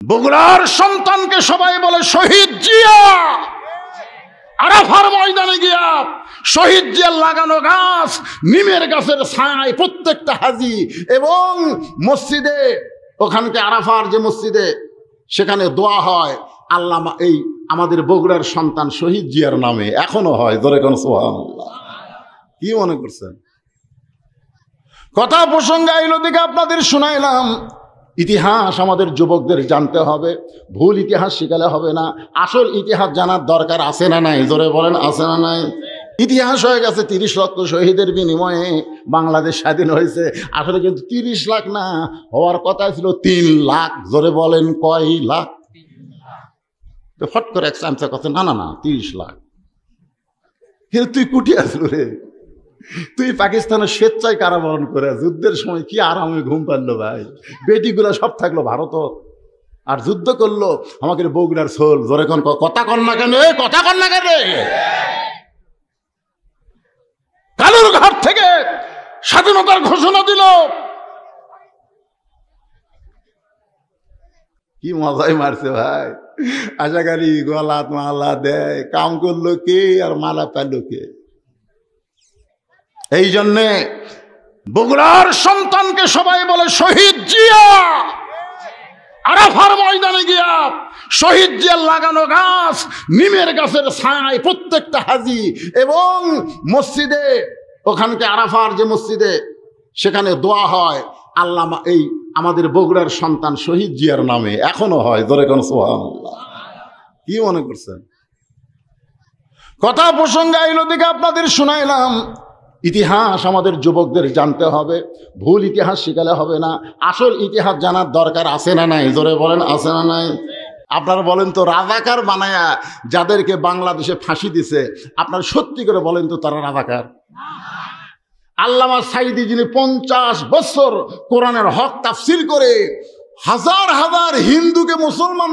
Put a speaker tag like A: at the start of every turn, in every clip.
A: বগুড়ার সন্তানকে সবাই বলে শহীদ জিয়া। আরাফার ময়দানে গিয়া শহীদ জিয়ার লাগানো গাছ, নিমের গাছের ছায়ায় প্রত্যেকটা হাজি এবং মসজিদে, ওখানকে আরাফার যে মসজিদে, সেখানে দোয়া হয় আল্লাহ এই আমাদের বগুড়ার সন্তান শহীদ জিয়ার নামে, এখনো হয়। ধরে কোন সুবহানাল্লাহ। কি মনে করছেন? কথা প্রসঙ্গে আইলো দিকে আপনাদের শুনাইলাম। ইতিহাস আমাদের যুবকদের জানতে হবে, ভুল ইতিহাস শিখালে হবে না। আসল ইতিহাস জানার দরকার আছে না নাই? জোরে বলেন, আছে না নাই? ইতিহাস হয়ে গেছে 30 লক্ষ শহীদের বিনিময়ে বাংলাদেশ স্বাধীন হয়েছে। আসলে কিন্তু 30 লাখ না, হওয়ার কথা ছিল 3 লাখ। জোরে বলেন, কয় লাখ? তো ফট করে এক চামচা কথা, না না না 30 লাখ। কিন্তু তুই কুটি আসলো রে, তুই পাকিস্তানের স্বেচ্ছায় কারাবরণ করে যুদ্ধের সময় কি আরামে ঘুম পারলো ভাই। বেটিগুলো সব থাকলো ভারত, আর যুদ্ধ করলো আমাকে বগুড়ার সোল। জোরে কোন কথা কন না কেন? কথা কন না কেন? কালুর ঘর থেকে স্বাধীনতার ঘোষণা দিল। কি মজাই মারছে ভাই। আশা করি গলাত মালা দেয়, কাম করলো কে আর মালা পেল কে? এই জন্যে বগুড়ার সন্তানকে সবাই বলে শহীদ জিয়া। আরাফার ময়দানে গিয়া শহীদ জিয়ার লাগানো গাছ, নিমের গাছের ছায়ায় প্রত্যেকটা হাজি এবং মসজিদে, ওখানকে আরাফার যে মসজিদে, সেখানে দোয়া হয় আল্লাহ এই আমাদের বগুড়ার সন্তান শহীদ জিয়ার নামে, এখনো হয়। ধরে কোন সুবহানাল্লাহ। কি মনে করছেন? কথা প্রসঙ্গে আইলো দিকে আপনাদের শুনাইলাম। ইতিহাস আমাদের যুবকদের জানতে হবে, ভুল ইতিহাস শিখালে হবে না। আসল ইতিহাস জানার দরকার আছে না নাই? জোরে বলেন, আছে না নাই? আপনারা বলেন তো, রাজাকার বানায়া যাদেরকে বাংলাদেশে ফাঁসি দিছে, আপনারা সত্যি করে বলেন তো তারা রাজাকার? আল্লামা সাঈদী, যিনি 50 বছর কোরআনের হক তাফসীর করে হাজার হাজার হিন্দুকে মুসলমান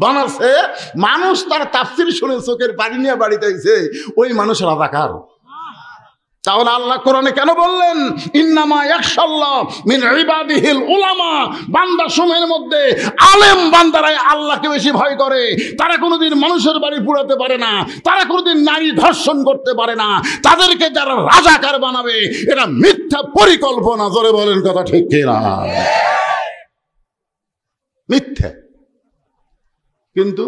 A: বানাচ্ছে, মানুষ তার তাফসীর শুনে চোখের পানি নিয়ে বাড়িতে আইছে, ওই মানুষ রাজাকার? তাহলে আল্লাহ কোরআনে কেন বললেন ইন্নামা ইয়াখশাল্লাহ মিন ইবাদিহিল উলামা? বান্দা সময়ের মধ্যে আলেম বান্দারাই আল্লাহকে বেশি ভয় করে। তারা কোনোদিন মানুষের বাড়ি পুড়াতে পারে না, তারা কোনোদিন নারী ধর্ষণ করতে পারে না। তাদেরকে যারা রাজাকার বানাবে, এটা মিথ্যা পরিকল্পনা। জোরে বলেন, কথা ঠিক কিনা? মিথ্যা, কিন্তু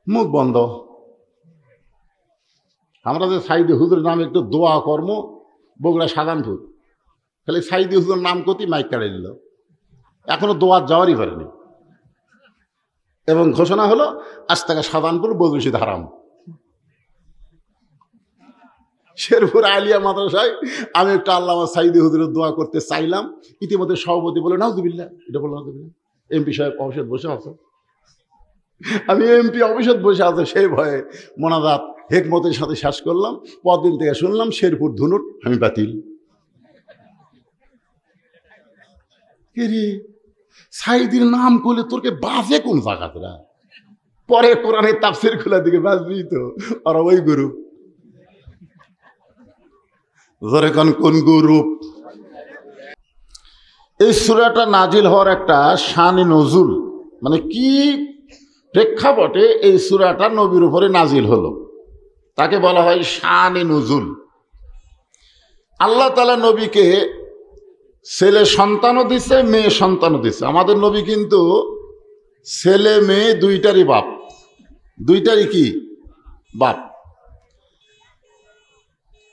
A: মুখ বন্ধ। আমরা যে সাইদি হুজুরের নামে একটু দোয়া কর্ম, বগুড়া সাধারণপুর, খালি সাইদি হুজুরের নাম করতেই মাইক কাড়ে নিল, এখনো দোয়ার যাওয়ারই পারেনি। এবং ঘোষণা হলো আজ থেকে সাধারণপুর বদমসজিদ হারাম। শেরপুর আলিয়া মাদ্রাসায় আমি একটা আল্লামা সাইদি হুজুরের দোয়া করতে চাইলাম, ইতিমধ্যে সভাপতি বলে নাউজুবিল্লাহ, এটা বলো নাউজুবিল্লাহ। এমপি সাহেব অবশ্যই বসে আছে, আমি এমপি অবশ্যই বসে আছে, সেই ভয়ে মোনাজাত হেকমতের সাথে শেষ করলাম। পরদিন থেকে শুনলাম শেরপুর ধুনুট আমি বাতিল। সাইদির নাম করলে তোরকে বাজে কোন জায়গাটা? পরে কোরআনের তাফসীর খোলা দিকে বাজবি তো, আর ওই গ্রুপ। ধরে কোন গ্রুপ? এই সূরাটা নাজিল হওয়ার একটা শানে নজুল, মানে কি প্রেক্ষাপটে এই সূরাটা নবীর উপরে নাজিল হলো, তাকে বলা হয় শানে নজুল। আল্লাহ তাআলা নবীকে ছেলে সন্তানও দিছে, মেয়ে সন্তানও দিছে। আমাদের নবী কিন্তু ছেলে মেয়ে দুইটারই বাপ, দুইটারই কি বাপ।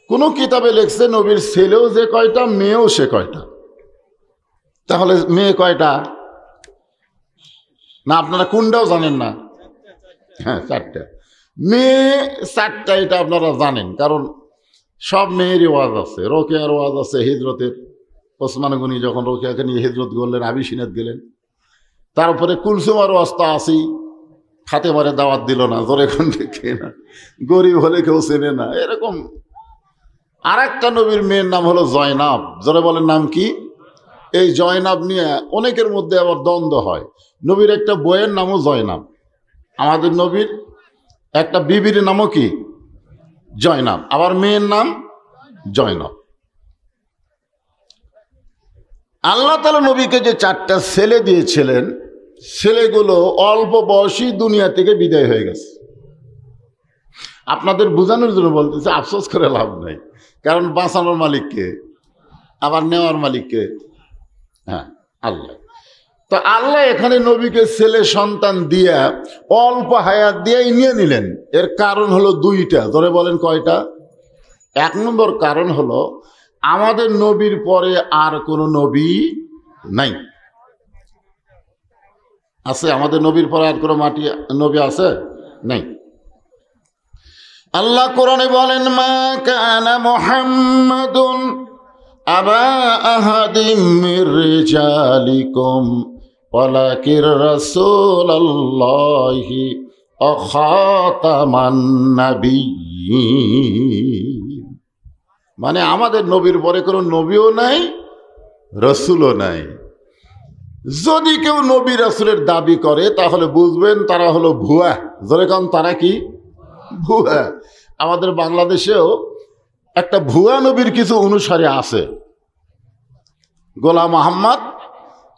A: কোন কিতাবে লেখছে নবীর ছেলেও যে কয়টা, মেয়েও সে কয়টা। তাহলে মেয়ে কয়টা? না আপনারা কোনটাও জানেন না? হ্যাঁ, 4টা। মেয়ে 4টা, এটা আপনারা জানেন, কারণ সব মেয়েরই ওয়াজ আছে। রোকেয়ার ওয়াজ আছে হিজরতের, ওসমান গনি যখন রোকেয়াকে নিয়ে হিজরত করলেন, আবিসিনাত গেলেন। তারপরে কুলসুমার ওয়াজ তো আসেই, ফাতেমারে দাওয়াত দিল না, জোরে কোন দেখে না, গরিব হলে কেউ চেনে না, এরকম। আর একটা নবীর মেয়ের নাম হলো জয়নাব। জোরে বলেন, নাম কি? এই জয়নাব নিয়ে অনেকের মধ্যে আবার দ্বন্দ্ব হয়। নবীর একটা বইয়ের নামও জয়নাব, আমাদের নবীর একটা বিবির নামও কি জয়নাব, আবার মেয়ের নাম জয়নাব। আল্লাহ তাআলা নবীকে যে 4টা ছেলে দিয়েছিলেন, ছেলেগুলো অল্প বয়সী দুনিয়া থেকে বিদায় হয়ে গেছে। আপনাদের বোঝানোর জন্য বলতেছে, আফসোস করে লাভ নাই, কারণ বাঁচানোর মালিককে, আবার নেওয়ার মালিককে, হ্যাঁ আল্লাহ। তো আল্লাহ এখানে নবীকে ছেলে সন্তান দিয়া অল্প হায়াত দিয়েই নিয়ে নিলেন। এর কারণ হলো দুইটা, ধরে বলেন কয়টা? এক নম্বর কারণ হলো আমাদের নবীর পরে আর কোনো নবী নাই। আছে আমাদের নবীর পরে আর কোনো নবী আছে? নাই। আল্লাহ কোরআনে বলেন, মা কানা মুহাম্মাদুন আবা আহাদিম মির রিজালিকুম ওয়ালাকির রাসূলুল্লাহি ওয়া খাতামান নাবিয়্যিন। মানে আমাদের নবীর পরে কোনো নবীও নাই, রাসূলও নাই। যদি কেউ নবী রাসূলের দাবি করে তাহলে বুঝবেন তারা হলো ভুয়া। জোরে কারণ তারা কি? ভুয়া। আমাদের বাংলাদেশেও একটা ভুয়া নবীর কিছু অনুসারী আছে। গোলাম মোহাম্মদ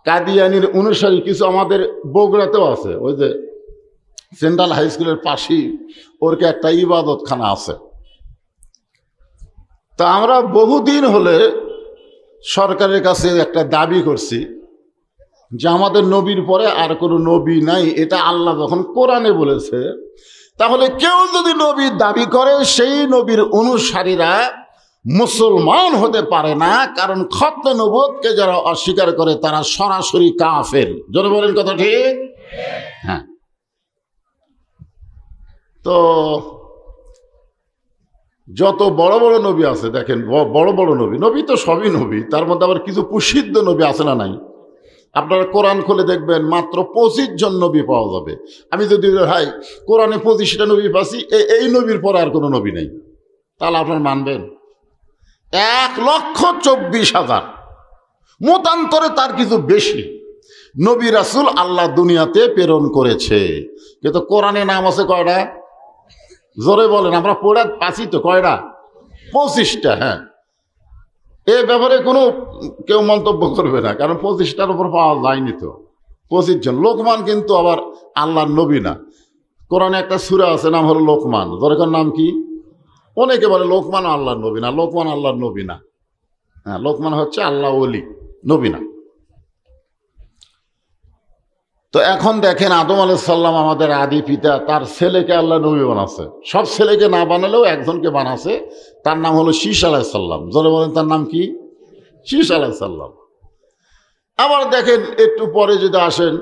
A: কাদিয়ানির অনুসারী কিছু আমাদের বগুড়াতেও আছে। ওই যে সেন্ট্রাল হাই স্কুলের পাশেই ওরকে একটা ইবাদতখানা আছে। তা আমরা বহুদিন হলে সরকারের কাছে একটা দাবি করছি যে আমাদের নবীর পরে আর কোনো নবী নাই। এটা আল্লাহ যখন কোরআনে বলেছে, তাহলে কেউ যদি নবীর দাবি করে সেই নবীর অনুসারীরা মুসলমান হতে পারে না, কারণ খতনে নবুয়তকে যারা অস্বীকার করে তারা সরাসরি কাফের। জোরে বলেন কথা ঠিক? হ্যাঁ। তো যত বড় বড় নবী আছে দেখেন, বড় বড় নবী, নবী তো সবই নবী, তার মধ্যে আবার কিছু প্রসিদ্ধ নবী আছে না নাই? আপনারা কোরআন খুলে দেখবেন মাত্র 25 জন নবী পাওয়া যাবে। আমি যদি ভাই কোরআনে 25টা নবী পাচ্ছি, এই নবীর পরে আর কোনো নবী নেই, তাহলে আপনারা মানবেন? 1,24,000 মতান্তরে তার কিছু বেশি নবী রাসূল আল্লাহ দুনিয়াতে প্রেরণ করেছে। কিন্তু কোরআনে নাম আছে কয়টা? জোরে বলেন, আমরা পড়ে পাচ্ছি তো কয়টা? 25টা। হ্যাঁ, এ ব্যাপারে কোনো কেউ মন্তব্য করবে না, কারণ 25টার উপর পাওয়া যায়নি তো। 25 জন। লোকমান কিন্তু আবার আল্লাহর নবী না। কোরআনে একটা সূরা আছে, নাম হলো লোকমান। দরকার নাম কি? অনেকে বলে লোকমান আল্লাহর নবী না, লোকমান আল্লাহর নবী না। হ্যাঁ, লোকমান হচ্ছে আল্লাহ ওলি, নবী না। তো এখন দেখেন, আদম আলাইহিস সালাম আমাদের আদি পিতা, তার ছেলেকে আল্লাহ নবী বানাচ্ছে। সব ছেলেকে না বানালেও একজনকে বানাচ্ছে, তার নাম হলো শীস আলাইহিস সালাম। জোরে বলেন, তার নাম কি? শীস আলাইহিস সালাম। আবার দেখেন একটু পরে যদি আসেন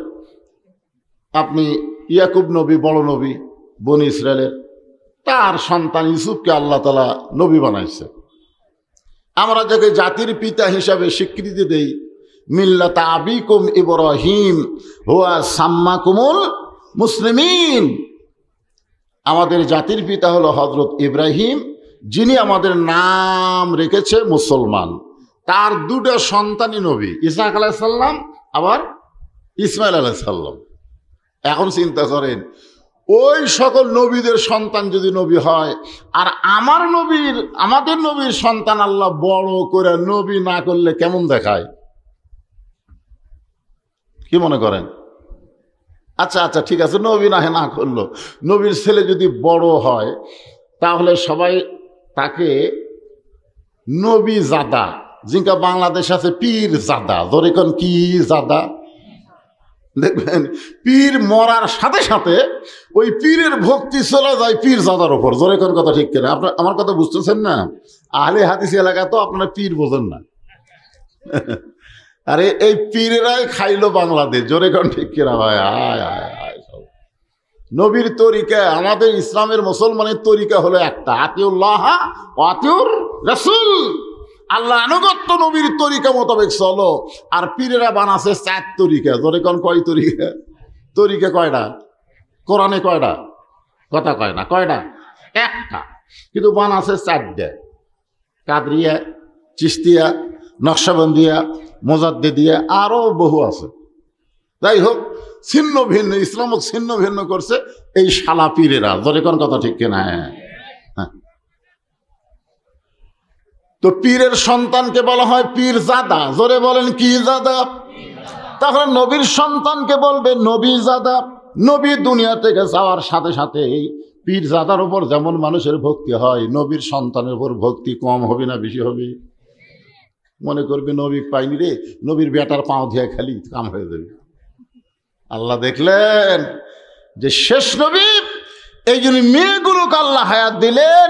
A: আপনি, ইয়াকুব নবী, বড় নবী বনি ইসরায়েলের, তার সন্তান ইউসুফকে আল্লাহ তাআলা নবী বানাইছে। আমরা যাকে জাতির পিতা হিসাবে স্বীকৃতি দেই, মিল্লাতা আবিকুম ইব্রাহিম হুয়া সাম্মাকুমুল মুসলিমিন, আমাদের জাতির পিতা হলো হযরত ইব্রাহিম, যিনি আমাদের নাম রেখেছে মুসলমান। তার দুটো সন্তানই নবী, ইসহাক আলাইহিস সালাম আবার ইসমাইল আলাইহিস সালাম। এখন চিন্তা করেন, ওই সকল নবীদের সন্তান যদি নবী হয়, আর আমাদের নবীর সন্তান আল্লাহ বড় করে নবী না করলে কেমন দেখায়? কি মনে করেন? আচ্ছা ঠিক আছে, নবী না করলো, নবীর ছেলে যদি বড় হয় তাহলে সবাই তাকে নবী জাদা, জিঙ্কা বাংলাদেশ আছে পীর জাদা। ধরে কোন কি জাদা? দেখবেন পীর মরার সাথে সাথে ওই পীরের ভক্তি চলে যায় পীর জাদার ওপর। জোরে কোন কথা ঠিক কিনা? আপনার আমার কথা বুঝতেছেন না? আহলে হাদিস এলাকা তো আপনারা পীর বোঝেন না। আরে এই পীরেরাই খাইলো বাংলাদেশ। জোরে কোন ঠিক কিনা ভাই? নবীর তরিকা, আমাদের ইসলামের মুসলমানের তরিকা হলো একটা, আতিউল্লাহ ওয়া আতিউর রাসূল। আল্লাহ আনুগত্য নবীর তরিকা মোতাবেক চলো। আর পীরেরা বানাছে 4 তরিকা। ধরে কোন কয় তরিকা? তরিকা কয়টা? কোরআনে কয়টা? কথা কয় না, কয়টা? একটা, কিন্তু বানাছে 4টা। কাদরিয়া, চিশতিয়া, নকশবন্দিয়া, মোজাদ্দেদিয়া, আরো বহু আছে। যাই হোক, ছিন্ন ভিন্ন, ইসলামক ছিন্ন ভিন্ন করছে এই শালা পীরেরা। ধরে কোন কথা ঠিক কিনা? হ্যাঁ। তো পীরের সন্তানকে বলা হয় পীর জাদা। জোরে বলেন কি জাদা? তাহলে নবীর সন্তানকে বলবে নবীজাদা। নবী দুনিয়া থেকে যাওয়ার সাথে সাথে পীরজাদার উপর যেমন মানুষের ভক্তি হয়, নবীর সন্তানের উপর ভক্তি কম হবে না বেশি হবে? মনে করবে নবী পাইনি রে, নবীর বেটার পাও দিয়ে খালি কাম হয়ে যাবে। আল্লাহ দেখলেন যে শেষ নবী, এই জন্য মেয়েগুলোকে আল্লাহ হায়াত দিলেন,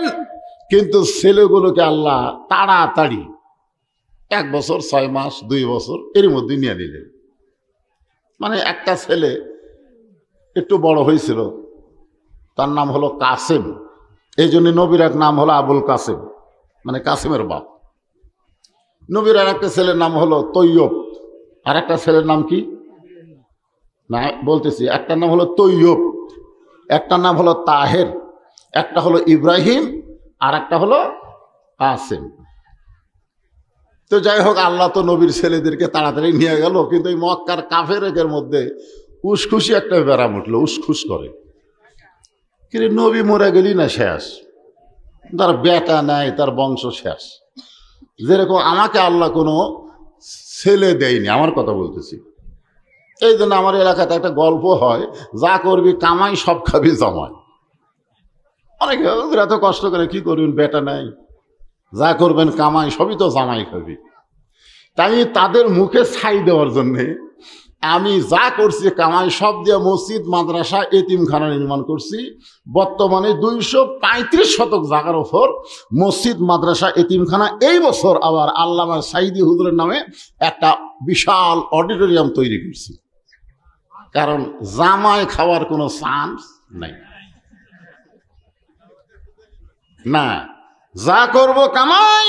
A: কিন্তু ছেলেগুলোকে আল্লাহ তাড়াতাড়ি 1 বছর 6 মাস 2 বছর এর মধ্যে নিয়ে নিলেন। মানে একটা ছেলে একটু বড় হয়েছিল, তার নাম হলো কাসেম। এই জন্য নবীর এক নাম হলো আবুল কাসেম, মানে কাসেমের বাপ। নবীর আর একটা ছেলের নাম হলো তৈয়ব, আর একটা ছেলের নাম কি না বলতেছি, একটা নাম হলো তৈয়ব, একটা নাম হলো তাহের, একটা হলো ইব্রাহিম, আর একটা হলো কাসেম। তো যাই হোক, আল্লাহ তো নবীর ছেলেদেরকে তাড়াতাড়ি নিয়ে গেল, কিন্তু এই মক্কার কাফেরের মধ্যে উসখুসি একটা ব্যারাম উঠলো, উসখুস করে, কিন্তু নবী মরে গেলি না শেষ, তার বেটা নাই, তার বংশ শেষ। যেরকম আমাকে আল্লাহ কোনো ছেলে দেয়নি, আমার কথা বলতেছি। এই জন্য আমার এলাকাতে একটা গল্প হয়, যা করবি কামাই সব খাবি জামাই। অনেকে এত কষ্ট করে কি করবেন, বেটা নাই, যা করবেন কামাই সবই তো জামাই খাবি। তাই তাদের মুখে ছাই দেওয়ার জন্যে আমি যা করছি কামাই সব দিয়ে মসজিদ মাদ্রাসা এতিমখানা নির্মাণ করছি। বর্তমানে 235 শতক জায়গার ওপর মসজিদ মাদ্রাসা এতিমখানা। এই বছর আবার আল্লামা সাইদি হুজুরের নামে একটা বিশাল অডিটোরিয়াম তৈরি করছি, কারণ জামাই খাওয়ার কোনো চান্স নাই। না, যা করব কামাই,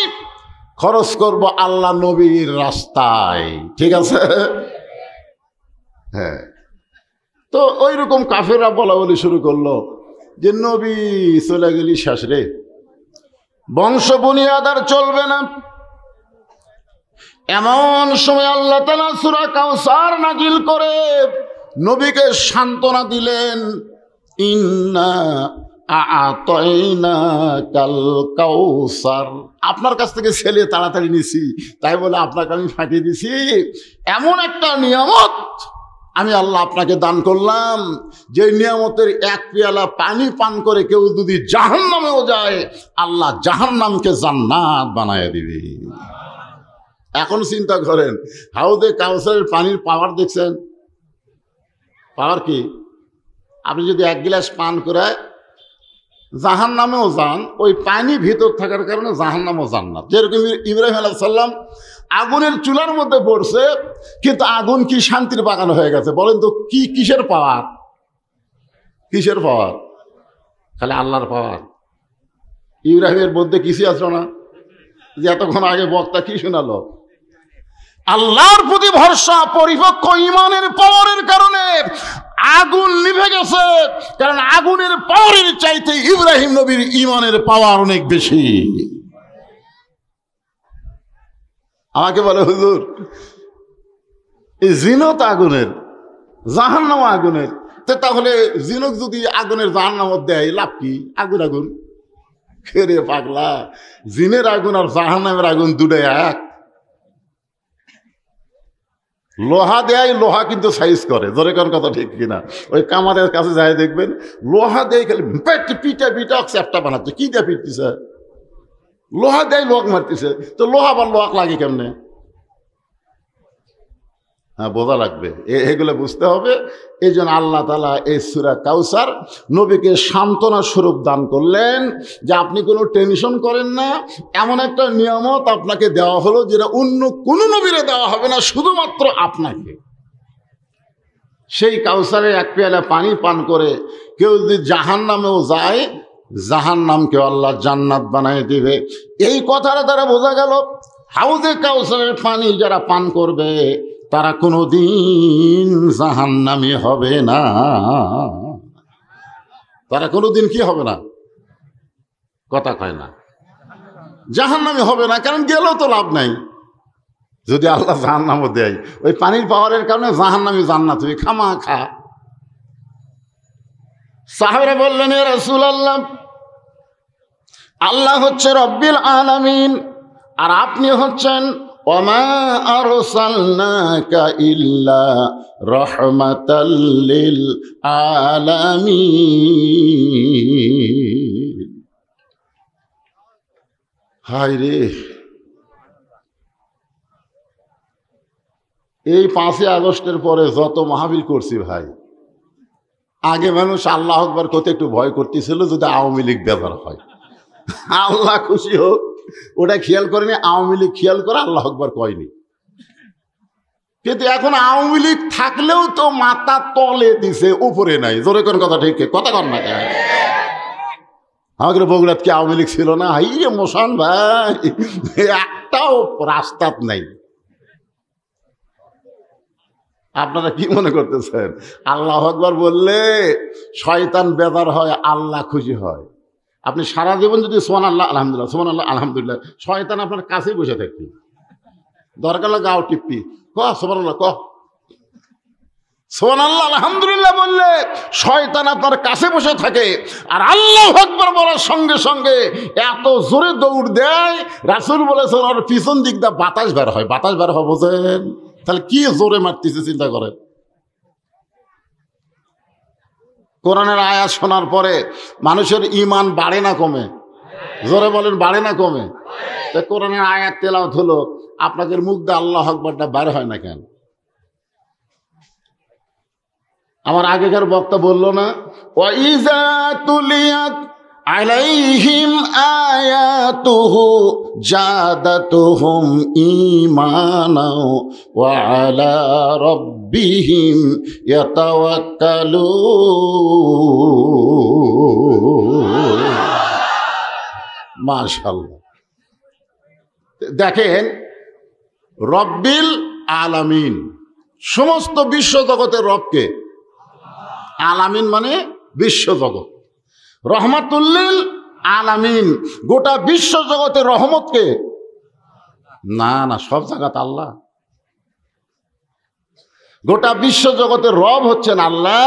A: খরচ করব আল্লাহ নবীর রাস্তায়, ঠিক আছে? হ্যাঁ, তো ওই রকম কাফেররা বলা বলি শুরু করলো যে নবী চলে গেলি শেষ রে, বংশ বুনিয়াদ আর চলবে না। এমন সময় আল্লাহ তাআলা সূরা কাউসার নাজিল করে নবীকে সান্ত্বনা দিলেন, ইন্না আ'তাইনাকাল কাউসার। আপনার কাছ থেকে ছেলে তাড়াতাড়ি নিছি, তাই বলে আপনাকে আমি ফাটিয়ে দিছি। এমন একটা নিয়ামত আমি আল্লাহ আপনাকে দান করলাম, যে নিয়ামতের 1 পেয়ালা পানি পান করে কেউ যদি জাহান্নামেও যায়, আল্লাহ জাহান্নামকে জান্নাত বানায় দিবে। এখন চিন্তা করেন, হাউদে কাউসারের পানির পাওয়ার দেখছেন? পাওয়ার কি? আপনি যদি 1 গ্লাস পান করে জাহান্নামেও যান, ওই পানি ভিতর থাকার কারণে জাহান্নামও জান্নাত। যেরকম ইব্রাহিম আলাইহিস সালাম আগুনের চুলার মধ্যে পড়ছে, কিন্তু আগুন কি শান্তির বাগান হয়ে গেছে? বলেন তো কি, কিসের পাওয়ার? কিসের পাওয়ার? খালি আল্লাহর পাওয়ার। ইব্রাহিমের মধ্যে কিছু আসলো না, যে এতক্ষণ আগে বক্তা কি শোনালো? আল্লাহর প্রতি ভরসা, পরিপক্ক ঈমানের পাওয়ারের কারণে আগুন নিভে গেছে। কারণ আগুনের পাওয়ারের চাইতে ইব্রাহিম নবীর ঈমানের পাওয়ার অনেক বেশি। আমাকে বলে হুজুর, এই জিনত আগুনের, জাহান্নাম আগুনের, তাহলে জিনক যদি আগুনের জাহান্নামত দেয় লাভ কি? আগুন আগুন খেরে পাগলা, জিনের আগুন আর জাহান্নামের আগুন দুটাই এক। লোহা দেয়, লোহা কিন্তু সাইজ করে, জোরে কোন কথা ঠিক কিনা? ওই কামারের কাছে যাই দেখবেন, লোহা দেয় খালি পিটা পিটা চ্যাপটা বানাচ্ছে। কি দিয়ে পিটতেছে? লোহা দেয় লোক মারতেছে। তো লোহা আবার লোক লাগে কেমনে? হ্যাঁ, বোঝা লাগবে, এগুলো বুঝতে হবে। এই জন্য আল্লাহ তাআলা এই সূরা কাউসার নবীকে সান্ত্বনা স্বরূপ দান করলেন, যে আপনি কোনো টেনশন করেন না, এমন একটা নিয়ামত আপনাকে দেওয়া হলো যেটা অন্য কোনো নবীরে দেওয়া হবে না, শুধুমাত্র আপনাকে। সেই কাউসারে 1 পেয়ালা পানি পান করে কেউ যদি জাহান্নামেও যায়, জাহান্নামকে আল্লাহ জান্নাত বানায় দিবে। এই কথাটা দ্বারা বোঝা গেল, হাউজে কাউসারের পানি যারা পান করবে তারা কোনোদিন জাহান্নামী হবে না। তারা কোনোদিন কি হবে না? কথা কয় না, জাহান্নামী হবে না। কারণ গেলেও তো লাভ নাই, যদি আল্লাহ জাহান্নামও দেয়। ওই পানির পাওয়ারের কারণে জাহান্নামী জান্নাত হবে খামা খা। সাহাবারা বললেন, ইয়া রাসূলুল্লাহ, আল্লাহ হচ্ছে রব্বিল আলামিন, আর আপনি হচ্ছেন ওয়ামা আরসালনাকা ইল্লা রাহমাতাল লিল আলামিন। হায় রে, এই 5ই আগস্টের পরে যত মাহফিল করছি ভাই, আগে মানুষ আল্লাহ আকবার করতে একটু ভয় করতেছিল যদি আওয়ামী লীগ ব্যবহার হয়। আল্লাহ খুশি হোক, ওটা খেয়াল করেনি, আওয়ামী লীগ খেয়াল করে আল্লাহ আকবার কয়নি। কিন্তু এখন আওয়ামী লীগ থাকলেও তো মাথা তলে দিছে, উপরে নাই। জোরে কোন কথা, ঠিক কথা কর না কেন? আমাদের বগুড়াত কি আওয়ামী লীগ ছিল না? হাই রে মোশান ভাই, একটাও রাস্তাত নাই। আপনারা কি মনে করতেছেন আল্লাহু আকবার বললে শয়তান বেজার হয়, আল্লাহ খুশি হয়? আপনি সারা জীবন যদি সুবহানাল্লাহ আলহামদুলিল্লাহ সুবহানাল্লাহ আলহামদুলিল্লাহ, শয়তান আপনার কাছেই বসে থাকবে, দরকার হলে গাও টিপি ক সুবহানাল্লাহ ক সুবহানাল্লাহ আলহামদুলিল্লাহ বললে শয়তান আপনার কাছে বসে থাকে। আর আল্লাহু আকবার বলার সঙ্গে সঙ্গে এত জোরে দৌড় দেয়, রাসূল বলেছেন ওর পিছন দিক দিয়ে বাতাস বের হয়। বাতাস বের হয়, বোঝেন? তাহলে কি জোরে মারতেছে চিন্তা করেন। কোরআনের আয়াত শোনার পরে মানুষের ঈমান বাড়ে না কমে? জোরে বলেন, বাড়ে না কমে? তা কোরআনের আয়াত তেলাওয়াত হলো, আপনাদের মুখ দিয়ে আল্লাহু আকবারটা বের হয় না কেন? আমার আগেকার বক্তা বললো না, ওয়াইজা তুলিয়াত আলাইহিম আয়াতুহু জাদাতুহুম ঈমানা ওয়া আলা রাব্বিহিম ইয়াতাওয়াক্কালুন। মাশাআল্লাহ। দেখেন, রব্বিল আলামিন, সমস্ত বিশ্ব জগতের রবকে। আলামিন মানে বিশ্ব জগৎ। রহমাতুল্লিল আলামিন, গোটা বিশ্ব জগতের রহমতকে। না না, সব জায়গাতে আল্লাহ। গোটা বিশ্ব জগতের রব হচ্ছেন আল্লাহ।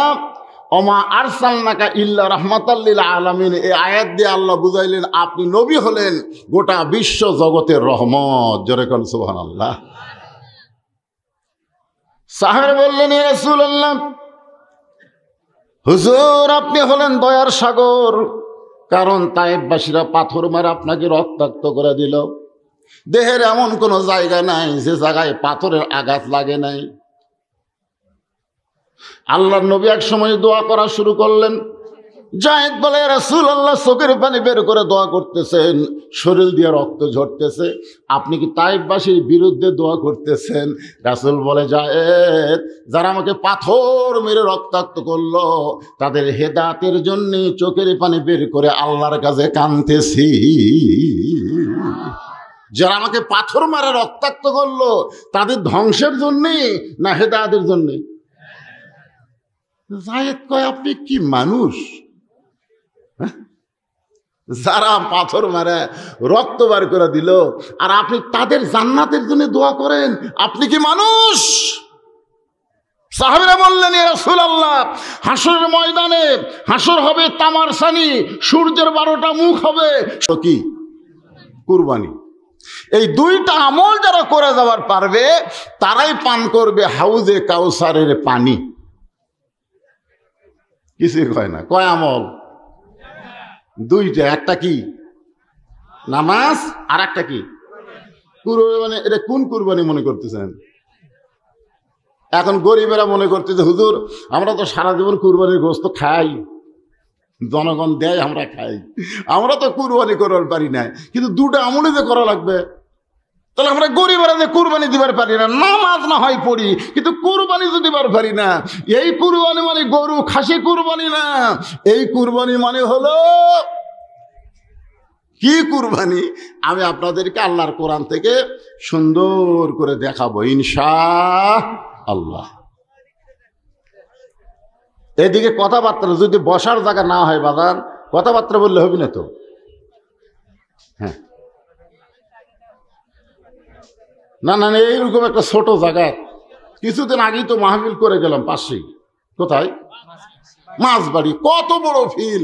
A: ওমা আরসালনাকা ইল্লা রাহমাতাল লিল আলামিন, এই আয়াত দিয়ে আল্লাহ বুঝাইলেন আপনি নবী হলেন গোটা বিশ্ব জগতের রহমত। জোরে কোন সুবহানাল্লাহ। সাহাবা বললেন, ইয়া রাসূলুল্লাহ, হুজুর আপনি হলেন দয়ার সাগর, কারণ তায়েফবাসীরা পাথর মারা আপনাকে রক্তাক্ত করে দিল। দেহের এমন কোনো জায়গা নাই যে জায়গায় পাথরের আঘাত লাগে নাই। আল্লাহর নবী এক সময় দোয়া করা শুরু করলেন। জায়েদ বলে, রাসূলুল্লাহ চোখের পানি বের করে দোয়া করতেছেন, শরীর দিয়ে রক্ত ঝরতেছে, আপনি কি তায়েফবাসীর বিরুদ্ধে দোয়া করতেছেন? রাসূল বলে, জায়েদ, যারা আমাকে পাথর মেরে রক্তাক্ত করলো তাদের হেদায়েতের জন্য চোখের পানি বের করে আল্লাহর কাছে কাঁদতেছি। যারা আমাকে পাথর মারে রক্তাক্ত করলো তাদের ধ্বংসের জন্যে না হেদায়েতের জন্যে? জায়েদ কয়, আপনি কি মানুষ? যারা পাথর মারে রক্ত বার করে দিল আর আপনি তাদের জান্নাতের জন্য দোয়া করেন, আপনি কি মানুষ? সাহাবীরা বললেন, ইয়া রাসূলুল্লাহ, হাসরের ময়দানে হাসর হবে তামার সানি, সূর্যের 12টা মুখ হবে। কি? কুরবানি। এই দুইটা আমল যারা করে যাওয়ার পারবে তারাই পান করবে হাউজে কাউসারের পানি। কিছুই কয় না, কয় আমল? দুইটা। একটা কি? নামাজ, আর একটা কি? কুরবানি। মানে এটা কোন কুরবানি মনে করতেছেন? এখন গরিবেরা মনে করতেছে, হুজুর আমরা তো সারা জীবন কুরবানির গোশত খাই, জনগণ দেয় আমরা খাই, আমরা তো কুরবানি করার পারি না। কিন্তু দুটো আমলে যে করা লাগবে, তাহলে আমরা গরিবেরা যে কুরবানি দিবার পারি না, নামাজ না হয় পড়ি কিন্তু কুরবানি তো দিবার পারি না। এই কুরবানি মানে গরু খাসি কুরবানি না, এই কুরবানি মানে হলো কি কুরবানি? আমি আপনাদেরকে আল্লাহর কোরআন থেকে সুন্দর করে দেখাবো ইনশাআল্লাহ। এদিকে কথাবার্তা যদি বসার জায়গা না হয় বাজার, কথাবার্তা বললে হবে না তো। হ্যাঁ, না না, এইরকম একটা ছোট জায়গায় কিছুদিন আগেই তো মাহফিল করে গেলাম পাশেই। কোথায়? মাছবাড়ি। কত বড় ফিল,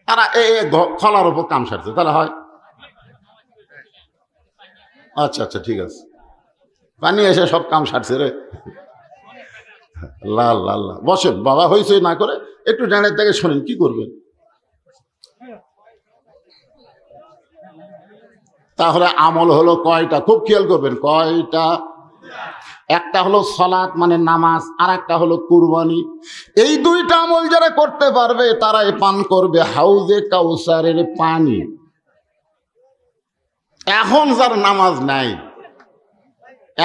A: তারা খলার ওপর কাম সারছে, তাহলে হয়। আচ্ছা আচ্ছা, ঠিক আছে। পানি এসে সব কাম সারছে রে। লাল লাল বসেন বাবা, হয়েছে না করে একটু ডানের থেকে শোনেন কি করবেন। তাহলে আমল হলো কয়টা, খুব খেয়াল করবেন কয়টা। একটা হলো সালাত মানে নামাজ, আর একটা হলো কুরবানি। এই দুইটা আমল যারা করতে পারবে তারাই পান করবে হাউজে কাউসারের পানি। এখন যার নামাজ নাই,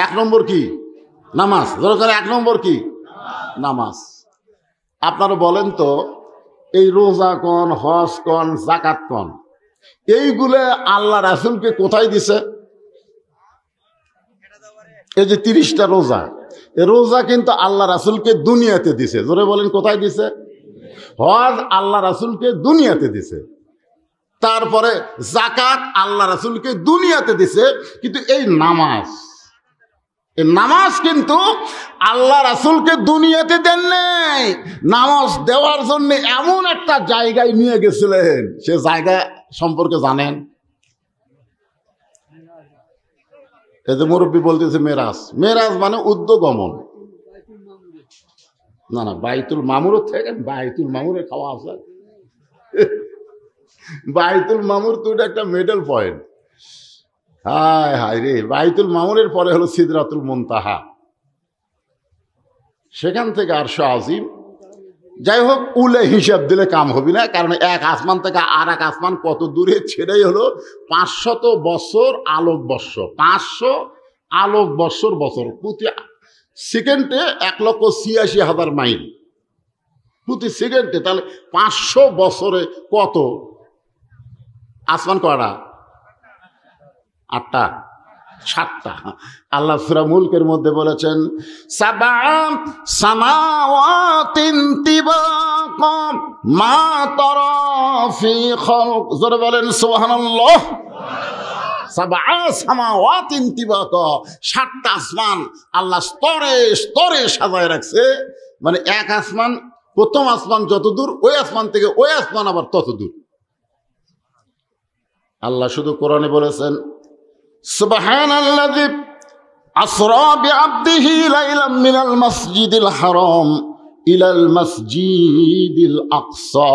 A: 1 নম্বর কি নামাজ, দরকার 1 নম্বর কি নামাজ। আপনারা বলেন তো, এই রোজা কন, হজ কন, যাকাত কন, এইগুলো আল্লাহ রাসূলকে কোথায় দিছে? এই যে 30টা রোজা, এই রোজা কিন্তু আল্লাহ রাসূলকে দুনিয়াতে দিছে। জোরে বলেন কোথায় দিছে? হজ আল্লাহ রাসূলকে দুনিয়াতে দিছে। তারপরে যাকাত আল্লাহ রাসূলকে দুনিয়াতে দিছে। কিন্তু এই নামাজ, এই নামাজ কিন্তু আল্লাহ রাসূলকে দুনিয়াতে দেন নাই। নামাজ দেওয়ার জন্য এমন একটা জায়গায় নিয়ে গেছিলেন, সে জায়গা সম্পর্কে জানেন? এই যে মুরব্বী বলতেছে মেরাজ, মেরাজ মানে উদ্যোগমন। না না, বাইতুল মামুর থেকে, বাইতুল মামুরে খাওয়া আছে। বাইতুল মামুর তো একটা মেডেল পয়েন্ট। হায় হায় রে, বাইতুল মামুরের পরে হলো সিদরাতুল মুনতাহা, সেখান থেকে আরশ আজিম। যাই হোক, উলে হিসাব দিলে কাম হবে না, কারণ এক আসমান থেকে আর এক আসমান কত দূরে, ছেড়েই হলো 500 বছর আলোকবর্ষ। 500 আলোকবর্ষর বছর, প্রতি সেকেন্ডে 1,86,000 মাইল প্রতি সেকেন্ডে। তাহলে 500 বছরে কত আসমান? কয়টা? 8টা 7টা। আল্লাহ সূরা মুলকের মধ্যে বলেছেন সাবআ সামাওয়াতিন তিবাকা মা তারা ফি খালক। জোরে বলেন সুবহানাল্লাহ। সাবআ সামাওয়াতিন তিবাকা, 7টা আসমান আল্লাহ স্তরে স্তরে সাজায় রাখছে। মানে এক আসমান, প্রথম আসমান যত দূর, ওই আসমান থেকে ওই আসমান আবার তত দূর। আল্লাহ শুধু কোরআনে বলেছেন সুবহানাল্লাযী আসরা বিআবদিহি লাইলাম মিনাল মাসজিদিল হারাম ইলাল মাসজিদিল আকসা।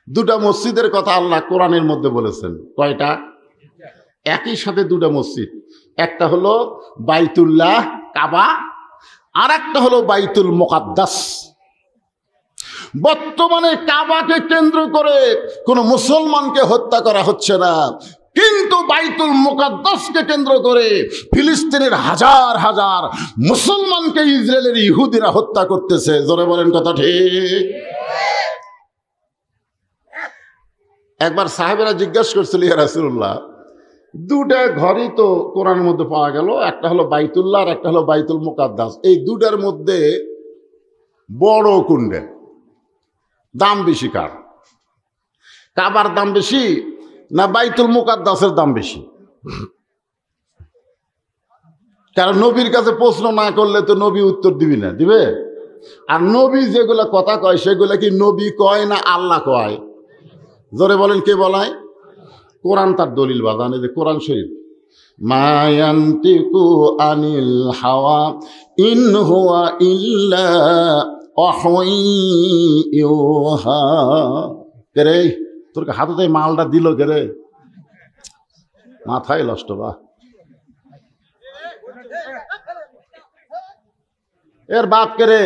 A: দুটা মসজিদের কথা আল্লাহ কোরআনের মধ্যে বলেছেন। কয়টা? একই সাথে দুটা মসজিদ। একটা হলো বাইতুল্লাহ কাবা, আর একটা হলো বাইতুল মুকাদ্দাস। বর্তমানে কাবাকে কেন্দ্র করে কোনো মুসলমানকে হত্যা করা হচ্ছে না, কিন্তু বাইতুল মুকাদ্দাসকে কেন্দ্র করে ফিলিস্তিনের হাজার হাজার মুসলমানকে ইসরায়েলের ইহুদিরা হত্যা করতেছে। জোরে বলেন কথা ঠিক? একবার সাহাবেরা জিজ্ঞাসা করছিল, ইয়া রাসূলুল্লাহ, দুটা ঘরই তো কোরআনের মধ্যে পাওয়া গেল, একটা হলো বাইতুল্লাহ আর একটা হলো বাইতুল মুকাদ্দাস, এই দুটার মধ্যে বড় কোনটা? দাম বেশি কার? কাবার দাম বেশি না বাইতুল মুকাদ্দাসের দাম বেশি? কারণ নবীর কাছে প্রশ্ন না করলে তো নবী উত্তর দিবি না, দিবে? আর নবী যেগুলা কথা কয় সেগুলা কি নবী কয় না আল্লাহ কয়? জোরে বলেন কে বলায়? কোরআন তার দলিল বাজান। এই যে কোরআন শরীফ, মা ইয়ানতিকু আনিল হাওয়া ইন হুয়া ইল্লা ওয়াহয়ুহা। রে তোর হাতে মালটা দিল কে রে? মাথায় নষ্ট বা। এর বাপ কে রে?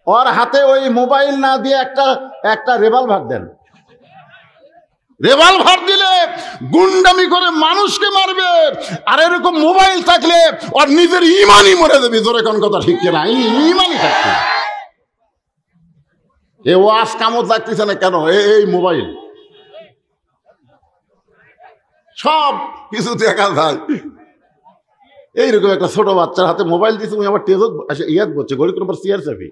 A: ওর হাতে ওই মোবাইল না দিয়ে একটা রিভলভার দেন। রিভলভার দিলে গুন্ডামি করে মানুষকে মারবে, আর এরকম মোবাইল থাকলে ওর নিজের ইমানই মরে যাবে। জোরে কোন কথা ঠিক কিনা? ইমানই থাকবে। এ ওয়াজ কামত লাগতেছে না কেন? এই মোবাইল সব কিছু দেখা যায়। এইরকম একটা ছোট বাচ্চার হাতে মোবাইল দিচ্ছে, আমি আবার টেজত ইয়াদ করছে, গড়ি কোনো চেয়ার চাপি।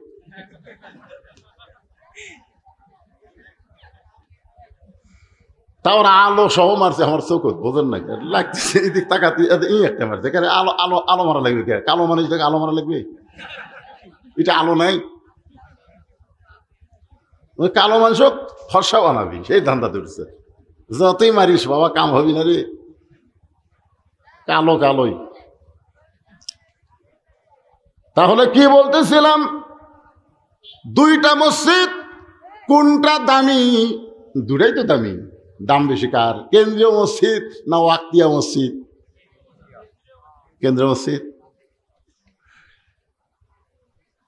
A: তাও আলো সহ মারছে আমার চোখত, বোঝেন না? লাগতেছে এদিক তাকাতে, এই একটা মারছে। আলো আলো আলো মারা লাগবে কে? কালো মানুষ দেখে আলো মারা লাগবে? এটা আলো নাই। ওই কালো মানুষ ফর্সা বানাবি, সেই ধান্দা ধরছে। যতই মারিস বাবা কাম হবি না রে। কালো কালোই। তাহলে কি বলতেছিলাম, দুইটা মসজিদ কোনটা দামি? দুটাই তো দামি। দাম বেশি কার? কেন্দ্রীয় মসজিদ না ওয়াক্তিয়া মসজিদ? কেন্দ্রীয় মসজিদ।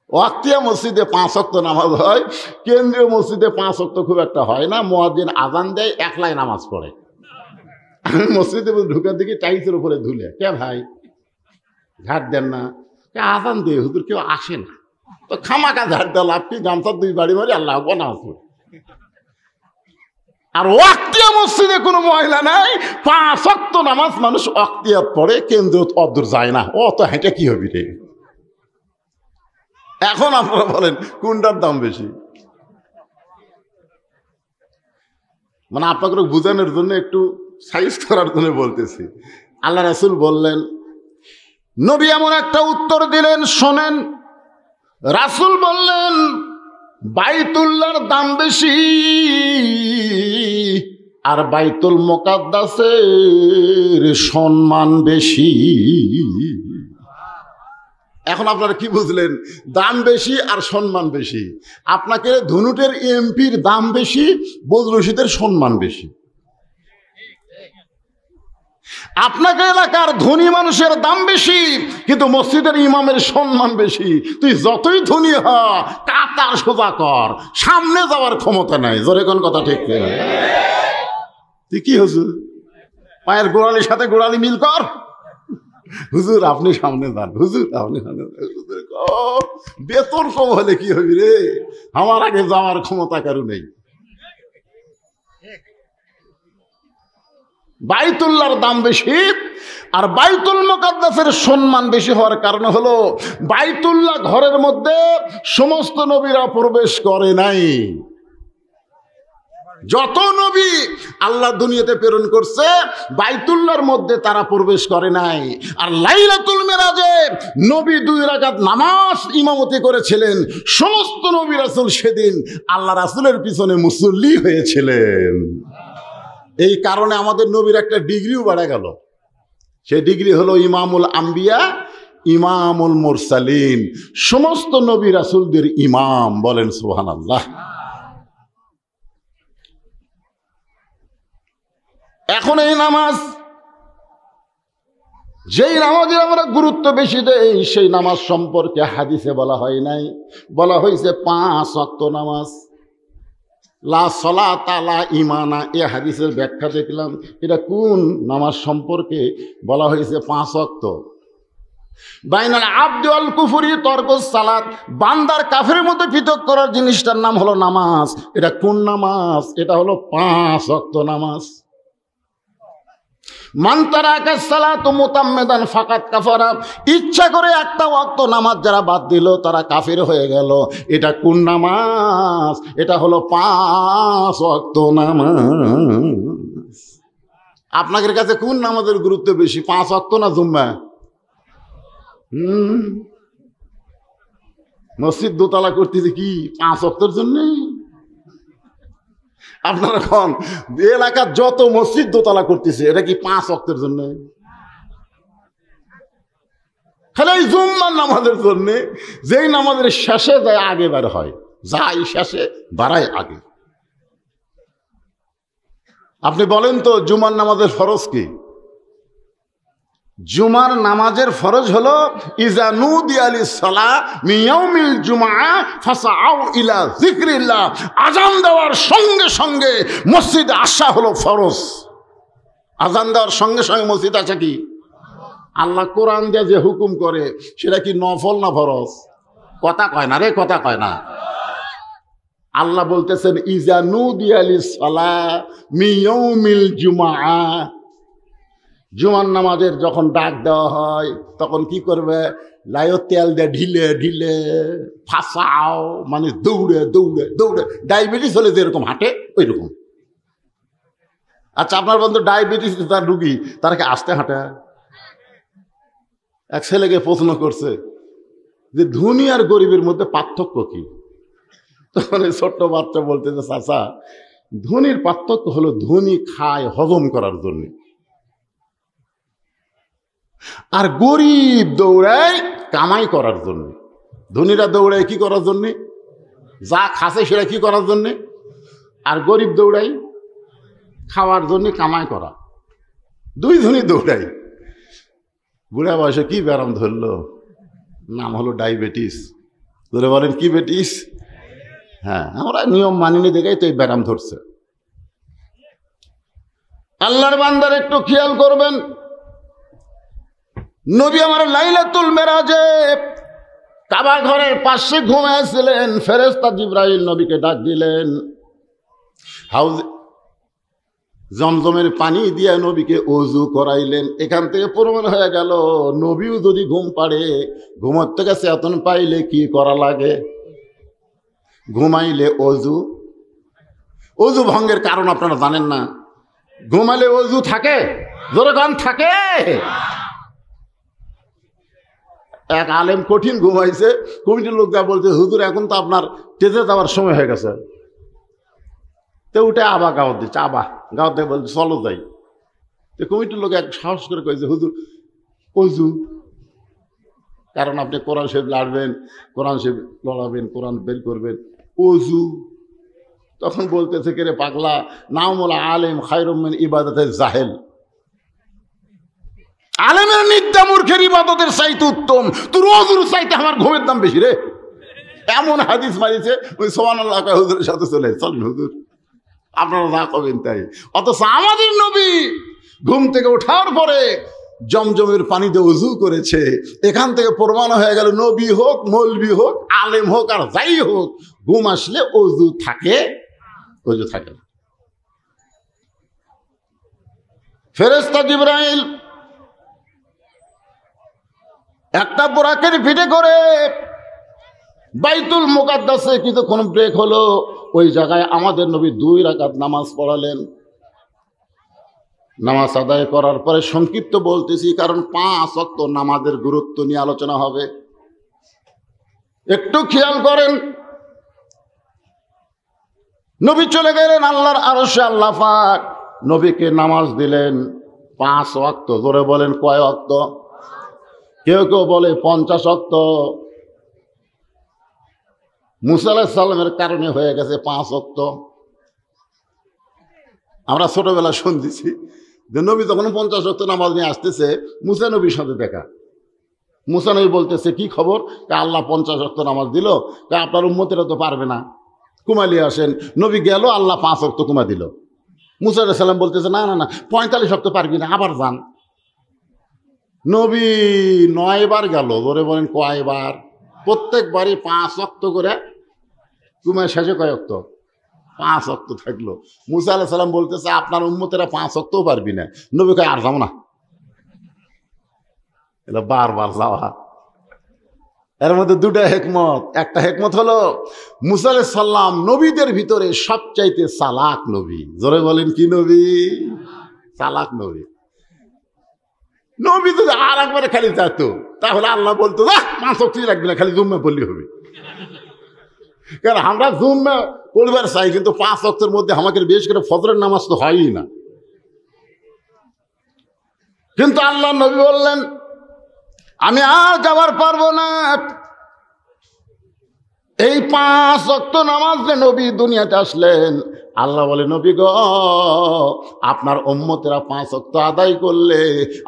A: ওয়াক্তিয়া মসজিদে 5 ওয়াক্ত নামাজ হয়, কেন্দ্রীয় মসজিদে 5 ওয়াক্ত খুব একটা হয় না। মুয়াজ্জিন আজান দেয়, একলাই নামাজ পড়ে। মসজিদে ঢুকার দিকে টাইসের উপরে ধুলে, কে ভাই ঝাড় দেন না? আজান দিয়ে হুজুর কেউ আসে না, তো খামাকা ঝাড় দেওয়া লাভ কি? গামছার 2 বাড়ি মারি আল্লাহ আকবার নামাজ পড়ে। আর ওয়াক্তিয়া মসজিদে কোনো মহিলা নাই, 5 ওয়াক্ত নামাজ মানুষ ওয়াক্তিয়াত পড়ে, কেন্দ্র অদূর যায় না। ও তো হেঁটে কি হবি রে? এখন আপনারা বলেন কোনটার দাম বেশি? মানে আপনাকে বোঝানোর জন্য, একটু সাইজ করার জন্য বলতেছি। আল্লাহ রাসূল বললেন, নবী এমন একটা উত্তর দিলেন, শোনেন। রাসূল বললেন, বাইতুল্লাহর দাম বেশি আর বাইতুল মুকাদ্দাসের সম্মান বেশি। এখন আপনারা কি বুঝলেন? দাম বেশি আর সম্মান বেশি। আপনাকে ধনুটের এমপির দাম বেশি, বদরুল রশিদের সম্মান বেশি। আপনাকে এলাকার ধনী মানুষের দাম বেশি, কিন্তু মসজিদের ইমামের সম্মান বেশি। তুই যতই ধনী হ, কাতার সোজা কর, সামনে যাওয়ার ক্ষমতা নাই। জোরে কোন কথা ঠিক নেই? তুই কি হুজুর, পায়ের গোড়ালির সাথে গোড়ালি মিল কর। হুজুর আপনি সামনে যান, হুজুর আপনি সামনে যান। বেতন কম হলে কি হবি রে? আমার আগে যাওয়ার ক্ষমতা কারো নেই। বাইতুল্লাহর দাম বেশি আর বাইতুল মুকাদ্দাসের সম্মান বেশি হওয়ার কারণ হলো, বাইতুল্লাহ ঘরের মধ্যে সমস্ত নবীরা প্রবেশ করে নাই। যত নবী আল্লাহ দুনিয়াতে প্রেরণ করছে, বাইতুল্লাহর মধ্যে তারা প্রবেশ করে নাই। আর লাইলাতুল মেরাজে নবী 2 রাকাত নামাজ ইমামতি করেছিলেন। সমস্ত নবী রাসূল সেদিন আল্লাহ রাসূলের পিছনে মুসল্লি হয়েছিলেন। এই কারণে আমাদের নবীর একটা ডিগ্রিও বেড়ে গেল। সেই ডিগ্রি হলো ইমামুল আম্বিয়া, ইমামুল মুরসালিন, সমস্ত নবী রাসূলদের ইমাম। বলেন সুবহানাল্লাহ। এখন এই নামাজ, যেই নামাজের আমরা গুরুত্ব বেশি দেই, সেই নামাজ সম্পর্কে হাদিসে বলা হয় নাই, বলা হয়েছে 5 ওয়াক্ত নামাজ। লা সলাতা লা ঈমানা, এ হাদিসের ব্যাখ্যা দেখলাম। এটা কোন নামাজ সম্পর্কে বলা হয়েছে 5 ওয়াক্ত? বাইনাল আবদি ওয়াল কুফরি তরকুস সালাত, বান্দার কাফেরের মধ্যে পৃথক করার জিনিসটার নাম হলো নামাজ। এটা কোন নামাজ? এটা হলো 5 ওয়াক্ত নামাজ। মান তারাকা সালাতু মুতাম্মিদান ফাকাত কাফারা, ইচ্ছা করে একটা ওয়াক্ত নামাজ যারা বাদ দিল তারা কাফের হয়ে গেল। এটা কোন নামাজ? এটা হলো 5 ওয়াক্ত নামাজ। আপনাদের কাছে কোন নামাজের গুরুত্ব বেশি, 5 ওয়াক্ত না জুম্মা? মসজিদ দোতলা করতেছে কি 5 ওয়াক্তের জন্য? আপনারা এখন এলাকার যত মসজিদ দোতলা করতেছে, এটা কি 5 ওয়াক্তের জন্য? খালি এই জুম্মার নামাজের জন্য, যেই নামাজের শেষে যায় আগে বের হয়, যাই শেষে বাড়ায় আগে। আপনি বলেন তো জুমার নামাজের ফরজ কি? জুমার নামাজের ফরজ হলো ইজা নুদিয়া লিস-সালাহ মিন ইয়াউমিল জুমআ ফাসআউ ইলা যিকরিল্লাহ, আযান দেওয়ার সঙ্গে সঙ্গে মসজিদে আসা হলো ফরজ। আযান দেওয়ার সঙ্গে সঙ্গে মসজিদে আসা কি? আল্লাহ কোরআন দিয়ে যে হুকুম করে সেটা কি নফল না ফরজ? কথা কয় না রে, কথা কয় না। আল্লাহ বলতেছেন ইজা নুদিয়া লিস-সালাহ মিন ইয়াউমিল জুমআ, জুমার নামাজের যখন ডাক দেওয়া হয় তখন কি করবে? লাইও তেল দিয়ে ঢিলে ঢিলে, ফাঁসাও মানে দৌড়ে দৌড়ে দৌড়ে, ডায়াবেটিস হলে যেরকম হাঁটে ওই রকম। আচ্ছা আপনার বন্ধু ডায়াবেটিস তার রুগী, তারা কি আস্তে হাঁটে? এক ছেলেকে প্রশ্ন করছে যে ধনী আর গরিবের মধ্যে পার্থক্য কি? তখন ছোট্ট বাচ্চা বলতেছে, চাচা ধনীর পার্থক্য হলো ধনী খায় হজম করার জন্য, আর গরিব দৌড়ায় কামাই করার জন্য। ধনীরা দৌড়ায় কি করার জন্যে? যা খাসে সেটা কি করার জন্যে। আর গরিব দৌড়াই খাওয়ার জন্য, কামাই করা। দুই ধনী দৌড়াই। বুড়া বয়সে কি ব্যারাম ধরলো? নাম হলো ডায়াবেটিস। ধরে বলেন কি বেটিস? হ্যাঁ, আমরা নিয়ম মানিনি দেখেই তো এই ব্যারাম ধরছে। আল্লাহর বান্দার একটু খেয়াল করবেন, নবী আমার লাইলাতুল মেরাজে কাবা ঘরের পাশে ঘুমিয়েছিলেন। ফেরেশতা জিবরাইল নবীকে ডাক দিলেন, হাউজ জমজমের পানি দিয়ে নবীকে ওযু করাইলেন। এখান থেকে প্রমাণ হয়ে গেল নবীও যদি ঘুম পাড়ে, ঘুমোর থেকে চেতন পাইলে কি করা লাগে? ঘুমাইলে ওযু। ওযু ভঙ্গের কারণ আপনারা জানেন না। ঘুমালে ওযু থাকে? জোরগান থাকে? এক আলেম কঠিন ঘুমাইছে, কমিটির লোক যা বলছে, হুজুর এখন তো আপনার তেজে যাওয়ার সময় হয়ে গেছে। তো উঠে আবার গাওয়াত দিচ্ছে, আবার গাওয়াত দিয়ে বলছে চলো যাই। তো কমিটির লোক এক সাহস করে কয়েছে, হুজুর ওযু। কারণ আপনি কোরআন শরীফ লাড়বেন, কোরআন শরীফ লড়াবেন, কোরআন বের করবেন, ওযু। তখন বলতেছে, কে রে পাগলা, নামুল আলেম খায়রুম মিন ইবাদাতিল জাহেল। আলেমের নিদ্রা মূর্খের ইবাদতের চাইতে উত্তম, তোর ওযুর চাইতে আমার ঘুমের দাম বেশি রে। এমন হাদিস মারিছে, ওই সুবহানাল্লাহ হুজুরের সাথে চলে চলেন হুজুর, আপনারা না করবেন তাই। অথচ আমাদের নবী ঘুম থেকে ওঠার পরে জমজমের পানিতে ওযু করেছে। এখান থেকে প্রমাণ হয়ে গেল নবী হোক, মৌলবি হোক, আলেম হোক আর যাই হোক, ঘুম আসলে ওযু থাকে, ওযু থাকে না। ফেরেশতা জিবরাইল একটা বোরাকের পিঠে করে বাইতুল মুকাদ্দাসে কিছুক্ষণ ব্রেক হলো, ওই জায়গায় আমাদের নবী 2 রাকাত নামাজ পড়ালেন। নামাজ আদায় করার পরে সংক্ষিপ্ত বলতেছি, কারণ 5 ওয়াক্ত নামাজের গুরুত্ব নিয়ে আলোচনা হবে। একটু খেয়াল করেন, নবী চলে গেলেন আল্লাহর আরশে। আল্লাহ পাক নবীকে নামাজ দিলেন 5 ওয়াক্ত। জোরে বলেন কয় ওয়াক্ত? কেউ কেউ বলে 50 ওয়াক্ত। মুসা আলাইহিস সালামের কারণে হয়ে গেছে 5 ওয়াক্ত। আমরা ছোটবেলা শুনতেছি যে নবী যখন 50 ওয়াক্ত নামাজ নিয়ে আসতেছে, মুসা নবীর সাথে দেখা। মুসা নবী বলতেছে, কি খবর? আল্লাহ 50 ওয়াক্ত নামাজ দিল, আপনার উম্মতেরা তো পারবে না, কুমালি আসেন। নবী গেল, আল্লাহ 5 ওয়াক্ত কুমা দিল। মুসা আলাইহিস সালাম বলতেছে, না না না, 45 ওয়াক্ত পারবি না, আবার যান। নবী 9 বার গেল। ধরে বলেন কয়বার? প্রত্যেকবারই 5 ওয়াক্ত করে কুমায়। শেষে কয় ওয়াক্ত? 5 ওয়াক্ত থাকলো। মুসা আলাইহিস সালাম বলতেছে, আপনার উম্মতেরা 5 ওয়াক্তও পারবি না। নবী কয়, আর যাবো না। এটা বারবার যাওয়া। এর মধ্যে 2টা হেকমত। একটা হেকমত হলো মুসা আলাইহিস সালাম নবীদের ভিতরে সবচাইতে চালাক নবী। জোরে বলেন কি নবী? চালাক নবী। নবী যদি আর একবারে খালি যেত, তাহলে আল্লাহ বলতো, 5 ওয়াক্ত রাখবি না, খালি জুম্মা পড়লে হবে। কারণ আমরা জুম্মা পড়বার চাই, কিন্তু 5 ওয়াক্তের মধ্যে আমাকে বিশেষ করে ফজরের নামাজ তো হয়ই না। কিন্তু আল্লাহ নবী বললেন, আমি আর যাবার পারবো না। এই 5 ওয়াক্ত নামাজ যে নবী দুনিয়াতে আসলেন, আল্লাহ বলে, নবী গো, আপনার উম্মতেরা 5 ওয়াক্ত আদায় করলে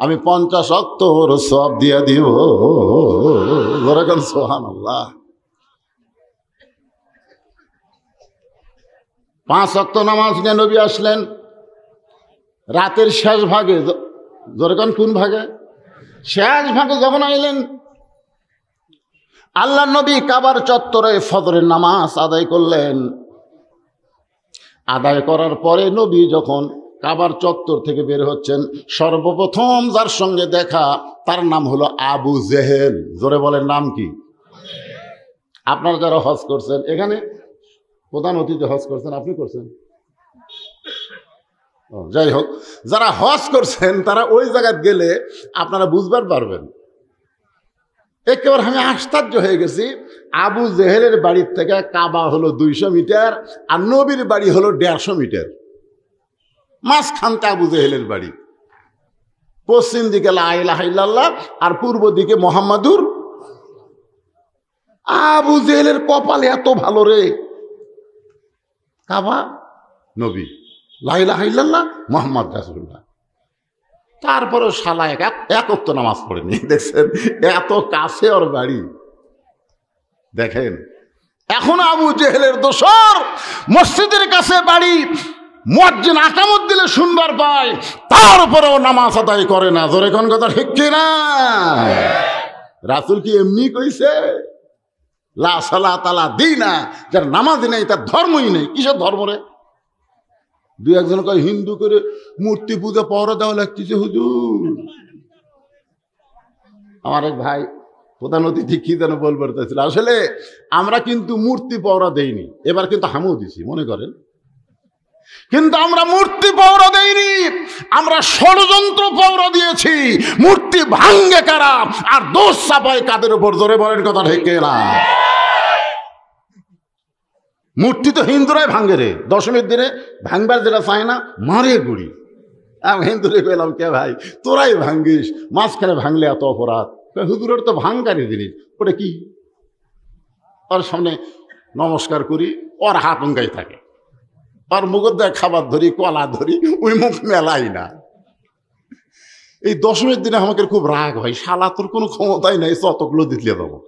A: আমি 50 ওয়াক্তর সওয়াব দিয়ে দিব। বলেন সুবহানাল্লাহ। 5 ওয়াক্ত নামাজ নিয়ে নবী আসলেন রাতের শেষ ভাগে। যেরকম কোন ভাগে? শেষ ভাগে যখন আইলেন, আল্লাহ নবী কাবার চত্বরে ফজরের নামাজ আদায় করলেন। আদায় করার পরে নবী যখন কাবার চত্বর থেকে বের হচ্ছেন, সর্বপ্রথম যার সঙ্গে দেখা তার নাম হলো আবু জেহেল। জোরে বলেন নাম কি? আপনারা যারা হজ করছেন, এখানে প্রধান অতিথি হজ করছেন, আপনি করছেন? যাই হোক, যারা হজ করছেন তারা ওই জায়গায় গেলে আপনারা বুঝবার পারবেন। একেবারে আমি আশ্চর্য হয়ে গেছি। আবু জেহেলের বাড়ির থেকে কাবা হলো 200 মিটার, আর নবীর বাড়ি হলো 150 মিটার। মাঝখানটা আবু জেহেলের বাড়ি। পশ্চিম দিকে লা ইলাহা ইল্লাল্লাহ আর পূর্ব দিকে মুহাম্মাদুর। আবু জেহেলের কপালে এত ভালো রে, কাবা নবী, লা ইলাহা ইল্লাল্লাহ মুহাম্মদ রাসূলুল্লাহ। তারপরে শালা এক ওয়াক্ত নামাজ পড়েনি। দেখছেন এত কাছে ওর বাড়ি। দেখেন এখন আবু জেহেলের দোসর, মসজিদের কাছে বাড়ি, মুয়াজ্জিন আকামত দিলে শুনবার পায়, তারপরেও নামাজ আদায় করে না। জোরে কোন কথা ঠিক কিনা? রাসূল কি এমনি কইছে? লা সালাতা লা দীনা, যার নামাজ নেই তার ধর্মই নেই। কিসের ধর্ম রে? দুই একজন কয় হিন্দু করে মূর্তি পূজা পহরা দেওয়া লাগতেছে হুজুর। আমার এক ভাই প্রধান অতিথি কি যেন বলবার চাইছিল, আসলে আমরা কিন্তু মূর্তি পহরা দেইনি, এবার কিন্তু হামও দিছি মনে করেন, কিন্তু আমরা মূর্তি পহরা দেইনি, আমরা ষড়যন্ত্র পহরা দিয়েছি। মূর্তি ভাঙ্গে কারা আর দোষ চাপায় কাদের উপর? জোরে বলেন কথা ঠিক না? মূর্তি তো হিন্দুরাই ভাঙ্গে রে, দশমীর দিনে ভাঙবার যেটা চায় না মারে গুড়ি। আমি হিন্দুরে কইলাম কে ভাই তোরাই ভাঙ্গিস, মাঝখানে ভাঙলে এত অপরাধ। হুজুরের তো ভাঙ্গারি জিনিস, ওটা কি? ওর সামনে নমস্কার করি, ওর হাত অঙ্গাই থাকে, ওর মুখের দেয় খাবার ধরি, কলা ধরি, ওই মুখ মেলাই না। এই দশমীর দিনে আমাকে খুব রাগ হয়, শালা তোর কোনো ক্ষমতাই নাই, চতকলো দিতলিয়ে দেবো।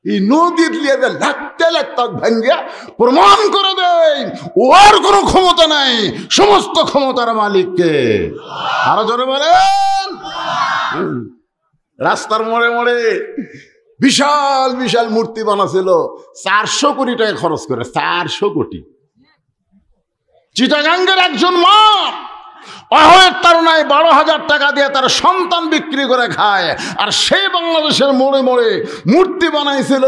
A: এই নদী দিয়ে লাগতে লাগতে ভাঙ্গিয়া প্রমাণ করে দেয় ওর কোনো ক্ষমতা নাই, সমস্ত ক্ষমতার মালিককে। আরো জোরে বলেন। রাস্তার মোড়ে মোড়ে বিশাল বিশাল মূর্তি বানাছিল, 400 কোটি টাকা খরচ করে। 400 কোটি। চিটাগাঙ্গের একজন মা অহের তারুণায় 12,000 টাকা দিয়ে তার সন্তান বিক্রি করে খায়, আর সেই বাংলাদেশের মোড়ে মোড়ে মূর্তি বানাইছিল।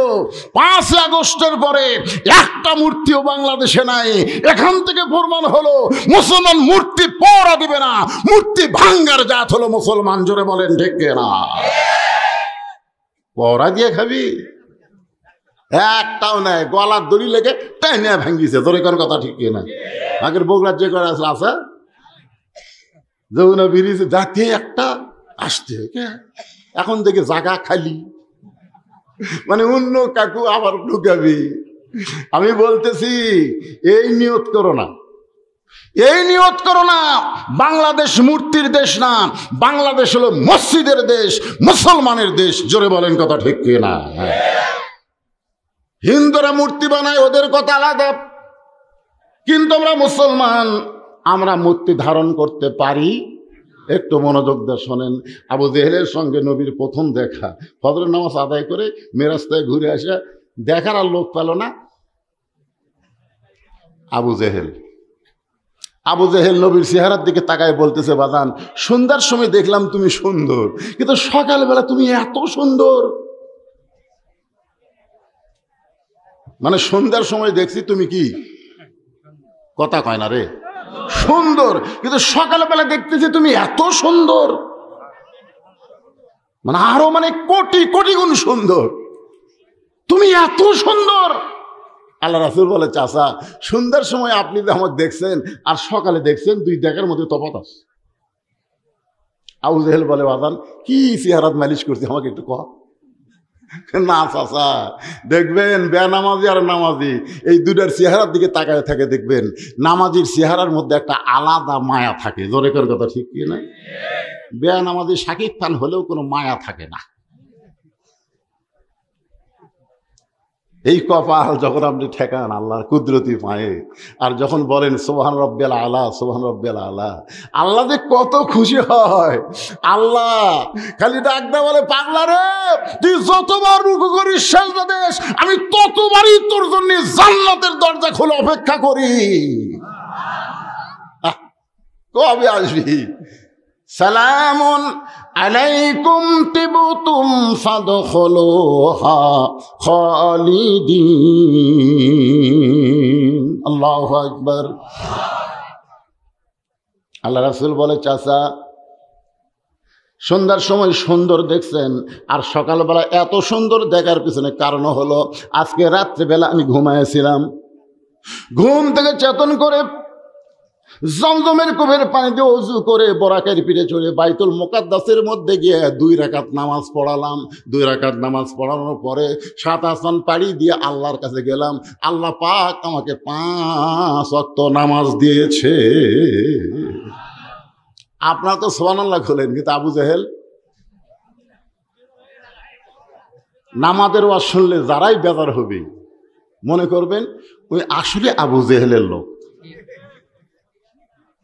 A: 5 আগস্টের পরে একটা মূর্তিও বাংলাদেশে নাই। এখান থেকে প্রমাণ হলো মুসলমান মূর্তি পহরা দিবে না, মূর্তি ভাঙ্গার জাত হলো মুসলমান। জোরে বলেন ঠিক না? পহরা দিয়ে খাবি? একটাও নাই, গলার দড়ি লেগে টাইনে ভাঙ্গিছে। জোরে কোন কথা ঠিক না? আগের বগুড়ার যে করে আসলে আসা যমুনা ব্রিজ যাতে একটা আসতে, এখন দেখে জায়গা খালি, মানে অন্য কাকু আবার ঢুকাবি। আমি বলতেছি এই নিয়ত করো না, এই নিয়ত করো না। বাংলাদেশ মূর্তির দেশ না, বাংলাদেশ হলো মসজিদের দেশ, মুসলমানের দেশ। জোরে বলেন কথা ঠিক না? হিন্দুরা মূর্তি বানায়, ওদের কথা আলাদা, কিন্তু আমরা মুসলমান, আমরা মূর্তি ধারণ করতে পারি। একটু মনোযোগ দিয়ে শোনেন। আবু জেহেলের সঙ্গে নবীর প্রথম দেখা, ফজরের নামাজ আদায় করে মেরাস্তায় ঘুরে আসা, দেখার আর লোক পেল না। আবু জেহেল নবীর চেহারার দিকে তাকায় বলতেছে, বাজান সন্ধ্যার সময় দেখলাম তুমি সুন্দর, কিন্তু সকালবেলা তুমি এত সুন্দর, মানে সন্ধ্যার সময় দেখছি তুমি কি কথা কয় না রে, সুন্দর, কিন্তু সকালবেলা দেখতেছি তুমি এত সুন্দর, মানে আরো মানে কোটি কোটি গুণ সুন্দর, তুমি এত সুন্দর। আল্লাহ রাসূল বলে, চাচা সন্ধ্যার সময় আপনি যে আমাকে দেখছেন আর সকালে দেখছেন, দুই দেখার মধ্যে তফাৎ আছে। আবু জেহেল বলে, বাজান কি চেহারাত মালিশ করছি আমাকে একটু কহ। না চাচা, দেখবেন বেনামাজি আর নামাজি এই দুটার চেহারার দিকে তাকায় থাকে, দেখবেন নামাজির চেহারার মধ্যে একটা আলাদা মায়া থাকে। জোরে করে কথা ঠিক কি না? বেনামাজি শাকিব খান হলেও কোনো মায়া থাকে না। এই কপাল যখন আপনি ঠেকান আল্লাহর কুদরতি পায়ে, আর যখন বলেন সুবহান রব্বিল আলা, সুবহান রব্বিল আলা, আল্লাহ যে কত খুশি হয়। আল্লাহ খালি ডাকতে বলে, পাগলা রে তুই যতবার রুকু করিস সেজদা দিস, আমি ততবারই তোর জন্য জান্নাতের দরজা খুলে অপেক্ষা করি। কবে আসবি? সালামুন আলাইকুম তিবতুম ফাদখুলুহা খালিদিন। আল্লাহু আকবার। আল্লাহ রাসূল বলে, চাচা সন্ধ্যার সময় সুন্দর দেখছেন, আর সকালবেলা এত সুন্দর দেখার পিছনে কারণ হলো আজকে রাত্রেবেলা আমি ঘুমাইছিলাম, ঘুম থেকে চেতন করে জমজমের কূপের পানি দিয়ে ওযু করে বরাকের পিঠে চড়ে বাইতুল মুকাদ্দাসের মধ্যে গিয়ে 2 রাকাত নামাজ পড়ালাম। 2 রাকাত নামাজ পড়ানোর পরে 7 আসমান পাড়ি দিয়ে আল্লাহর কাছে গেলাম। আল্লাহ পাক আমাকে 5 ওয়াক্ত নামাজ দিয়েছে। আপনারা তো সুবহানাল্লাহ বলেন, কিন্তু আবু জেহেল নামাজের ওয়াজ শুনলে যারাই বেজার হবে মনে করবেন ওই আসলে আবু জেহেলের লোক।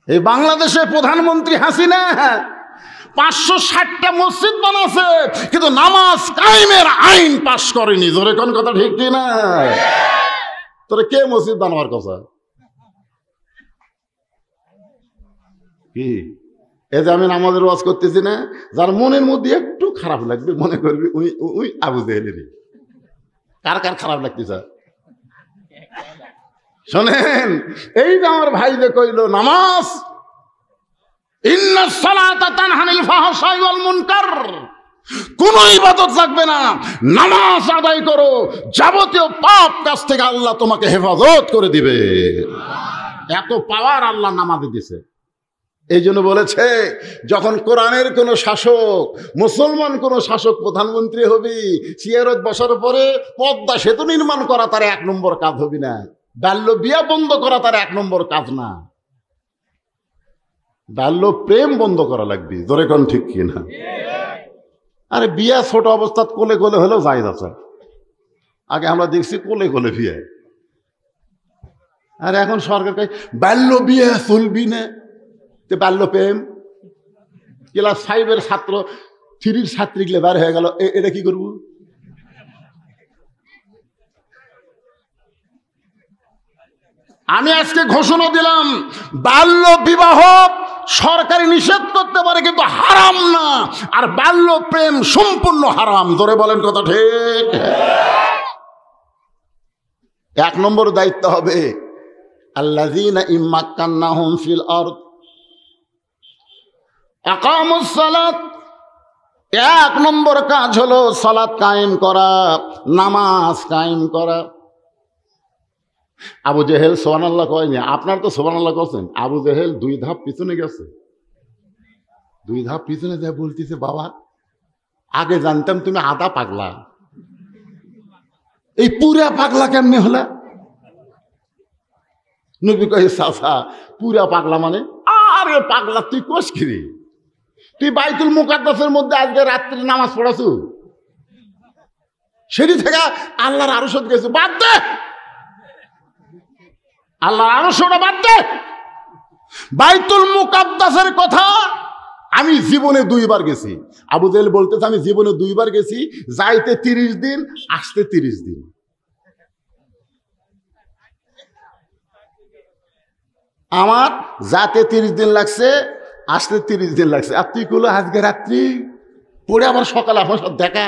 A: এই বাংলাদেশের প্রধানমন্ত্রী হাসিনা 560টা মসজিদ বানাচ্ছে, কিন্তু নামাজ কায়েমের আইন পাশ করেনি। জোরে কোন কথা ঠিক কি না? তোরে কে মসজিদ বানাবার কথা? কি এই যে আমি নামাজের ওয়াজ করতেছি না, যার মনের মধ্যে একটু খারাপ লাগবে মনে করবি ওই আবু জেহেলেরই। কার কার খারাপ লাগতেছে শোনেন। এই যে আমার ভাই যে কইল নামাজ ইন্নাস সালাতা তানহা আনিল ফাহশাই ওয়াল মুনকার, কোন ইবাদত লাগবে না, নামাজ আদায় করো, যাবতীয় পাপ কাজ থেকে আল্লাহ তোমাকে হেফাজত করে দিবে। এত পাওয়ার আল্লাহ নামাজে দিছে। এই জন্য বলেছে যখন কোরআনের কোন শাসক, মুসলমান কোন শাসক প্রধানমন্ত্রী হবি, চেয়ারত বসার পরে পদ্মা সেতু নির্মাণ করা তার 1 নম্বর কাজ হবি না, বাল্য বিয়া বন্ধ করা তার 1 নম্বর কাজ না, বাল্য প্রেম বন্ধ করা লাগবে। ধরে কোন ঠিক কিনা? আরে বিয়া ছোট অবস্থা কোলে কোলে হলেও জায়েজ আছে। আগে আমরা দেখছি কোলে কোলে বিয়ে, আর এখন সরকার কয় বাল্য বিয়ে চলবি না। বাল্য প্রেম ক্লাস 5-এর ছাত্র 3-র ছাত্রী গেলে বার হয়ে গেল, এটা কি করবো? আমি আজকে ঘোষণা দিলাম বাল্য বিবাহ সরকারি নিষেধ করতে পারে কিন্তু হারাম না, আর বাল্য প্রেম সম্পূর্ণ হারাম। ধরে বলেন কথা ঠিক? 1 নম্বর দায়িত্ব হবে আল্লাযীনা ইম্মাক্কান্নাহুম ফিল আরদ আকামুস সালাত। 1 নম্বর কাজ হলো সালাত কায়েম করা, নামাজ কায়েম করা। আবু জেহেল সুবহানাল্লাহ কয়নি, আপনার তো সুবহানাল্লাহ করছেন। আবু জেহেল 2 ধাপ পিছনে গেছে। 2 ধাপ পিছনে যায় বলতেছে, বাবা আগে জানতাম তুমি আধা পাগলা, এই পুরা পাগলা কেমনে হলা? নবী কয় চাচা পুরা পাগলা মানে? আরে পাগলা তুই কোস কি রে? তুই বাইতুল মুকাদ্দাসের মধ্যে আজকে রাত্রে নামাজ পড়াছু, সেটি থেকে আল্লাহর আরশত গেছে, বাদ দে আল্লাহর আরশটা বাদ দে। বাইতুল মুকাদ্দাসের কথা আমি জীবনে 2 বার গেছি। আবু জেহেল বলতেছে আমি জীবনে 2 বার গেছি, যাইতে 30 দিন, আসতে 30 দিন। আমার যাতে 30 দিন লাগছে, আসতে 30 দিন লাগছে। আর তুই গুলো আজকে রাত্রি পড়ে আবার সকালে আমার সাথে দেখা,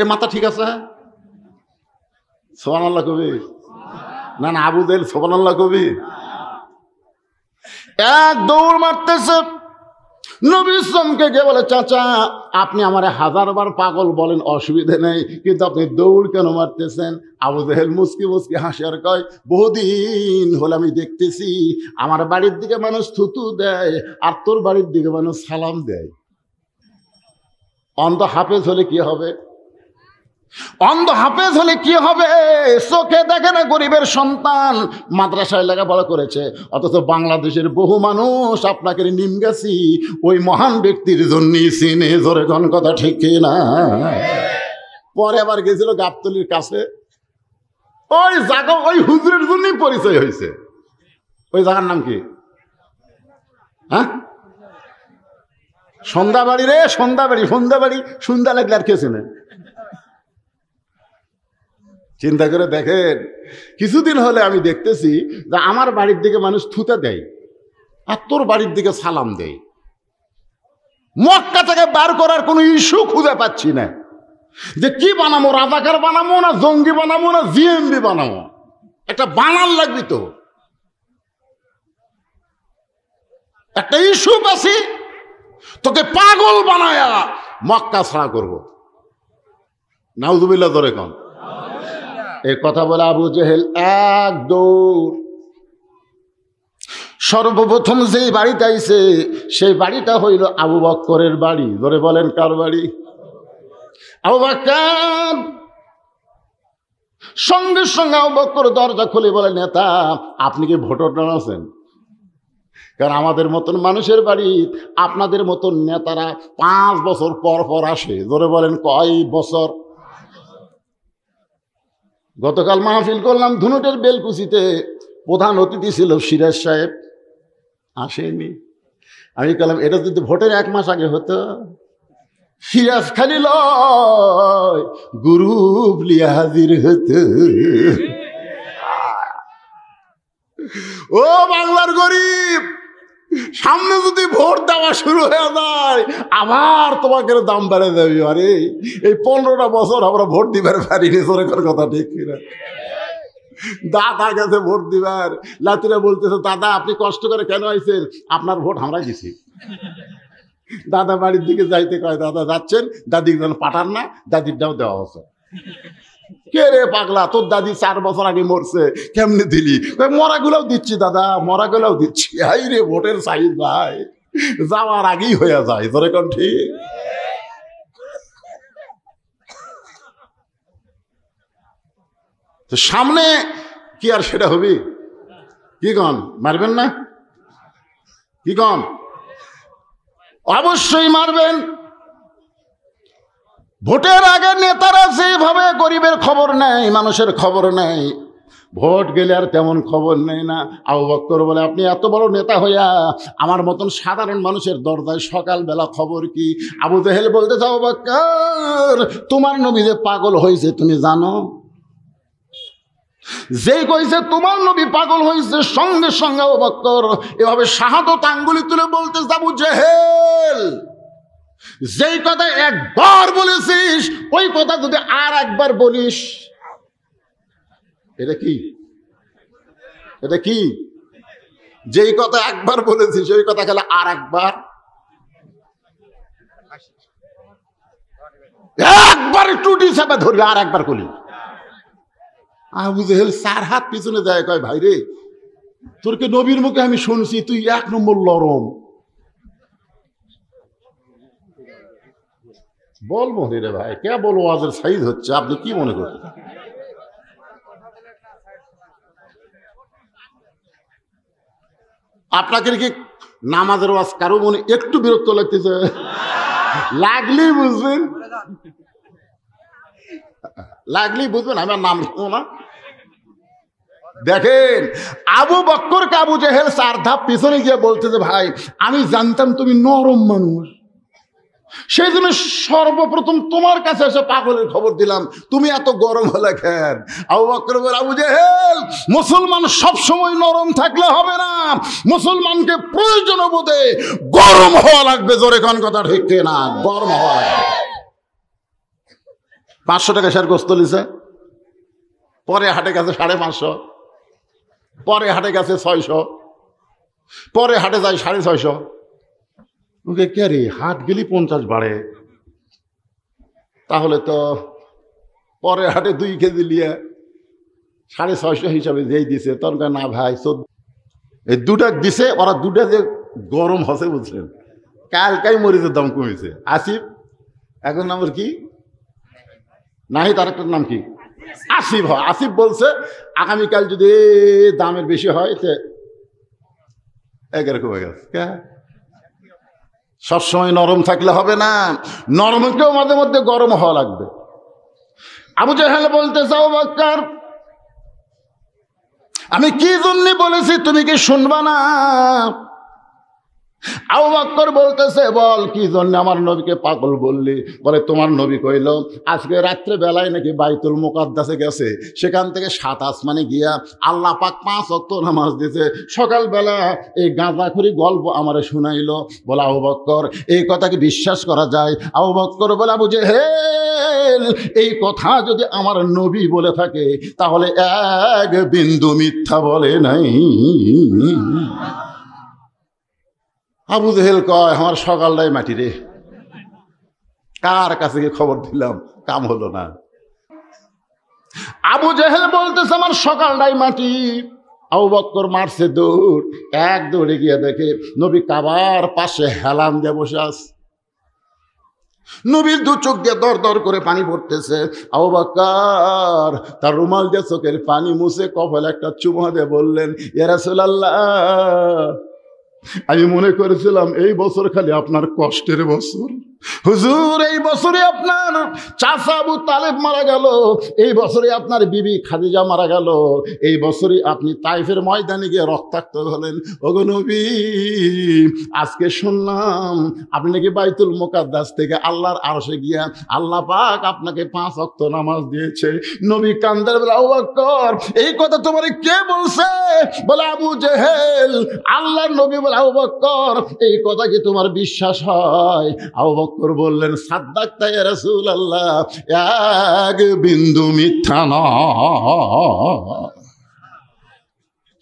A: এ মাথা ঠিক আছে? সুবহানাল্লাহ কবি না? না আবু জেহেল সুবহানাল্লাহ কবি। 1 দৌড় মারতেছে, নবী ইসলামকে গিয়ে বলে চাচা আপনি আমার 1000 বার পাগল বলেন অসুবিধে নেই, কিন্তু আপনি দৌড় কেন মারতেছেন? আবু জেহেল মুসকি মুসকি হাসি আর কয় বহুদিন হলে আমি দেখতেছি আমার বাড়ির দিকে মানুষ থুতু দেয় আর তোর বাড়ির দিকে মানুষ সালাম দেয়। অন্ধ হাফেজ হলে কি হবে? অন্ধ হাফেজ হলে কি হবে? চোখে দেখে না গরিবের সন্তান, মাদ্রাসায় লেখাপড়া করেছে, অথচ বাংলাদেশের বহু মানুষ আপনাকে নিমগাছি ওই মহান ব্যক্তির জন্যই চিনে। জোরে কোন কথা ঠিক না? পরে আবার গেছিল গাবতলির কাছে, ওই জায়গা ওই হুজুরের জন্যই পরিচয় হয়েছে। ওই জায়গার নাম কি? হ্যাঁ সন্ধ্যাবাড়ি রে, সন্ধ্যাবাড়ি। সন্ধ্যাবাড়ি সন্ধ্যা লাগলে আর কে চেনে? চিন্তা করে দেখেন, কিছুদিন হলে আমি দেখতেছি যে আমার বাড়ির দিকে মানুষ থুতে দেয় আর তোর বাড়ির দিকে সালাম দেয়। মক্কা থেকে বার করার কোনো ইস্যু খুঁজে পাচ্ছি না যে কি বানাবো, রাজাকার বানাবো না জঙ্গি বানাবো না জিএমবি বানাবো, একটা বানান লাগবে তো, একটা ইস্যু পাচ্ছি, তোকে পাগল বানায়া মক্কা ছাড়া করবো। নাউজুবিল্লাহ ধরে কন। এই কথা বলে আবু জেহেল 1 দৌড়। সর্বপ্রথম যেই বাড়িতে আইছে সেই বাড়িটা হইল আবু বকরের বাড়ি। ধরে বলেন কার বাড়ি? আবু বকর। সঙ্গে সঙ্গে আবু বকর দরজা খুলে বলে, নেতা আপনি কি ভোটার আছেন? কারণ আমাদের মতন মানুষের বাড়ি আপনাদের মতন নেতারা 5 বছর পর পর আসে। ধরে বলেন কয় বছর? গতকাল মাহফিল করলাম ধুনুটের বেলকুচিতে, প্রধান অতিথি ছিল সিরাজ সাহেব, আসেনি। আমি বললাম এটা যদি ভোটের 1 মাস আগে হতো, সিরাজ খালি লয় গ্রুপ লিয়া হাজির হতো। ও বাংলার গরিব, সামনে যদি ভোট দেওয়া শুরু হয়ে যায় আবার তোমাকে দাম বেড়ে যাবে। আরে এই 15টা বছর আমরা ভোট দিবার পারিনি, সরকার কথা ঠিক কিনা? দাদা গেছে ভোট দিবার, লাতিরা বলতেছে দাদা আপনি কষ্ট করে কেন আইছেন? আপনার ভোট আমরা দিছি। দাদা বাড়ির দিকে যাইতে কয়, দাদা যাচ্ছেন? দাদির যেন পাঠান না, দাদিরটাও দেওয়া হচ্ছে। কে রে পাগলা, তোর দাদি 4 বছর আগে মরছে, কেমনে দিলি? মরাগুলাও দিচ্ছি দাদা, মরাগুলাও দিচ্ছি। হাই রে ভোটের সাইজ ভাই, যাওয়ার আগেই হয়ে যায়। তোর এখন ঠিক তো সামনে কি আর সেটা হবে? কি কন মারবেন না? কি কন? অবশ্যই মারবেন। ভোটের আগে নেতারা যেভাবে গরিবের খবর নেয়, মানুষের খবর নেয়, ভোট গেলে আর তেমন খবর নেয় না। আবু বকর বলে, আপনি এত বড় নেতা হইয়া আমার মতন সাধারণ মানুষের দরজায় সকালবেলা খবর কি? আবু জেহেল বলতে, আবু বকর তোমার নবী যে পাগল হয়েছে তুমি জানো? যে কইছে তোমার নবী পাগল হয়েছে, সঙ্গে সঙ্গে আবু বকর এভাবে শাহাদত আঙ্গুলি তুলে বলতে, আবু জেহেল যেই কথা একবার বলেছিস ওই কথা যদি আর একবার বলিস। এটা কি? এটা কি? যেই কথা একবার বলেছিস ওই কথা খেলে আর একবার, একবার টুটি চাপা ধরবি আর একবার কলি। আবু জেহেল 4 হাত পিছনে যায়, কয় ভাই রে তোরকে নবীর মুখে আমি শুনছি তুই 1 নম্বর লরম। বলবো রে ভাই, কে বলো ওয়াজের সাইজ হচ্ছে, আপনি কি মনে করেন? আপনাকে কি নামাজের ওয়াজ কারো মনে একটু বিরক্ত লাগতেছে? লাগলেই বুঝবেন, লাগলেই বুঝবেন আমার নাম না। দেখেন আবু বকরকে আবু জেহেল 4 ধাপ পিছনে গিয়ে বলতেছে, ভাই আমি জানতাম তুমি নরম মানুষ, সেই জন্য সর্বপ্রথম তোমার কাছে এসে পাগলের খবর দিলাম, তুমি এত গরম হলে কেন? আবু বকর বলে, আবু জেহেল মুসলমান সব সময় নরম থাকলে হবে না, মুসলমানকে প্রয়োজন বোধে গরম হওয়া লাগবে। জোরে কোন কথা ঠিক না? গরম হওয়া লাগবে। 500 টাকা শেয়ার গোস্ত লিছে, পরে হাটে গেছে 550, পরে হাটে গেছে 600, পরে হাটে যায় 650। ওকে কে রে হাট গেলি 50 বাড়ে, তাহলে তো পরে হাটে 2 কেজি লিয়ে 650 হিসাবে যেই দিছে তোর না ভাই 14, এই 2টা দিছে। ওরা 2টা যে গরম হসে বুঝলেন, কালকাই মরিচের দাম কমেছে। আসিফ এখন নামের কি নাহি, তার একটা নাম কি আসিফ হয়। আসিফ বলছে আগামীকাল যদি দামের বেশি হয় তো এরকম হয়ে গেছে। সবসময় নরম থাকলে হবে না, নরমকেও মাঝে মধ্যে গরম হওয়া লাগবে। আবু জেহেল বলতে, আবু বকর আমি কি জন্য বলেছি তুমি কি শুনবা না? আবু বকর বলতেছে, বল কি জন্য আমার নবীকে পাগল বললি? বলে তোমার নবী কইল আজকে রাত্রে বেলায় নাকি বাইতুল মুকাদ্দাসে গেছে, সেখান থেকে 7 আসমানে গিয়া আল্লাহ পাক 5 ওয়াক্ত নামাজ দিয়েছে, সকালবেলা এই গাঁজাখুরি গল্প আমারে শুনাইলো। বলে আবু বকর এই কথা কি বিশ্বাস করা যায়? আবু বকর বলে, আবু জেহেল এই কথা যদি আমার নবী বলে থাকে তাহলে 1 বিন্দু মিথ্যা বলে নাই। আবু জেহেল কয় আমার সকালটাই মাটি রে, কার কাছে গিয়ে খবর দিলাম, কাম হলো না। আবু জেহেল বলতেছে আমার সকালটাই মাটি। আবু বকর মারছে দৌড়, এক দৌড়ে গিয়ে দেখে নবী কাবার পাশে হেলান দিয়ে বসে আছে। নবীর দু চোখ দিয়ে দর দর করে পানি পড়তেছে। আবু বকর তার রুমাল দিয়ে চোখের পানি মুছে কপালে একটা চুমা দিয়ে বললেন, ইয়া রাসূলুল্লাহ, আমি মনে করেছিলাম এই বছর খালি আপনার কষ্টের বছর। হুজুর, এই বছরে আপনার চাচা আবু তালেব মারা গেল, এই বছরে আপনার বিবি খাদিজা মারা গেল, এই বছরই আপনি তাইফের ময়দানে গিয়ে রক্তাক্ত হলেন। ওগো নবী, আজকে শুনলাম আপনি নাকি বাইতুল মুকাদ্দাস থেকে আল্লাহর আরশে গিয়া আল্লাহ পাক আপনাকে 5 ওয়াক্ত নামাজ দিয়েছে। নবী কান্দার বলে, আবু বকর, এই কথা তোমার কে বলছে? বলে, আবু জেহেল। আল্লাহর নবী বলে, আবু বকর, এই কথা কি তোমার বিশ্বাস হয়? আবু বকর বললেন, সাদ্দাকতা ইয়া রাসূলুল্লাহ, এক বিন্দু মিথ্যা নয়।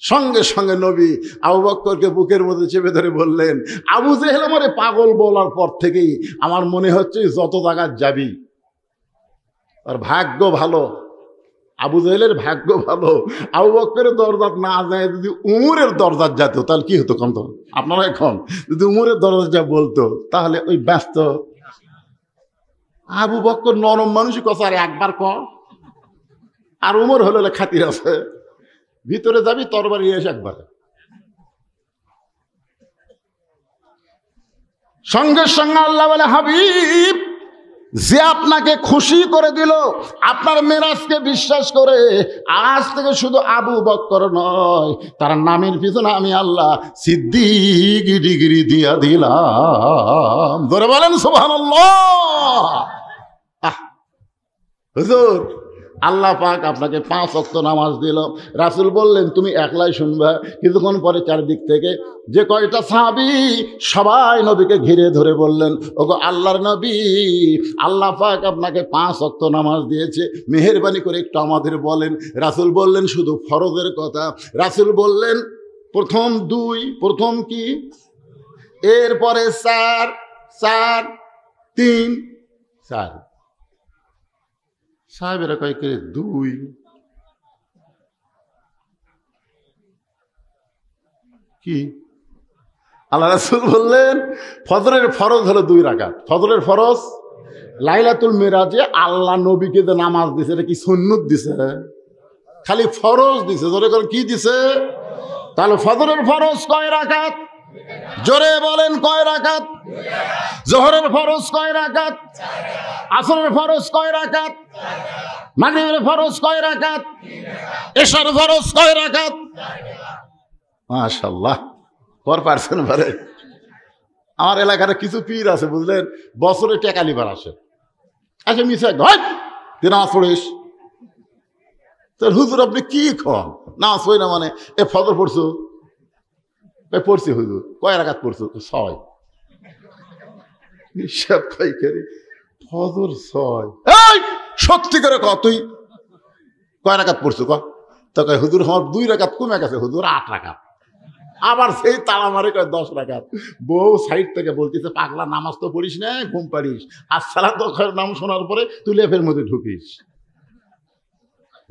A: সঙ্গে সঙ্গে নবী আবু বকরকে বুকের মধ্যে চেপে ধরে বললেন, আবু জেহেল আমারে পাগল বলার পর থেকেই আমার মনে হচ্ছে যত জায়গায় যাবি আর ভাগ্য ভালো। আবু জেহেলের ভাগ্য ভালো, আবু বকরের দরজাত না যায়, যদি উমরের দরজাত যেত তাহলে কি হতো? কম তো আপনারা এখন যদি উমরের দরজা যা বলতো তাহলে ওই ব্যস্ত। আবু বকর নরম মানুষই কথা, আর একবার ক, আর উমর হলে খাতির আছে, ভিতরে যাবি তরবারি এসে একবার। সঙ্গে সঙ্গে আল্লাহ বলে, হাবিব, যে আপনাকে খুশি করে দিল আপনার মেরাজকে বিশ্বাস করে, আজ থেকে শুধু আবু বকর নয়, তার নামের পিছনে আমি আল্লাহ সিদ্দিক ডিগ্রি দিয়া দিলাম। ধরে বলেন সুবহানাল্লাহ। হুজুর, আল্লাহ পাক আপনাকে 5 ওয়াক্ত নামাজ দিল। রাসূল বললেন, তুমি একলাই শুনবা। কিছুক্ষণ পরে চারদিক থেকে যে কয়টা সাহাবী সবাই নবীকে ঘিরে ধরে বললেন, ওগো আল্লাহর নবী, আল্লাহ পাক আপনাকে 5 ওয়াক্ত নামাজ দিয়েছে, মেহেরবানি করে একটু আমাদের বলেন। রাসূল বললেন, শুধু ফরজের কথা। রাসূল বললেন, প্রথম 2, প্রথম কি, এরপরে 4, 4, 3, 4। সাহেবেরা কয় কে 2? কি? আল্লাহ রাসূল বললেন, ফজরের ফরজ হলো 2 রাকাত। ফজরের ফরজ লাইলাতুল মিরাজে আল্লাহ নবীকে যে নামাজ দিছে, এটা কি সুন্নত দিছে? খালি ফরজ দিছে। জোরে করে কি দিছে? তাহলে ফজরের ফরজ কয় রাকাত? জোরে বলেন, কয় রাকাত? জোহরের ফরজ কয় রাকাত? আসরের ফরজ কয় রাকাত? মাগরিবের ফরজ কয় রাকাত? এশার ফরজ কয় রাকাত? মাশাআল্লাহ, পর পারছেন পারে। আমার এলাকার কিছু পীর আছে বুঝলেন, বছরে টেকালিবার আসে, আচ্ছা মিশে তুই নামাজ পড়িস। তোর হুজুর আপনি কি খন নামাজ পড়ি না মানে? এ ফজর পড়ছো? পড়ছি হুজুর। কয় রাকাত পড়ছো? 6। হিসাব খাই করে ফজর 6। এই সত্যি করে ক, তুই কয় রাকাত পড়ছো? ক তো কয় হুজুর আমার 2 রাকাত কমে গেছে হুজুর, 8 রাকাত। আবার সেই তালা মারে কয় 10 রাকাত। বউ সাইড থেকে বলতেছে, পাগলা নামাজ তো পড়িস না, ঘুম পারিস, আর সালাত নাম শোনার পরে তুই লেপের মধ্যে ঢুকিস।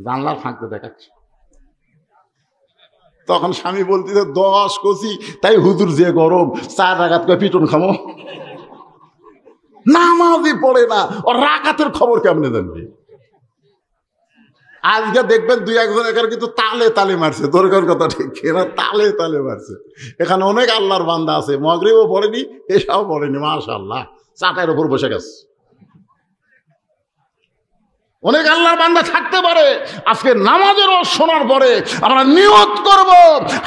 A: জানলার ফাঁকতে দেখাচ্ছে। তখন স্বামী বলতেছে 10 কচি, তাই হুজুর যে গরম, 4 রাকাত কয় পিটন খামো। নামাজই পড়ে না, ও রাকাতের খবর কেমনে জানবে? আজকে দেখবেন 2-1 জন কিন্তু তালে তালে মারছে। দরকার কথা ঠিক না, তালে তালে মারছে। এখানে অনেক আল্লাহর বান্দা আছে, মাগরিবও পড়েনি, এসবও পড়েনি, মাশাআল্লাহ, চাটাইয়ের উপর বসে গেছে। অনেক আল্লাহর বান্দা থাকতে পারে। আজকে নামাজের শোনার পরে আমরা নিয়ত করব,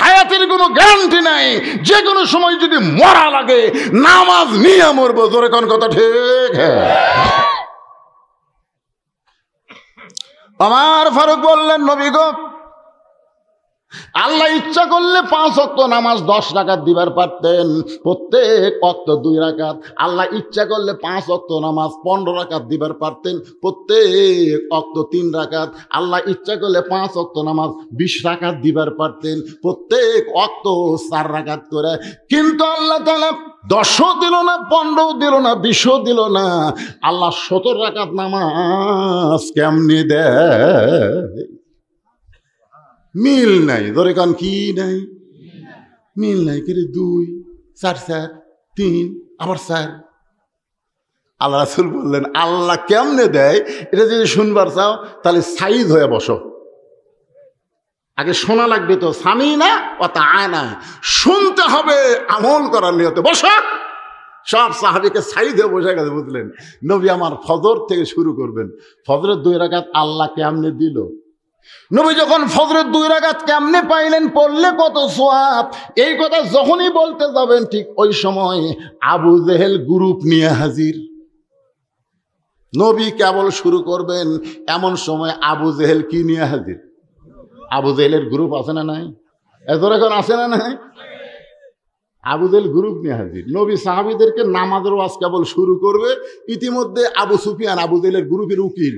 A: হায়াতের কোনো গ্যারান্টি নাই, যে কোনো সময় যদি মরা লাগে নামাজ নিয়ে মরবো। জোরে কোন কথা ঠিক? হ্যাঁ। আমার ফারুক বললেন, নবী গো, আল্লাহ ইচ্ছা করলে 5 ওয়াক্ত নামাজ 10 রাকাত দিবার পারতেন, প্রত্যেক ওয়াক্ত 2 রাকাত। আল্লাহ ইচ্ছা করলে 5 ওয়াক্ত নামাজ 15 রাকাত দিবার পারতেন, প্রত্যেক ওয়াক্ত 3 রাকাত। আল্লাহ ইচ্ছা করলে 5 ওয়াক্ত নামাজ 20 রাকাত দিবার পারতেন, প্রত্যেক ওয়াক্ত 4 রাকাত করে। কিন্তু আল্লাহ তাআলা 10ও দিল না, 15ও দিল না, 20ও দিল না। আল্লাহ 17 রাকাত নামাজ কেমনি দেয়? মিল নাই। ধরে কান কি নাই? মিল নাই। কিন্তু 2 4 4 3 আবার 4। আল্লাহ রাসূল বললেন, আল্লাহ কেমনে দেয় এটা যদি শুনবার চাও তাহলে সাইদ হয়ে বসো। আগে শোনা লাগবে তো, সামিনা ও তাআনা, শুনতে হবে আমল করার নিয়তে বসো। সব সাহাবীকে সাইদ হয়ে বসে গেছে, বুঝলেন? নবী আমার ফজর থেকে শুরু করবেন। ফজরের 2 রাকাত আল্লাহ কেমনে দিল? নবী যখন ফজরের 2 রাকাত কেমনে পাইলেন, পড়লে কত সওয়াব, এই কথা যখনই বলতে যাবেন ঠিক ওই সময় আবু জেহেল গ্রুপ নিয়ে হাজির। নবী কেবল শুরু করবেন এমন সময় আবু জেহেল কি নিয়ে হাজির? আবু জেহেলের গ্রুপ আছে না নাই? এত এখন আছে না নাই? আবু জেহেল গ্রুপ নিয়ে হাজির। নবী সাহাবীদেরকে নামাজের ওয়াজ কেবল শুরু করবে, ইতিমধ্যে আবু সুফিয়ান আবু জেহেলের গ্রুপের উকিল,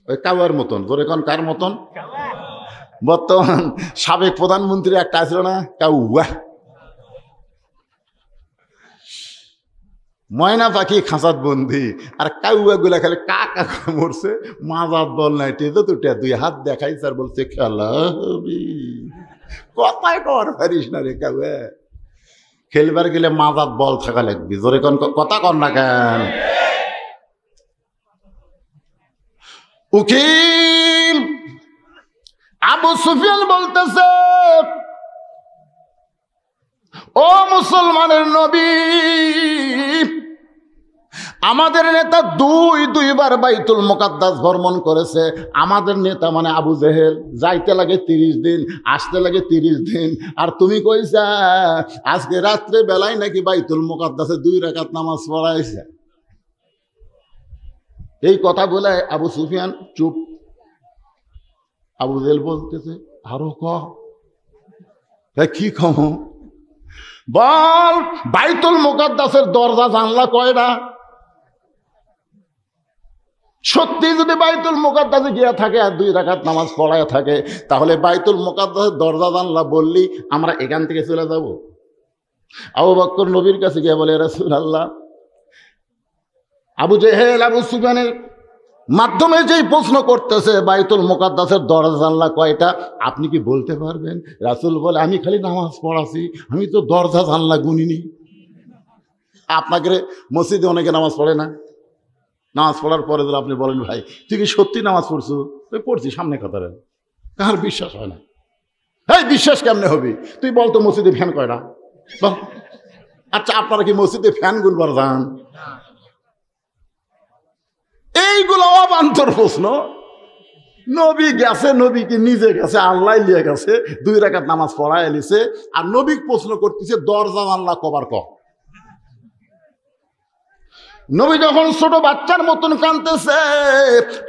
A: ওই কাওয়ার মতন। ধরে কোন কার মতন? বর্তমান সাবেক প্রধানমন্ত্রী একটা ছিল না, কাউয়া, ময়না পাখি খাঁচাত বন্দি, আর কাউয়া গুলা খালি কা কা করে মরছে। মাজাত বল নাই, টেজে তো 2 হাত দেখাইছে আর বলছে খেলা হবি। কথায় কর পারিস না রে কাউয়া, খেলবার গেলে মাজাত বল থাকা লাগবে। জোরে কোন কথা কর না কেন? উকিল আবু সুফিয়ান বলতেছে, ও মুসলমানের নবী, আমাদের নেতা 2বার বাইতুল মুকাদ্দাস ভ্রমণ করেছে। আমাদের নেতা মানে আবু জেহেল, যাইতে লাগে 30 দিন, আসতে লাগে 30 দিন। আর তুমি কইছা আজকে রাত্রে বেলায় নাকি বাইতুল মুকাদ্দাসে 2 রাকাত নামাজ পড়াইছে। এই কথা বলে আবু সুফিয়ান চুপ। আবু জেহেল বলতেছে, আরো কি কম? বল, বাইতুল মুকাদ্দাসের দরজা জানলা কয়টা? সত্যি যদি বাইতুল মুকাদ্দাসে গিয়া থাকে আর 2 রাকাত নামাজ পড়ায় থাকে, তাহলে বাইতুল মুকাদ্দাসের দরজা জানলা বললি আমরা এখান থেকে চলে যাব। আবু বকর নবীর কাছে গিয়ে বলে, রাসূলুল্লাহ, আবু জেহেল আবু সুফিয়ানের মাধ্যমে যেই প্রশ্ন করতেছে বাইতুল মুকাদ্দাসের দরজা জানলা কয়টা, আপনি কি বলতে পারবেন? রাসূল বলে, আমি খালি নামাজ পড়াছি, আমি তো দরজা জানলা গুনিনি। আপনাকে মসজিদে অনেকে নামাজ পড়ে না, নামাজ পড়ার পরে যদি আপনি বলেন, ভাই তুই কি সত্যি নামাজ পড়ছো? পড়ছি, সামনে কথাটা কার বিশ্বাস হয় না। এই বিশ্বাস কেমনে হবে? তুই বলতো মসজিদে ফ্যান কয়টা? বল। আচ্ছা, আপনারা কি মসজিদে ফ্যান গুনবার যান? এইগুলো অবান্তর প্রশ্ন। নবী গেছে, নবী কি নিজে গেছে? আল্লাহ লিয়ে গেছে, 2 রাকাত নামাজ পড়ায় এলিছে, আর নবী প্রশ্ন করতেছে দরজা জানলা কবার ক। নবী যখন ছোট বাচ্চার মতন কাঁদতেছে,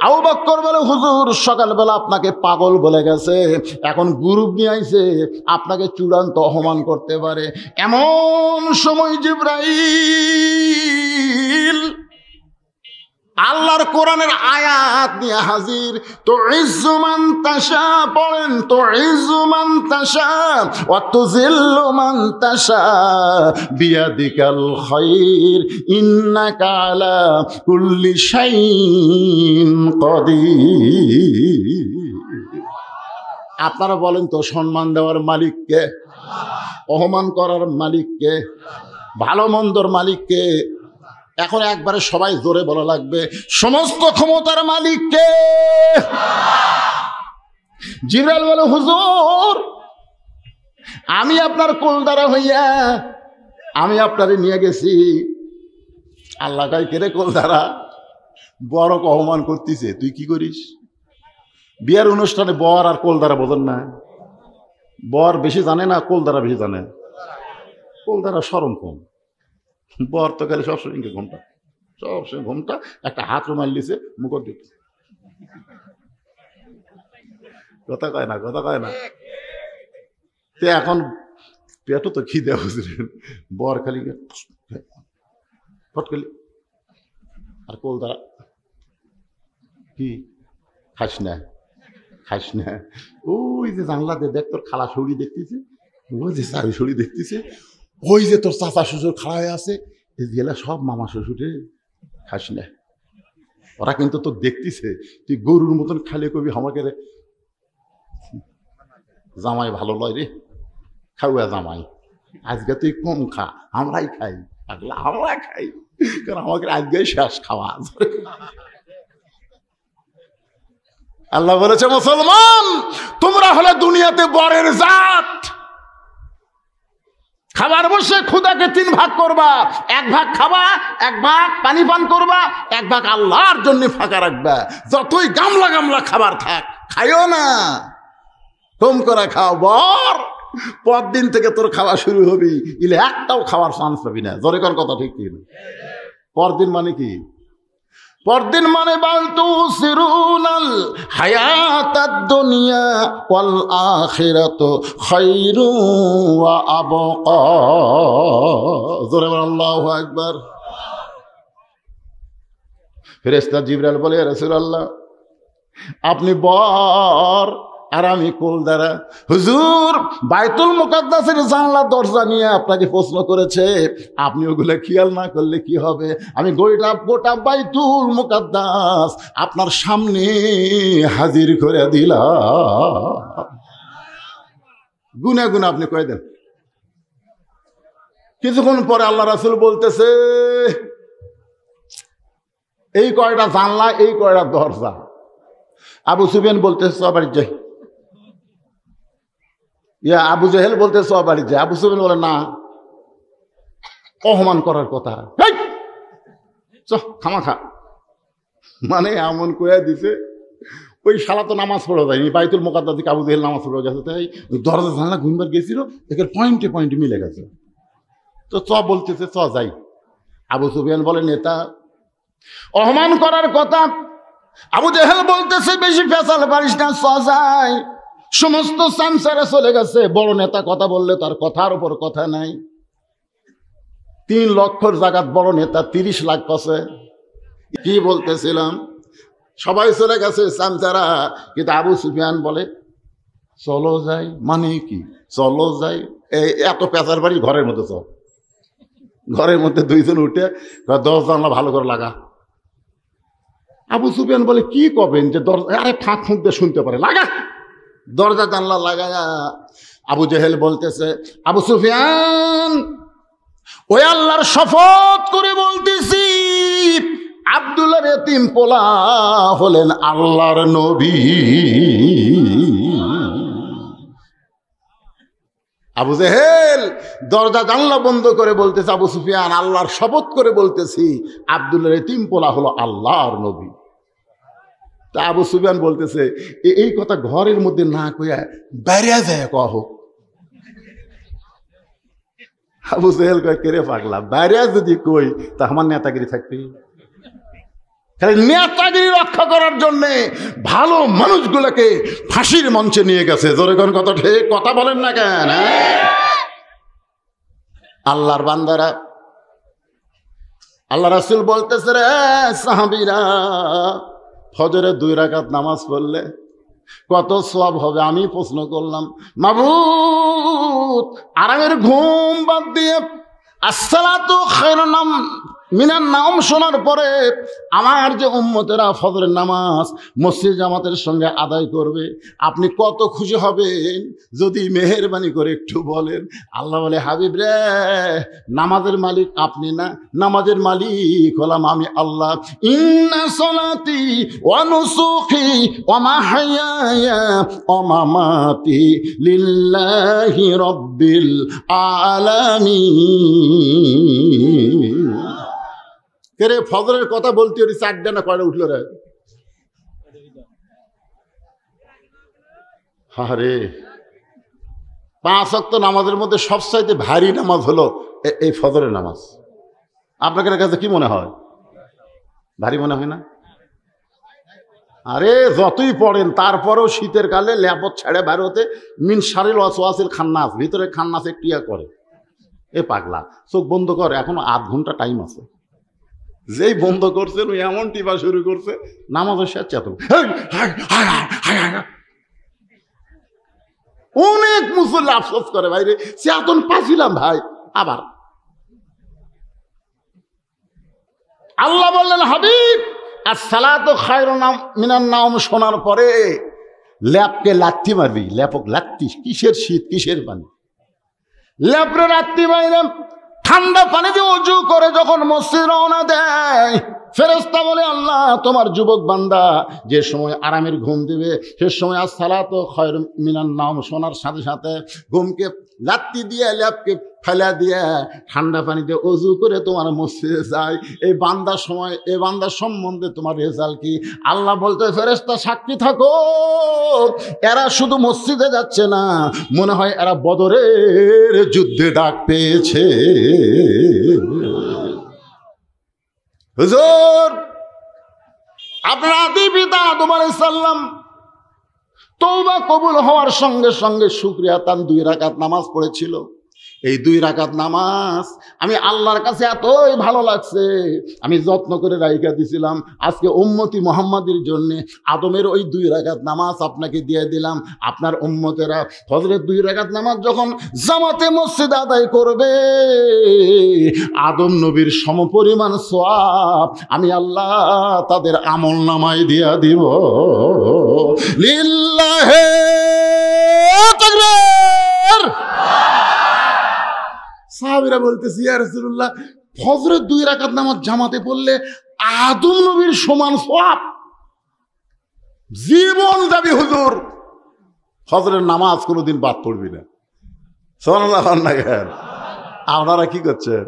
A: আবু বকর বলে, হুজুর সকালবেলা আপনাকে পাগল বলে গেছে, এখন গ্রুপ নিয়ে আইছে, আপনাকে চূড়ান্ত অপমান করতে পারে। এমন সময় জিবরাইল আল্লাহর কোরআনের আয়াত নিয়ে হাজির। তো ইজ্জু মান তাশা পড়েন, তো ইজ্জু মান তাশা ওয়া তুযিল্লু মান তাশা বিয়াদিকাল খায়র ইন্নাকা আলা কুল্লি শাইইন কাদির। আপনারা বলেন তো, সম্মান দেওয়ার মালিক কে? অপমান করার মালিক কে? ভালো মন্দর মালিক কে? এখন একবারে সবাই জোরে বলা লাগবে, সমস্ত ক্ষমতার মালিক কে? জিবরাইল বলে, হুজুর আমি আপনার কোলদারা হইয়া আমি আপনারে নিয়ে গেছি। আল্লাহ কয়, কে রে কোলদারা? বড় অপমান করতেছে, তুই কি করিস? বিয়ের অনুষ্ঠানে বর আর কোলদারা বোঝেন না? বর বেশি জানে না, কোলদারা বেশি জানে। কোলদারা শরম কম, বর তো গেলে সবসময় ঘুমটা, সবসময় ঘুমটা, একটা হাত রুমাল দিছে মুখ দিত, কথা কয় না, কথা কয় না। তে এখন পেটও তো খিদে, বুঝলেন? বর খালি ফটকালি, আর কোলদারা কি খাস না, খাস না। ওই যে জানলাতে দেখ, তোর খালা শরী দেখতেছে, ওই যে চারি শরী দেখতেছে, ওই যে তোর চাচা শ্বশুর খাড়া হয়ে আছে, গেলে সব মামা শ্বশুরে, খাস না। ওরা কিন্তু তোর দেখতেছে, তুই গরুর মতন খালি কবি আমাকে জামাই ভালো লয় রে, খাওয়া জামাই, আজকে তুই কম খা, আমরাই খাই, আমরা খাই, কারণ আমাকে আজকে শেষ খাওয়া। আল্লাহ বলেছে, মুসলমান তোমরা হলে দুনিয়াতে বরের জাত। খাবার বসে ক্ষুধাকে 3 ভাগ করবা, 1 ভাগ খাবা, 1 ভাগ পানি পান করবা, 1 ভাগ আল্লাহর জন্য ফাঁকা রাখবা। যতই গামলা গামলা খাবার থাক, খাইও না, কম করে খাও। বর পরদিন থেকে তোর খাওয়া শুরু হবি, ইলে একটাও খাওয়ার চান্স পাবি না। জোরে কর কথা, ঠিক কি? পরদিন মানে কি? পরদিন মানে বালতু সিরুনাল হায়াতাদ দুনিয়া ওয়াল আখিরাতু খায়রু ওয়া আবকা। জোরে বল আল্লাহু আকবার। ফেরেশতা জিবরাইল বলে, ইয়া রাসূলুল্লাহ, আপনি বর আর আমি কোল দ্বারা। হুজুর, বাইতুল মুকাদ্দাসের জানলা দরজা নিয়ে আপনাকে প্রশ্ন করেছে, আপনি ওগুলো খেয়াল না করলে কি হবে? আমি গোটা বাইতুল মুকাদ্দাস আপনার সামনে হাজির করে দিলাম। গুনে গুনে আপনি কয়ে দেন। কিছুক্ষণ পরে আল্লাহ রাসূল বলতেছে, এই কয়টা জানলা, এই কয়টা দরজা। আবু সুফিয়ান বলতেছে, সব বাড়ি যাই। আবু জেহেল বলতে সব বাড়ি যায়। আবু সুফিয়ান বলে, না, অপমান করার কথা, খামাখা। মানে এমন কয়ে দিছে, ওই শালা তো নামাজ পড়া যায়নি। বাইতুল মুকাদ্দাস থেকে আবু জেহেল নামাজ পড়ে গেছে, তাই ওই দরজা জানলা ঘুমবার গেছিল, এদের পয়েন্টে পয়েন্টে মিলে গেছে। তো বলতেছে যাই। আবু সুফিয়ান বলে, নেতা, অপমান করার কথা। আবু জেহেল বলতেছে, বেশি ফেসাল পারিস না, যাই। সমস্ত সামসারে চলে গেছে, বড় নেতা কথা বললে তার কথার উপর কথা নাই। 3 লক্ষর জায়গাত বড় নেতা 30 লাখ কছে। কি বলতেছিলাম, সবাই চলে গেছে সামসারা, কিন্তু আবু সুফিয়ান বলে, চলো যাই। মানে কি চলো যাই? এত পেঁচার বাড়ি ঘরের মধ্যে চল। ঘরের মধ্যে 2 জন উঠে 10 জানলা ভালো করে লাগা। আবু সুফিয়ান বলে, কি করবেন যে দরজা, আরে ফাঁক ফুঁক দিয়ে শুনতে পারে, লাগা। দরজা জানলা লাগায়া আবু জেহেল বলতেছে, আবু সুফিয়ান, ওই আল্লাহর শপথ করে বলতেছি, আব্দুল্লাহর এতিম পোলা হলেন আল্লাহর নবী। আবু জেহেল দরজা জানলা বন্ধ করে বলতেছে, আবু সুফিয়ান, আল্লাহর শপথ করে বলতেছি, আব্দুল্লাহর এতিম পোলা হলো আল্লাহর নবী। তা আবু সুফিয়ান বলতেছে, এই কথা ঘরের মধ্যে না কইয়া বাইরে যায় কহ। আবু জেহেল কয়, কেরে পাগলা, বাইরে যদি কই তা আমার নেতাগিরি থাকবে। নেতাগিরি রক্ষা করার জন্য ভালো মানুষগুলোকে ফাঁসির মঞ্চে নিয়ে গেছে। জোরে কোন কথা, ঠিক কথা বলেন না কেন? আল্লাহর বান্দারা, আল্লাহ রাসূল বলতেছে, রে সাহাবীরা, ফজরে 2 রাকাত নামাজ পড়লে কত সওয়াব হবে? আমি প্রশ্ন করলাম, মাবুদ, আরামের ঘুম বাদ দিয়ে আসসালাতু খায়রুন মিনান নাওম শোনার পরে আমার যে উম্মতেরা ফজরের নামাজ মসজিদ জামাতের সঙ্গে আদায় করবে, আপনি কত খুশি হবেন যদি মেহেরবানি করে একটু বলেন। আল্লাহ বলে, হাবিব রে, নামাজের মালিক আপনি না, নামাজের মালিক হলাম আমি আল্লাহ। ইন্না সলাতি ওয়া নুসুকি ওয়া মাহইয়ায়া ওয়া মামাতি লিল্লাহি রাব্বিল আলামিন। রে ফজরের কথা বলতে ওই 4টা না কয়টা উঠলো রে? আরে 5 ওয়াক্ত নামাজের মধ্যে সবচাইতে ভারী নামাজ হলো এই ফজরের নামাজ। আপনাদের কাছে কি মনে হয়? ভারী মনে হয় না? আরে যতই পড়েন তারপরেও শীতের কালে ল্যাপত ছেড়ে বের হতে মিন শারিল ওয়াসওয়াসিল খান্নাস, ভিতরে খান্নাসে ক্রিয়া করে। এ পাগলা, চোখ বন্ধ কর, এখনো 8 ঘন্টা টাইম আছে। যেই বন্ধ করছেন ওই এমন টিপা শুরু করছে, নামাজের শেষ চেতন। অনেক মুসল্লি আফসোস করে, ভাই রে চেতন পাচ্ছিলাম ভাই। আবার আল্লাহ বললেন, হাবিব, আসসালাতু খায়রুন মিনান নাওম শোনার পরে ল্যাপকে লাত্তি মারবি, ল্যাপক লাত্তি, কিসের শীত কিসের পানি, ল্যাপরে লাত্তি মাইলাম। ঠান্ডা পানি দিয়ে উজু করে যখন মসজিদ রওনা দেয়, ফেরেশতা বলে আল্লাহ তোমার যুবক বান্দা যে সময় আরামের ঘুম দিবে সে সময় আসসালাতু খায়রুম মিনান নাওম শোনার সাথে সাথে ঘুমকে লাত্তি দিয়ে ল্যাপকে ফেলা দিয়ে ঠান্ডা পানিতে অজু করে তোমার মসজিদে যায়। এই বান্দার সময়, এই বান্দার সম্বন্ধে তোমার রেজাল্ট কি? আল্লাহ বলতে ফেরেশতা সাক্ষী থাকো, এরা শুধু মসজিদে যাচ্ছে না, মনে হয় এরা বদরের যুদ্ধে ডাক পেয়েছে। হুজুর আপনার আদি পিতা আদম আলাইহিস সালাম তওবা কবুল হওয়ার সঙ্গে সঙ্গে শুকরিয়া তান 2 রাকাত নামাজ পড়েছিল। এই 2 রাকাত নামাজ আমি আল্লাহর কাছে এতই ভালো লাগছে, আমি যত্ন করে রাইখা দিছিলাম। আজকে উম্মতি মুহাম্মাদের জন্য আদমের ওই 2 রাকাত নামাজ আপনাকে দিয়ে দিলাম। আপনার উম্মতেরা ফজরের 2 রাকাত নামাজ যখন জামাতে মসজিদ আদায় করবে, আদম নবীর সমপরিমাণ সওয়াব আমি আল্লাহ তাদের আমল নামায় দিয়া দিব। লিল্লাহি তাকবীর। সাহাবীরা বলতেছি ইয়া রাসূলুল্লাহ, ফজরের 2 রাকাত নামাজ জামাতে পড়লে আদম নবীর সমান সওয়াব, জীবন যাবে হুজুর, ফজরের নামাজ কোনোদিন বাদ পড়বি না। সুবহানাল্লাহ। আপনারা কি করছেন?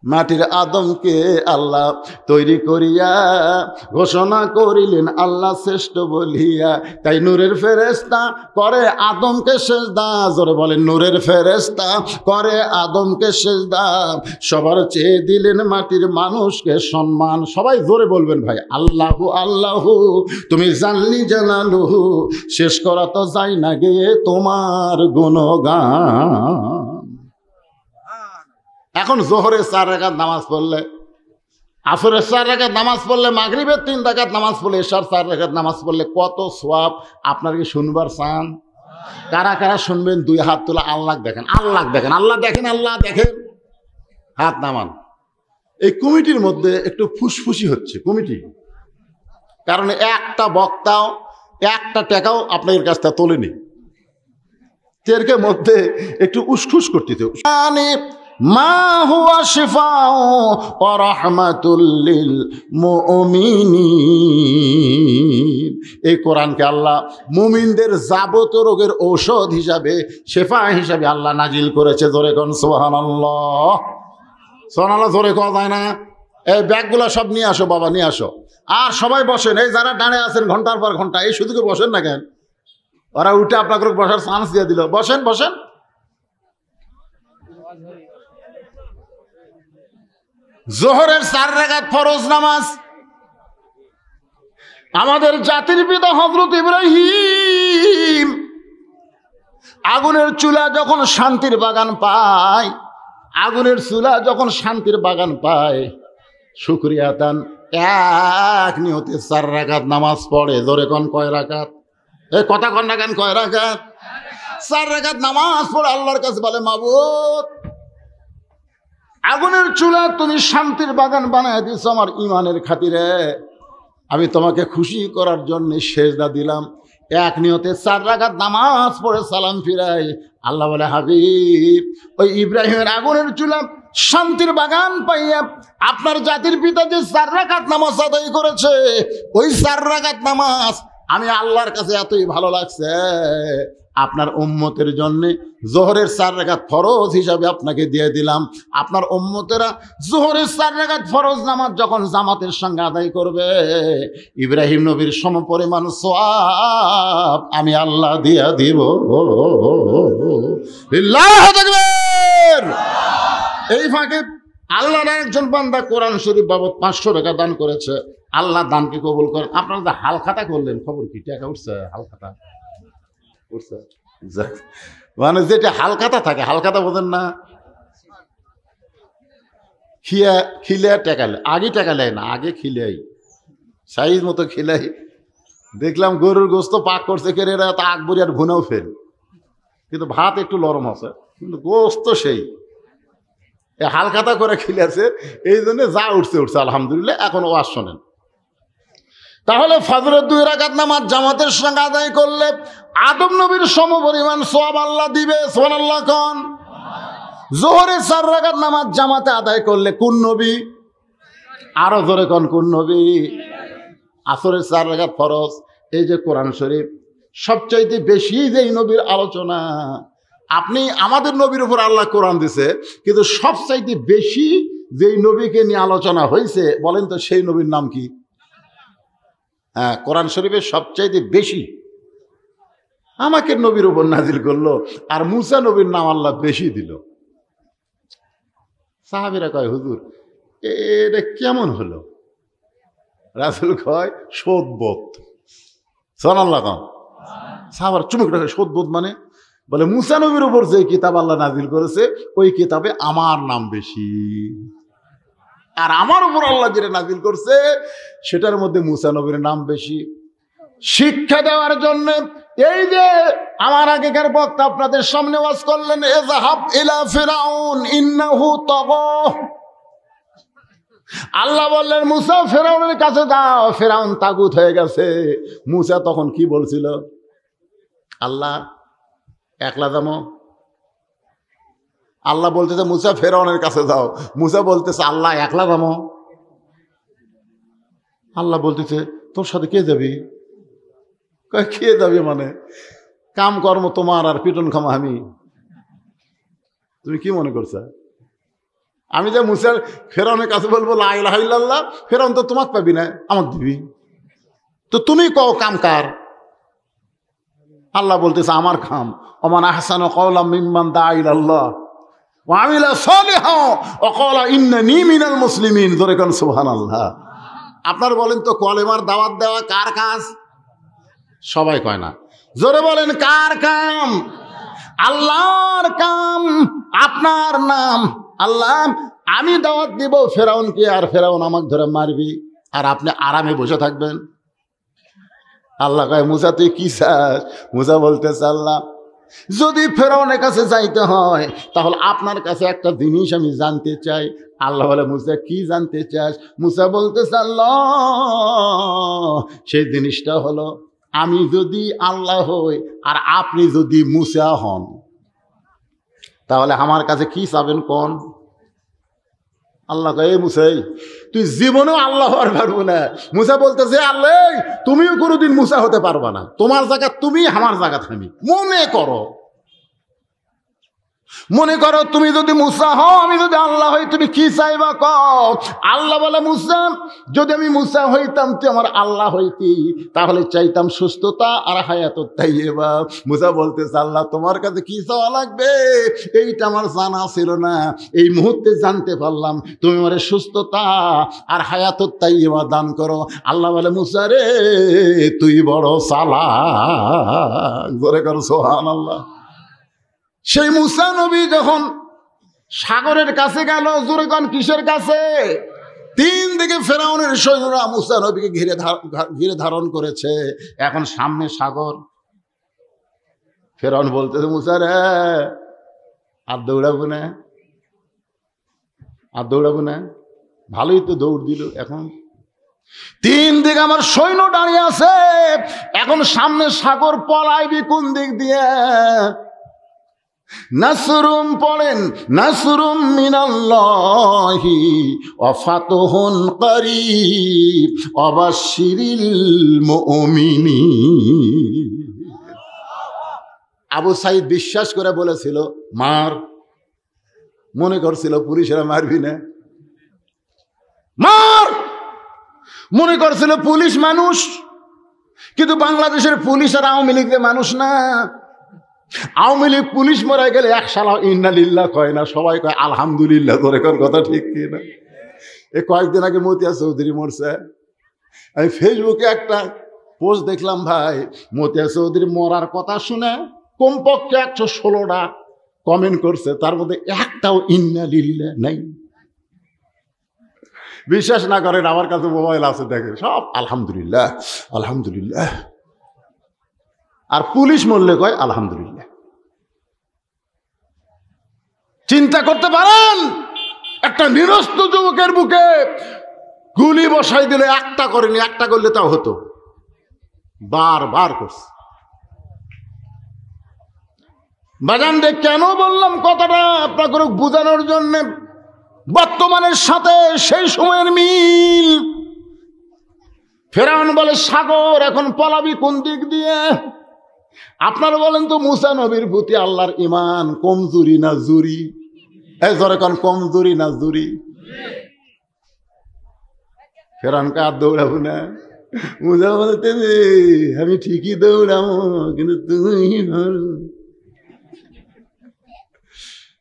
A: মাটির আদমকে আল্লাহ তৈরি করিয়া ঘোষণা করিলেন আল্লাহ শ্রেষ্ঠ বলিয়া, তাই নূরের ফেরেশতা করে আদমকে সেজদা। জোরে বলেন, নূরের ফেরেশতা করে আদমকে সেজদা। সবার চেয়ে দিলেন মাটির মানুষকে সম্মান। সবাই জোরে বলবেন ভাই, আল্লাহু আল্লাহু তুমি জানলি জানালুহু, শেষ করা তো যায় না গে তোমার গুণগান। এখন জোহরের 4 রাকাত নামাজ পড়লে, আসরের 4 রাকাত নামাজ পড়লে, মাগরিবের 3 রাকাত নামাজ পড়লে, এশার 4 রাকাত নামাজ পড়লে কত সওয়াব আপনার কি শুনবার চান? কারা কারা শুনবেন? 2 হাত তোলা। আল্লাহ দেখেন, আল্লাহ দেখেন, আল্লাহ দেখেন, আল্লাহ দেখেন, হাত নামান। এই কমিটির মধ্যে একটু ফুসফুসি হচ্ছে কমিটি, কারণ একটা বক্তাও একটা টাকাও আপনাদের কাছ থেকে তোলেনি। তেরকে মধ্যে একটু উসখুস করতেছে। মা হুয়া শিফাউ ওয়া রাহমাতুল লিল মুমিনিন। এই কোরআনকে আল্লাহ মুমিনদের যাবতীয় রোগের ঔষধ হিসাবে, শেফা হিসাবে আল্লাহ নাজিল করেছে। জোরে কোন সুবহানাল্লাহ। সুবহানাল্লাহ জোরে কোয়া যায় না? এই ব্যাগগুলো সব নিয়ে আসো বাবা, নিয়ে আসো। আর সবাই বসেন, এই যারা দাঁড়িয়ে আছেন ঘন্টার পর ঘন্টা, এই শুধু কি বসেন না কেন? ওরা উঠে আপনাকে বসার চান্স দিয়ে দিল। বসেন বসেন। জোহরের 4 রাকাত ফরজ নামাজ আমাদের জাতির পিতা হযরত ইব্রাহিম আগুনের চুলা যখন শান্তির বাগান পায়, আগুনের চুলা যখন শান্তির বাগান পায়, শুকরিয়া তান এক নিয়তে 4 রাকাত নামাজ পড়ে। জোরে কোন কয় রাকাত? এই কথা কন না কেন? কয় রাকাত? 4 রাকাত নামাজ পড়ে আল্লাহর কাছে বলে, মাবুদ আগুনের চুলা তুমি শান্তির বাগান বানায় দিছো আমার ইমানের খাতিরে, আমি তোমাকে খুশি করার জন্য সেজদা দিলাম। এক নিয়তে 4 রাকাত নামাজ পড়ে সালাম ফিরাই। আল্লাহ বলে, হাবিব ওই ইব্রাহিমের আগুনের চুলা শান্তির বাগান পাইয়া আপনার জাতির পিতা যে 4 রাকাত নামাজ আদায় করেছে, ওই 4 রাকাত নামাজ আমি আল্লাহর কাছে এতই ভালো লাগছে, আপনার উম্মতের জন্য জোহরের 4 রাকাত ফরজ হিসাবে আপনাকে দিয়ে দিলাম। আপনার উম্মতেরা জোহরের 4 রাকাত ফরজ নামাজ যখন জামাতের সঙ্গে আদায় করবে, ইব্রাহিম নবীর সমপরিমাণ সওয়াব আমি আল্লাহ দিয়া দিব। আল্লাহু আকবার। এই ফাঁকে আল্লাহর একজন বান্দা কোরআন শরীফ বাবদ 500 টাকা দান করেছে। আল্লাহ দানকে কবুল করেন। আপনারা যে হালখাতা করলেন, খবর কি? টাকা উঠছে? হালখাতা উঠছে? মানে যেটা হালখাতা থাকে, হালখাতা বোঝেন না? খিলে টেকালে, আগে টেকালে না, আগে খিলাই, সাইজ মতো খিলাই। দেখলাম গরুর গোস্ত পাক করছে কেড়ে, তা আকবরি আর ভুনাও ফেল, কিন্তু ভাত একটু নরম আছে, কিন্তু গোস্ত সেই হালখাতা করে খিলেছে। এই জন্য যা উঠছে উঠছে, আলহামদুলিল্লাহ। এখন ওয়াজ শোনেন। তাহলে ফজরের 2 রাকাত নামাজ জামাতের সঙ্গে আদায় করলে আদম নবীর সমপরিমাণ সওয়াব আল্লাহ দিবে। সুবহানাল্লাহ কোন। যোহরের 4 রাকাত নামাজ জামাতে আদায় করলে কোন নবী? আরো জোরে কোন কোন নবী? আসরের 4 রাকাত ফরজ। এই যে কোরআন শরীফ সবচাইতে বেশি যেই নবীর আলোচনা, আপনি আমাদের নবীর উপর আল্লাহ কোরআন দিছে, কিন্তু সবচাইতে বেশি যেই নবীকে নিয়ে আলোচনা হয়েছে বলেন তো সেই নবীর নাম কি? হ্যাঁ, কোরআন শরীফের সবচাইতে বেশি আমাকে নবীর উপর নাজিল করলো, আর মুসা নবীর নাম আল্লাহ বেশি দিল। সাহাবীরা কয়, হুজুর এটা কেমন হলো? রাসূল কয়, শোধবোধ। সুবহানাল্লাহ। সাহাবার চুমুক রাখে, শোধবোধ মানে? বলে মুসা নবীর উপর যে কিতাব আল্লাহ নাজিল করেছে ওই কিতাবে আমার নাম বেশি, আর আমার উপর আল্লাহ যেটা নাজিল করছে সেটার মধ্যে মুসা নবীর নাম বেশি। শিক্ষা দেওয়ার জন্য এই যে আমার আগেকার বক্তা আপনাদের সামনে ওয়াজ করলেন, ইযহাব ইলা ফিরাউন ইন্নাহু তাগা। আল্লাহ বললেন মুসা ফিরাউনের কাছে যাও, ফিরাউন তাগুত হয়ে গেছে। মুসা তখন কি বলছিল? আল্লাহ একলা যাবো। আল্লাহ বলতেছে মুসা ফিরাউনের কাছে যাও, মুসা বলতেছে আল্লাহ একলা যাবো। আল্লাহ বলতেছে তোর সাথে কে যাবি? কে যাবি মানে কাম কর্ম তোমার আর পিটন খামা আমি। তুমি কি মনে করছো আমি যে মুসা ফিরাউনের কাছে বলবো লা ইলাহা ইল্লাল্লাহ, ফিরাউন তো তোমাকে পাবি না, আমাকে দিবি? তো তুমি কও কাম কার? আল্লাহ বলতেছে আমার খাম। ওমান আহসানু কাওলাম মিম্মান দাআ ইলাল্লাহ ওয়া আমিলা সালিহান ওয়া ক্বালা ইন্নানী মিনাল মুসলিমিন। জোরে কোন সুবহানাল্লাহ। আপনার বলেন তো কলেমার দাওয়াত দেওয়া কার কাজ? সবাই কয় না। জোরে বলেন কার কাম? আল্লাহর কাম। আপনার নাম আল্লাহ, আমি দাওয়াত দিব ফেরাউনকে, আর ফেরাউন আমাকে ধরে মারবি, আর আপনি আরামে বসে থাকবেন। আল্লাহ কয় মুসা তুই কি চাস? মুসা বলতেছে আল্লাহ যদি ফেরাউনের কাছে যাইতে হয় তাহলে আপনার কাছে একটা জিনিস আমি জানতে চাই। আল্লাহ বলে মুসা কি জানতে চাস? মুসা বলতেছে আল্লাহ সেই জিনিসটা হলো আমি যদি আল্লাহ হই আর আপনি যদি মুসা হন তাহলে আমার কাছে কি চাবেন কোন? আল্লাহ কয় মুসাই তুই জীবনেও আল্লাহ হওয়ার পারবো না। মুসা বলতেছে আল্লাহ তুমিও কোনোদিন মুসা হতে পারবা না, তোমার জায়গা তুমি, আমার জায়গা আমি। মনে করো তুমি যদি মুসা হও আমি যদি আল্লাহ হই, তুমি কি চাইবা কও? আল্লাহ বলে মুসা যদি আমি মুসা হইতাম তুই আমার আল্লাহ হইতি, তাহলে চাইতাম সুস্থতা আর হায়াতুত তাইয়্যিবা। মুসা বলতেছে আল্লাহ তোমার কাছে কি চাওয়া লাগবে এইটা আমার জানা ছিল না, এই মুহূর্তে জানতে পারলাম। তুমি আমার সুস্থতা আর হায়াতুত তাইয়্যিবা দান করো। আল্লাহ বলে মুসা রে তুই বড় চালাক। জোরে করো সুবহানাল্লাহ। সেই মুসা নবী যখন সাগরের কাছে গেল, জোরে কোন কিসের কাছে? 3 দিকে ফেরাউনের সৈন্যরা মুসা নবীকে ঘিরে ধারণ করেছে। এখন সামনে সাগর। ফেরাউন বলতেছে মুসা রে আর দৌড়াবো না, আর দৌড়াবো না। ভালোই তো দৌড় দিল। এখন 3 দিকে আমার সৈন্য দাঁড়িয়ে আছে, এখন সামনে সাগর, পলাইবি কোন দিক দিয়ে? নাসরুম পড়েন, নাসরুম মিনাল্লাহি ওয়া ফাতহুন করিব ওয়া বাশশিরিল মুমিনিন। আবু সাইদ বিশ্বাস করে বলেছিল মার, মনে করছিল পুলিশেরা মারবি না, মার মনে করছিল পুলিশ মানুষ, কিন্তু বাংলাদেশের পুলিশ আর আওয়ামী লীগের মানুষ না। আওয়ামী লীগ পুলিশ মারা গেলে এক সালা ইন্না লিল্লাহ কয় না, সবাই কয় আলহামদুলিল্লাহ। তোরে কোন কথা ঠিক কি না? এই কয়েকদিন আগে মতিয়া চৌধুরী মরছে, আমি ফেসবুকে একটা পোস্ট দেখলাম ভাই, মতিয়া চৌধুরী মরার কথা শুনে কমপক্ষে 116টা কমেন্ট করছে, তার মধ্যে একটাও ইন্না লিল্লাহ নাই। বিশ্বাস না করেন আমার কাছে মোবাইল আছে, দেখেন সব আলহামদুলিল্লাহ আলহামদুলিল্লাহ। আর পুলিশ মরলে কয় আলহামদুলিল্লাহ। চিন্তা করতে পারেন একটা নিরস্ত যুবকের বুকে গুলি বসাই দিলে একটা করেনি, একটা করলে তাও হতো, বারবার করছে। বাজান রে, কেন বললাম কথাটা আপনাকে বোঝানোর জন্য, বর্তমানের সাথে সেই সময়ের মিল। ফেরাউন বলে সাগর, এখন পলাবি কোন দিক দিয়ে? আপনারা বলেন তো মুসা নবীর প্রতি আল্লাহর ঈমান কমজোরি না জুরি? এই ধরে কোন কমজোরি না জুরি? ফেরাউনকে আর দৌড়াবো না। মুসা বলতে আমি ঠিকই দৌড়াবো, কিন্তু তুমি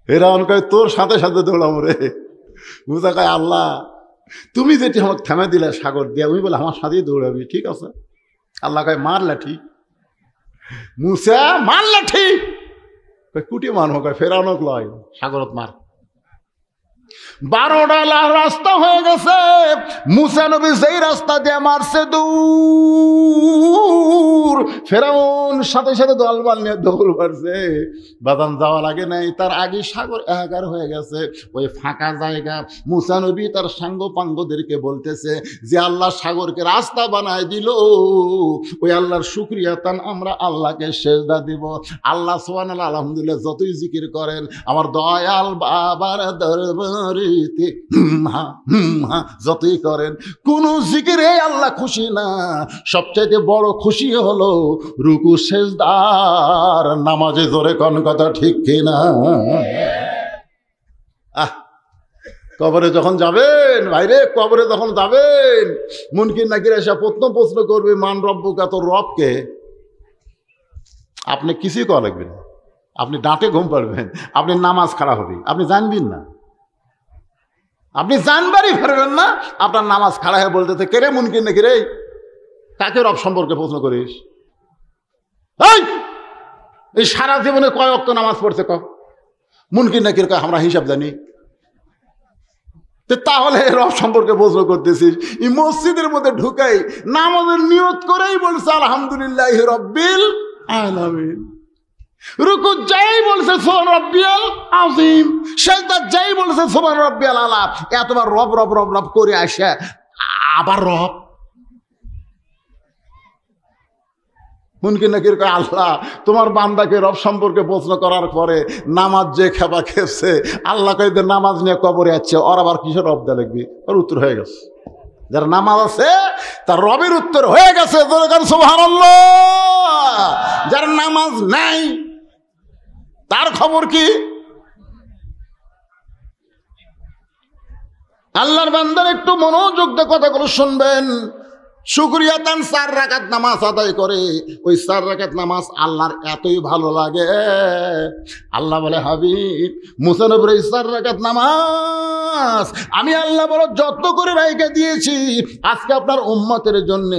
A: ফেরাউন কয় তোর সাথে সাথে দৌড়াবো রে। মুসা কয় আল্লাহ তুমি যেটি আমাকে থেমে দিলে সাগর দিয়া, ওই বলে আমার সাথেই দৌড়াবি, ঠিক আছে? আল্লাহ কয় মার লাঠি। মুসা মার লাঠি, কুটি মারবো, কয় ফেরাউনক লয়, সাগরত মার। 12টা রাস্তা হয়ে গেছে, মুসা নবী যেই রাস্তা দিয়ে মারছে দূর, ফেরাউন সাথে সাথে দলবল নিয়ে দৌড় মারছে। বাদাম যাওয়া লাগে নাই, তার আগে সাগর একাকার হয়ে গেছে। ওই ফাঁকা জায়গা মুসা নবী তার সাঙ্গ পাঙ্গদেরকে বলতেছে যে আল্লাহ সাগরকে রাস্তা বানায় দিল, ওই আল্লাহর শুকরিয়া তান আমরা আল্লাহকে সেজদা দিব। আল্লাহ সুবহানাল্লাহ আলহামদুলিল্লাহ যতই জিকির করেন, আমার দয়াল বাবার দরবারে যতই করেন, কোন জিকিরে আল্লাহ খুশি না। সবচাইতে বড় খুশি হলো রুকু সেজদার নামাজে। জোরে কোন কথা ঠিক কিনা? কবরে যখন যাবেন ভাইরে, কবরে যখন যাবেন, মুনকির নাকির এসে প্রশ্ন করবে মান রব্বুকা, তোর রবকে। আপনি কিছুই করা লাগবে না, আপনি ডাঁটে ঘুম পাড়বেন, আপনি নামাজ খাড়া হবে, আপনি জানবেন না, আপনি জানবারই পারবেন না। আপনার নামাজ খাড়া হয়ে বলতেছে কে রে মুনকির নাকি রে, কাকে রব সম্পর্কে প্রশ্ন করিস? এই সারা জীবনে কয় ওয়াক্ত নামাজ পড়ছে ক? মুনকির নাকির কয় আমরা হিসাব জানি। তাহলে রব সম্পর্কে প্রশ্ন করতেছিস? এই মসজিদের মধ্যে ঢুকাই নামাজের নিয়ত করেই বলছে আলহামদুলিল্লাহ রব্বিল আলামিন। রুকু যাই বলছে সুবহান রাব্বিয়াল আযীম, সিজদা যাই বলছে সুবহান রাব্বিয়াল আলা। এতবার রব রব রব রব করে আসে আবার রব। মুনকির নাকির কয় আল্লাহ তোমার বান্দাকে রব সম্পর্কে প্রশ্ন করার পরে নামাজ যে খেপা খেপছে, আল্লাহ কয় নামাজ নিয়ে কবরে আছে, ওর আবার কিসের রব দেয়া লাগবে? ওর উত্তর হয়ে গেছে। যার নামাজ আছে তার রবের উত্তর হয়ে গেছে, সুবহানাল্লাহ। যার নামাজ নাই তার খবর কি? আল্লাহর বান্দার একটু মনোযোগ দিয়ে কথাগুলো শুনবেন। শুকরিয়া তান 4 রাকাত নামাজ আদায় করে, ওই 4 রাকাত নামাজ আল্লাহর এতই ভালো লাগে, আল্লাহ বলে হাবিব মুসা নবীর 4 রাকাত নামাজ আমি আল্লাহ বড় যত্ন করে রাইখা দিয়েছি। আজকে আপনার উম্মতের জন্য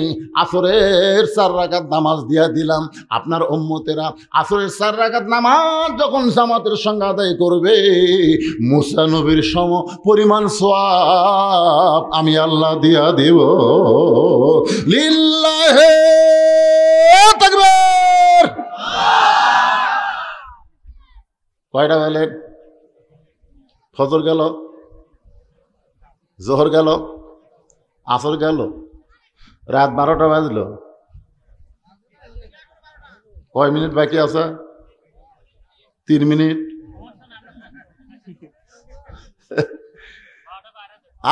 A: আসরের 4 রাকাত নামাজ দিয়া দিলাম। আপনার উম্মতেরা আসরের 4 রাকাত নামাজ যখন জামাতের সঙ্গে আদায় করবে, মুসা নবীর সম পরিমাণ সওয়াব আমি আল্লাহ দিয়া দেব। লিল্লাহি তাকবীর। কয়টা বেলে? ফজর গেল, জোহর গেল, আসর গেল, রাত 12টা বাজলো। কয় মিনিট বাকি আছে? 3 মিনিট।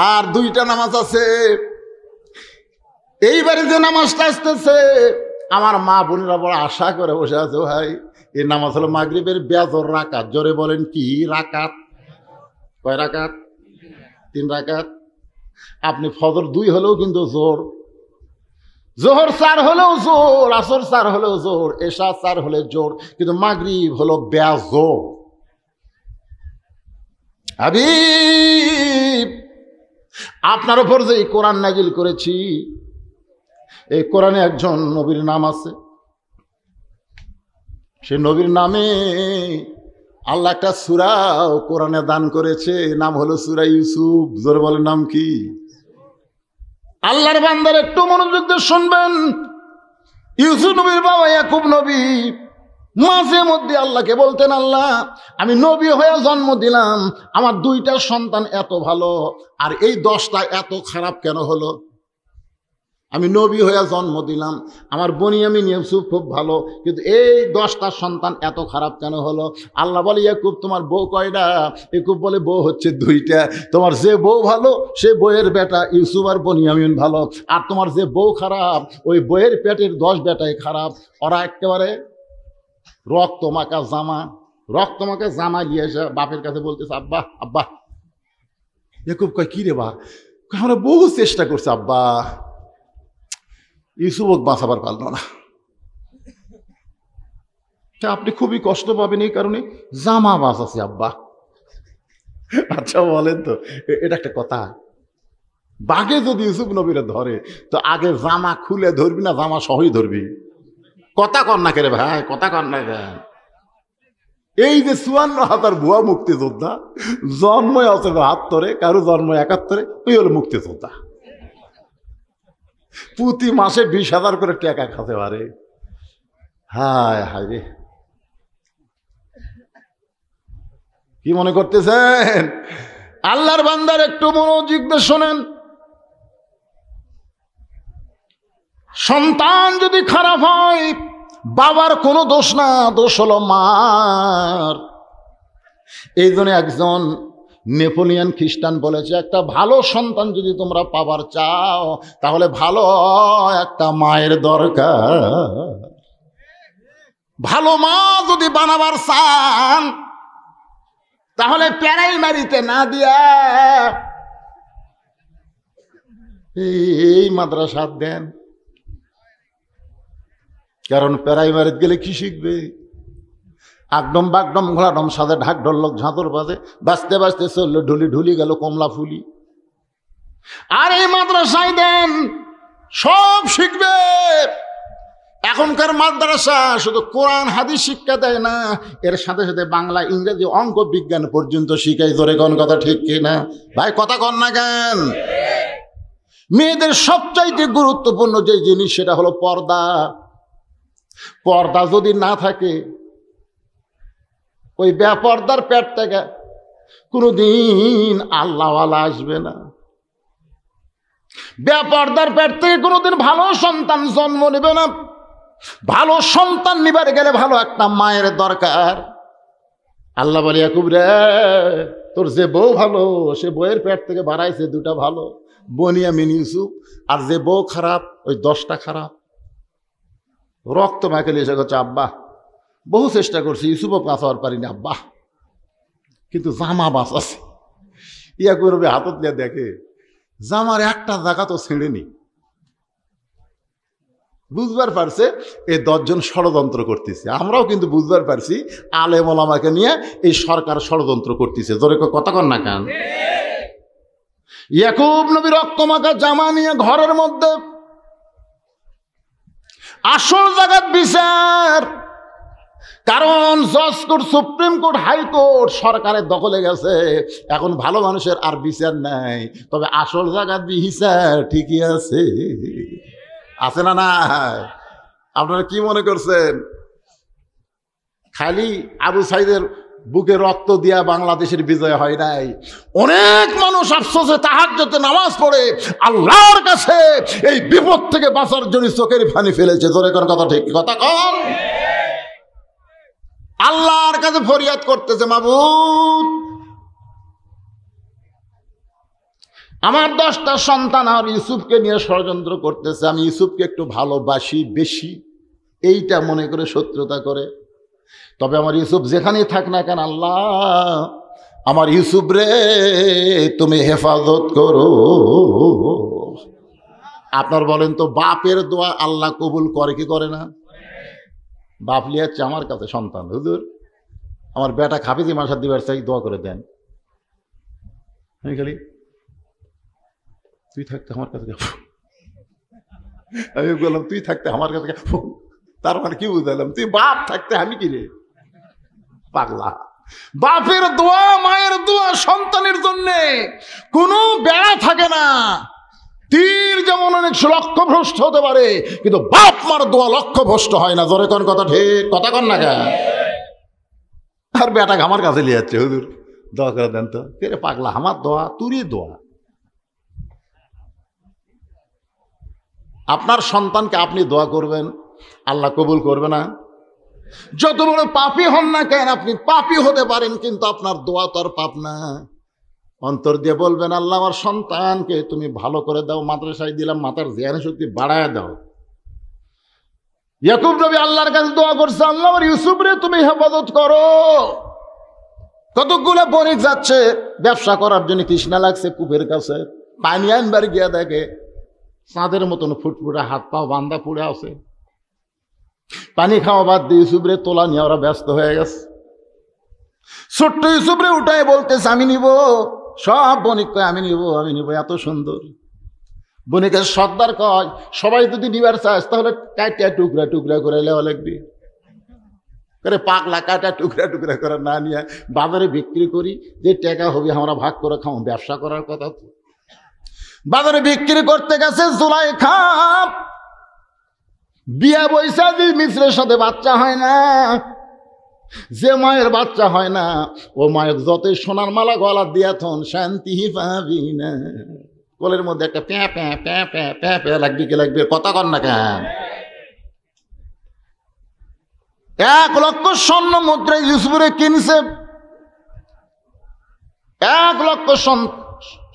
A: আর 2টা নামাজ আছে। এইবারে যে নামাজটা আসতেছে, আমার মা বোনেরা বড় আশা করে বসে আছে, ভাই এই নামাজ হলো মাগরিবের বেজর রাকাত। জোরে বলেন কি রাকাত? কয় রাকাত? 3 রাকাত। আপনি ফজর 2 হলেও কিন্তু জোর, জোহর 4 হলেও জোর, আসর 4 হলেও জোর, এশা 4 হলে জোর, কিন্তু মাগরিব হলো বেজোর। হাবিব আপনার উপর যে কোরআন নাজিল করেছি, এই কোরআনে একজন নবীর নাম আছে। সে নবীর নামে আল্লাহ একটা সূরা কোরআনে দান করেছে, নাম হলো সূরা ইউসুফ। জোরে বলেন নাম কি? আল্লাহর বান্দার একটু মনোযোগ দিয়ে শুনবেন। ইউসুফ নবীর বাবা ইয়াকুব নবী মাঝে মধ্যে আল্লাহকে বলতেন, আল্লাহ আমি নবী হয়ে জন্ম দিলাম, আমার 2টা সন্তান এত ভালো, আর এই 10টা এত খারাপ কেন হলো? আমি নবী হয়ে জন্ম দিলাম, আমার বনিয়ামিন ইউসুফ খুব ভালো, কিন্তু এই 10টা সন্তান এত খারাপ কেন হলো? আল্লাহ বলে, ইয়াকুব তোমার বউ কয়টা? ইয়াকুব বলে, বউ হচ্ছে 2টা। তোমার যে বউ ভালো সে বউয়ের বেটা ইউসুফ আর বনিয়ামিন ভালো, আর তোমার যে বউ খারাপ ওই বউয়ের পেটের 10 বেটাই খারাপ। ওরা একেবারে রক্ত মাখা জামা নিয়ে এসে বাপের কাছে বলতেছে, আব্বা আব্বা। ইয়াকুব কয়, কি রে বা? আমরা বহু চেষ্টা করছি আব্বা, ইউসুফক বাঁচাবার পারল না। আপনি খুবই কষ্ট পাবেন এই কারণে? জামা বাঁচাছে আব্বা। আচ্ছা বলেন তো, এটা একটা কথা? বাঘে যদি ইউসুফ নবীরে ধরে তো আগে জামা খুলে ধরবি না জামা সহই ধরবি? কথা কর না কে ভাই, কথা কর না কেন? এই যে 54,000 ভুয়া মুক্তিযোদ্ধা জন্মই আছে 72, কারো জন্ম 71, ওই হলো মুক্তিযোদ্ধা। প্রতি মাসে 20,000 করে টাকা খাতে পারে। হায় হায় রে, কি মনে করতেছেন? আল্লাহর বান্দার একটু মনোযোগ দিয়ে শোনেন। সন্তান যদি খারাপ হয় বাবার কোনো দোষ না, দোষ হলো মার। এই জন্য একজন নেপোলিয়ান খ্রিস্টান বলেছে, একটা ভালো সন্তান যদি তোমরা পাবার চাও তাহলে ভালো একটা মায়ের দরকার। ভালো মা যদি বানাবার চান তাহলে প্রাইমারিতে না দিয়া এই মাদ্রাসা দেন। কারণ প্রাইমারিতে গেলে কি শিখবে? আকডম বাগডম ঘোড়াডম সাজে ঢাক ঢোলক ঝাঁতর বাজে, বাঁচতে বাঁচতে চললো ঢুলি ঢুলি গেল কমলা ফুলি। আর এই মাদ্রাসায় দেন সব শিখবে। এখনকার মাদ্রাসা শুধু কোরআন হাদিস শিক্ষা দেয় না, এর সাথে সাথে বাংলা ইংরেজি অঙ্ক বিজ্ঞান পর্যন্ত শিখাই। ধরে কোন কথা ঠিক কিনা ভাই? কথা কন না কেন? মেয়েদের সবচাইতে গুরুত্বপূর্ণ যে জিনিস সেটা হলো পর্দা। পর্দা যদি না থাকে ওই বেপর্দার পেট থেকে কোনোদিন আল্লাহওয়ালা আসবে না। বেপর্দার পেট থেকে কোনোদিন ভালো সন্তান জন্ম নেবে না। ভালো সন্তান নিবার গেলে ভালো একটা মায়ের দরকার। আল্লাহ বলে, ইয়াকুব রে, তোর যে বউ ভালো সে বউয়ের পেট থেকে বাড়াইছে 2টা ভালো, বনিয়ামিন ইউসুফ। আর যে বউ খারাপ ওই 10টা খারাপ। রক্ত মাখে এসে করছে, আব্বা বহু চেষ্টা করছি ইউসুফও বাঁচাবার পারিনি আব্বা, কিন্তু জামা বাঁচাছে। ইয়া করবে হাতত নিয়ে দেখে জামার একটা জায়গা তো ছেড়েনি। বুঝবার পারছে এই 10 জন ষড়যন্ত্র করতেছে। আমরাও কিন্তু বুঝবার পারছি আলেম ওলামাকে নিয়ে এই সরকার ষড়যন্ত্র করতেছে। জোরে কথা কন না কেন? ইয়াকুব নবী রক্তমাখা জামা নিয়ে ঘরের মধ্যে আসল জায়গার বিচার। কারণ জজ কোর্ট, সুপ্রিম কোর্ট, হাইকোর্ট সরকারের দখলে গেছে। এখন ভালো মানুষের আর বিচার নাই, তবে আসল জায়গার বিচার ঠিকই আছে। আছে না? না আপনারা কি মনে করছেন খালি আবু সাইদের বুকে রক্ত দিয়া বাংলাদেশের বিজয় হয় নাই? অনেক মানুষ আফসোসে তাহাজ্জুদে নামাজ পড়ে আল্লাহর কাছে এই বিপদ থেকে বাঁচার জন্য চোখের পানি ফেলেছে। জোরে কোন কথা ঠিক কথা কন? আল্লাহর কাছে ফরিয়াদ করতেছে, মাবুদ আমার 10টা সন্তান আর ইউসুফকে নিয়ে ষড়যন্ত্র করতেছে, আমি ইউসুফকে একটু ভালোবাসি বেশি, এইটা মনে করে শত্রুতা করে। তবে আমার ইউসুফ যেখানেই থাক না কেন, আল্লাহ আমার ইউসুফ রে তুমি হেফাজত করো। আপনার বলেন তো, বাপের দোয়া আল্লাহ কবুল করে কি করে না? বাপ লিয়াচ্ছে আমার কাছে সন্তান, হুজুর আমার বেটা খাফিজি মাসার দিবার চাই, দোয়া করে দেন। আমি খালি তুই থাকতে আমার কাছে, আমি বললাম তুই থাকতে আমার কাছে, তার মানে কি বুঝালাম? তুই বাপ থাকতে আমি কি রে পাগলা? বাপের দোয়া মায়ের দোয়া সন্তানের জন্য কোনো বেড়া থাকে না। তীর যেমন অনেক লক্ষ্যভ্রষ্ট হতে পারে, কিন্তু বাপ মার দোয়া লক্ষ্যভ্রষ্ট হয় না। জোরে কোন কথা ঠিক, কথা কন না কেন? আর বেটা আমার কাছে নিয়ে যাচ্ছে, হুজুর দোয়া করে দেন তো। রে পাগলা, আমার দোয়া তুরই দোয়া। আপনার সন্তানকে আপনি দোয়া করবেন, আল্লাহ কবুল করবে না? যত বড় পাপী হন না কেন, আপনি পাপী হতে পারেন, কিন্তু আপনার দোয়া তো আর পাপ না। অন্তর দিয়ে বলবেন, আল্লাহ আমার সন্তানকে তুমি ভালো করে দাও, মাদ্রাসায় দিলাম, মাথার জ্ঞান শক্তি বাড়ায় দাও। ইয়াকুব নবী আল্লাহর কাছে দোয়া করছে, আল্লাহ আমার ইউসুফ রে তুমি হেফাজত করো। কতগুলো বণিক যাচ্ছে ব্যবসা করার জন্য, তৃষ্ণা লাগছে কূপের কাছে, পানি আনবার গিয়া দেখে চাঁদের মতন ফুটফুটে, হাত পা বান্ধা পুড়ে আছে। পানি খাওয়া বাদ দিয়ে ইউসুফ রে তোলা নিয়ে ওরা ব্যস্ত হয়ে গেছে। ছোট্ট ইউসুফ রে উঠায় বলতেছে, আমি নিব। সব বণিক কয় আমি নিব, আমি নিব, এত সুন্দর। বণিকের সর্দার কয়, সবাই যদি নিবার চাস তাহলে কাটা টুকরা টুকরা করে লেওয়া লাগবে। করে পাগলা, কাটা টুকরা টুকরা করে না নিয়ে বাজারে বিক্রি করি, যে টাকা হবে আমরা ভাগ করে খাও। ব্যবসা করার কথা তো। বাজারে বিক্রি করতে গেছে জুলাইখা, বিয়া বৈশা যে মিশ্রের সাথে বাচ্চা হয় না, যে মায়ের বাচ্চা হয় না, ও মায়ের যতই সোনার মালা গলা দিয়া থন শান্তি পাবি না। কোলের মধ্যে একটা প্যাঁ প্যাঁ প্যাঁ প্যাঁ প্যাঁ প্যাঁ লাগবে, কি লাগবে, কথা কর না কেন? 1 লক্ষ স্বর্ণ মুদ্রা ইউসুফরে কিনছে। 1 লক্ষ